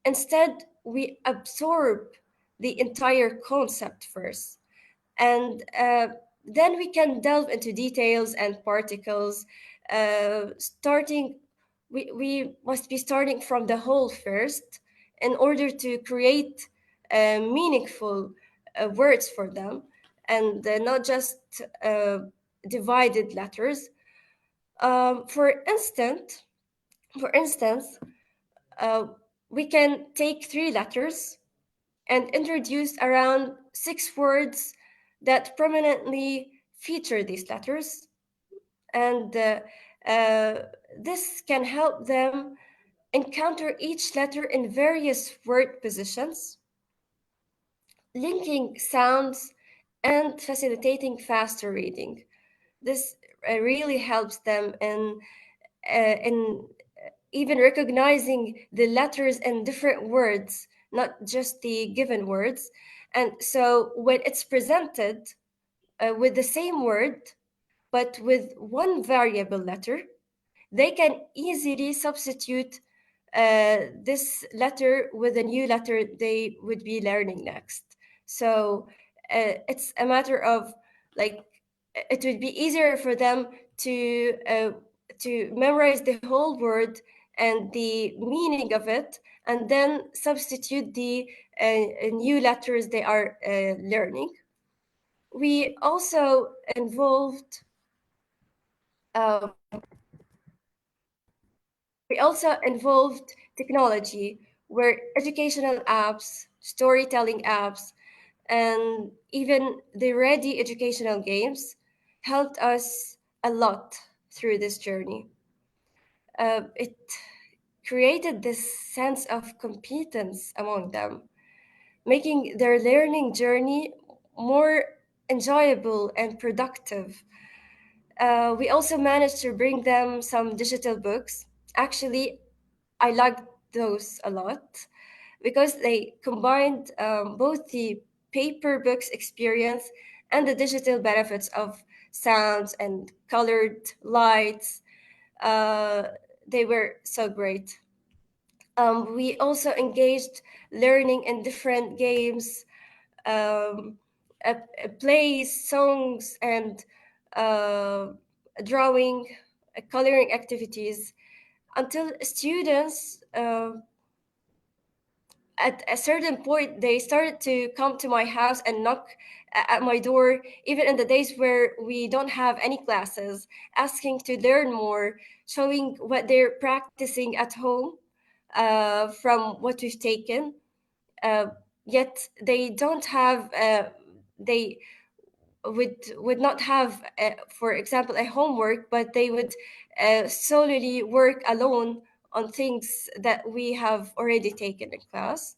Instead, we absorb the entire concept first, and then we can delve into details and particles. We must be starting from the whole first in order to create meaningful words for them, and not just divided letters. For instance, we can take three letters and introduce around 6 words that prominently feature these letters. And this can help them encounter each letter in various word positions, linking sounds and facilitating faster reading. This really helps them in even recognizing the letters in different words, not just the given words. And so when it's presented with the same word, but with one variable letter, they can easily substitute this letter with a new letter they would be learning next. So it's a matter of like, it would be easier for them to memorize the whole word and the meaning of it, and then substitute the new letters they are learning. We also involved technology, where educational apps, storytelling apps, and even the ready educational games helped us a lot through this journey. It created this sense of competence among them, making their learning journey more enjoyable and productive. We also managed to bring them some digital books. Actually, I those a lot because they combined both the paper books experience and the digital benefits of sounds and colored lights. They were so great. We also engaged learning in different games, plays, songs, and drawing, coloring activities until students at a certain point they started to come to my house and knock at my door, even in the days where we don't have any classes, asking to learn more, showing what they're practicing at home from what we've taken. Yet they don't have they would not have for example a homework, but they would solely work alone on things that we have already taken in class.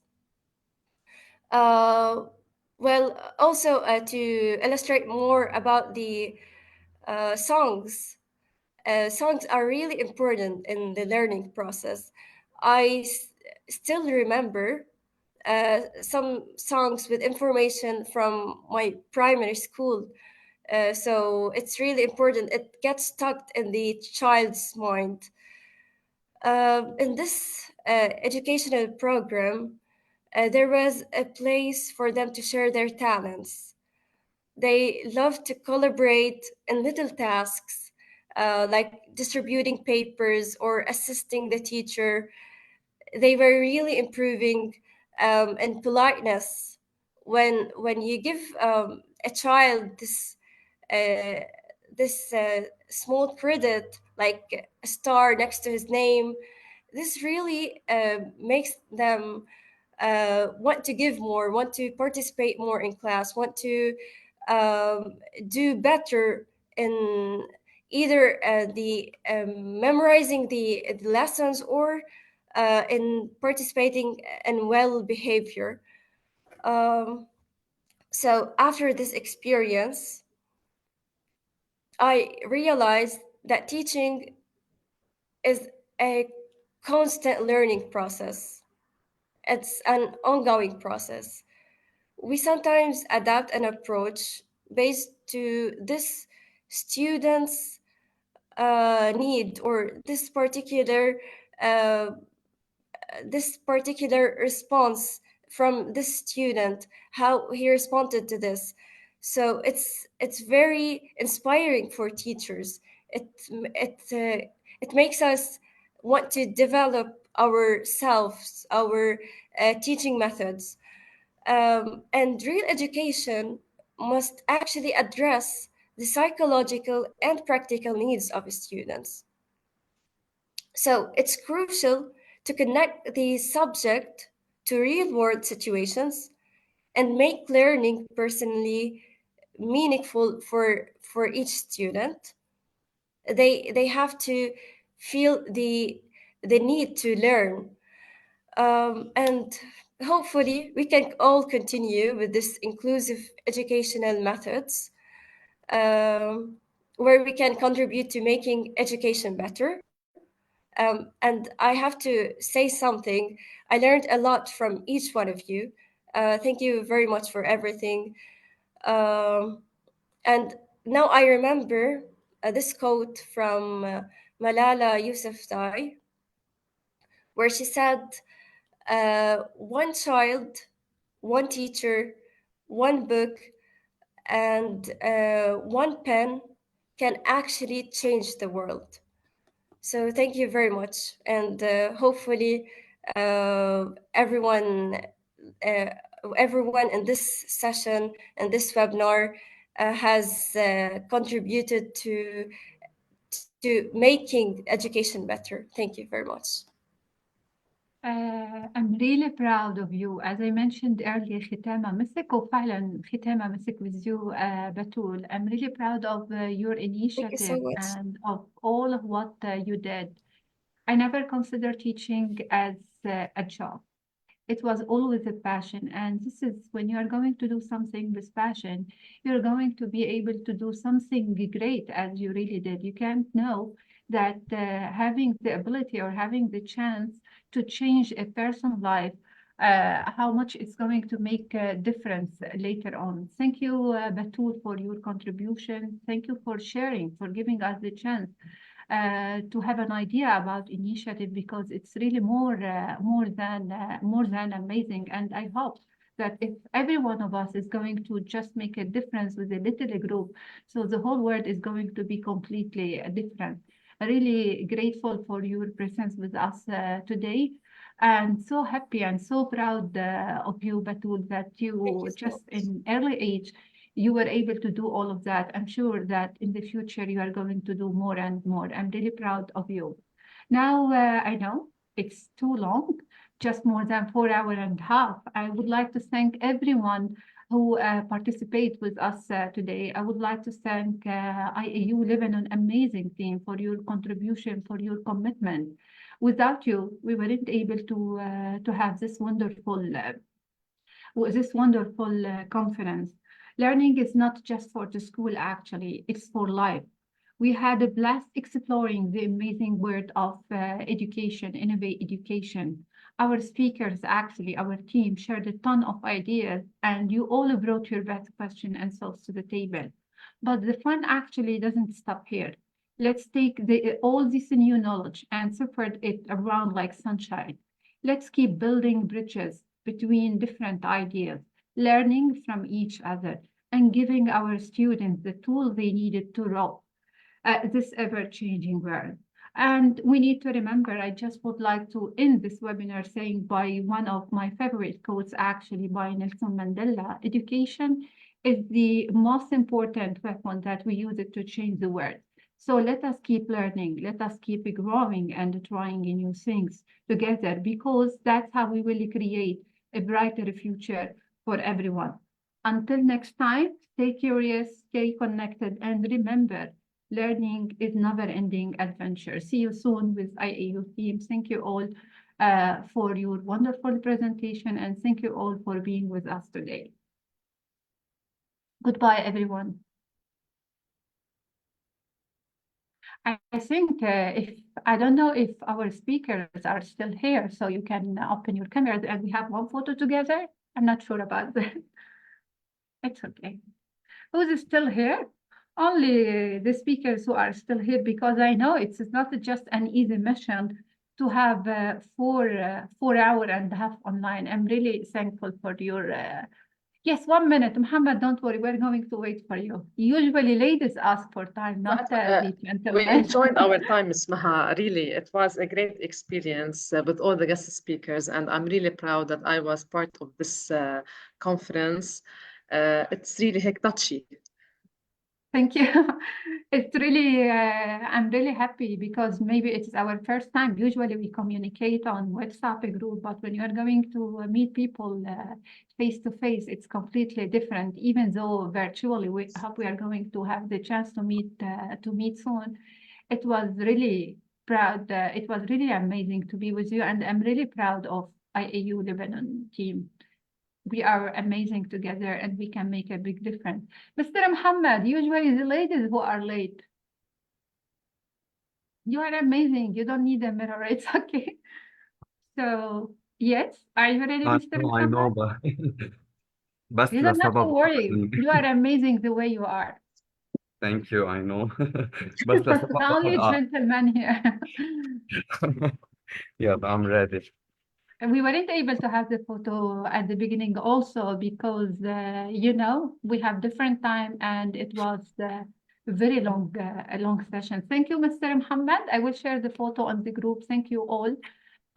Well, also to illustrate more about the songs, songs are really important in the learning process. I still remember some songs with information from my primary school. So it's really important. It gets stuck in the child's mind. In this educational program, there was a place for them to share their talents. They love to collaborate in little tasks, like distributing papers or assisting the teacher. They were really improving in politeness. When you give a child this small credit, like a star next to his name, this really makes them want to give more, want to participate more in class, want to do better in either the memorizing the lessons or in participating in well behavior. So after this experience, I realized that teaching is a constant learning process. It's an ongoing process. We sometimes adapt an approach based to this student's need or uh, this particular response from this student, how he responded to this. So it's very inspiring for teachers. It makes us want to develop ourselves, our teaching methods. And real education must actually address the psychological and practical needs of students. So it's crucial to connect the subject to real-world situations and make learning personally meaningful for each student. They have to feel the need to learn. And hopefully we can all continue with this inclusive educational methods where we can contribute to making education better. And I have to say something. I learned a lot from each one of you. Thank you very much for everything. And now I remember this quote from Malala Yousafzai, where she said, one child, one teacher, one book, and one pen can actually change the world. So thank you very much. And hopefully everyone in this session and this webinar has contributed to making education better. Thank you very much. I'm really proud of you. As I mentioned earlier, ختامة مسك وفعلا ختامة مسك with you, Batul. I'm really proud of your initiative much. and of all of what you did. I never considered teaching as a job. It was always a passion. And this is when you are going to do something with passion, you're going to be able to do something great as you really did. You can't know that having the ability or having the chance to change a person's life, how much it's going to make a difference later on. Thank you, Batul, for your contribution. Thank you for sharing, for giving us the chance to have an idea about initiative, because it's really more than amazing. And I hope that if every one of us is going to just make a difference with a little group, so the whole world is going to be completely different. Really grateful for your presence with us today, and so happy and so proud of you, Batul, that you just in early age, you were able to do all of that. I'm sure that in the future you are going to do more and more. I'm really proud of you. Now, I know it's too long, just more than 4 hours and a half. I would like to thank everyone who participate with us today. I would like to thank IIU Lebanon amazing team for your contribution, for your commitment. Without you, we weren't able to have this wonderful conference. Learning is not just for the school, actually, it's for life. We had a blast exploring the amazing world of education, Innovate Education. Our speakers, actually, our team shared a ton of ideas, and you all brought your best questions and thoughts to the table. But the fun actually doesn't stop here. Let's take all this new knowledge and spread it around like sunshine. Let's keep building bridges between different ideas, learning from each other, and giving our students the tools they needed to roll this ever-changing world. And we need to remember, I just would like to end this webinar saying by one of my favorite quotes, actually by Nelson Mandela: education is the most important weapon that we use it to change the world. So let us keep learning, let us keep growing and trying new things together, because that's how we will create a brighter future for everyone. Until next time, stay curious, stay connected, and remember, learning is never-ending adventure. See you soon with IIU team. Thank you all for your wonderful presentation, and thank you all for being with us today. Goodbye, everyone. I think I don't know if our speakers are still here, so you can open your cameras and we have one photo together. I'm not sure about that. It's okay. Who's still here? Only the speakers who are still here, because I know it's not just an easy mission to have 4 hours and a half online. I'm really thankful for your yes, 1 minute. Muhammad, don't worry, we're going to wait for you. Usually ladies ask for time, not the We gentlemen. enjoyed our time, Ms. Maha. Really, it was a great experience with all the guest speakers, and I'm really proud that I was part of this conference. It's really touchy. Thank you. It's really, I'm really happy because maybe it's our first time. Usually we communicate on WhatsApp group, but when you're going to meet people face to face, it's completely different. Even though virtually, we hope we are going to have the chance to meet soon. It was really proud. It was really amazing to be with you, and I'm really proud of IIU Lebanon team. We are amazing together and we can make a big difference. Mr. Muhammad, usually the ladies who are late. You are amazing. You don't need a mirror. It's okay. So, yes, are you ready, Mr. I know, Muhammad? but بس You don't have to لسبب worry. واحد. You are amazing the way you are. Thank you, I know. بس لسبب The only واحد. gentleman here. Yeah, I'm ready. And we weren't able to have the photo at the beginning also because, you know, we have different time and it was a very long, a long session. Thank you, Mr. Muhammad. I will share the photo on the group. Thank you all.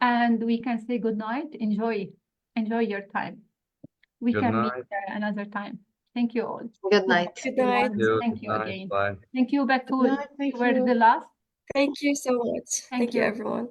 And we can say good night. Enjoy your time. We Good can night. meet another time. Thank you all. Good night. Good night. Everyone. Thank Good you night. again. Bye. Thank you, Batul. Thank You were you. the last. Thank you so much. Thank Thank you, you. everyone.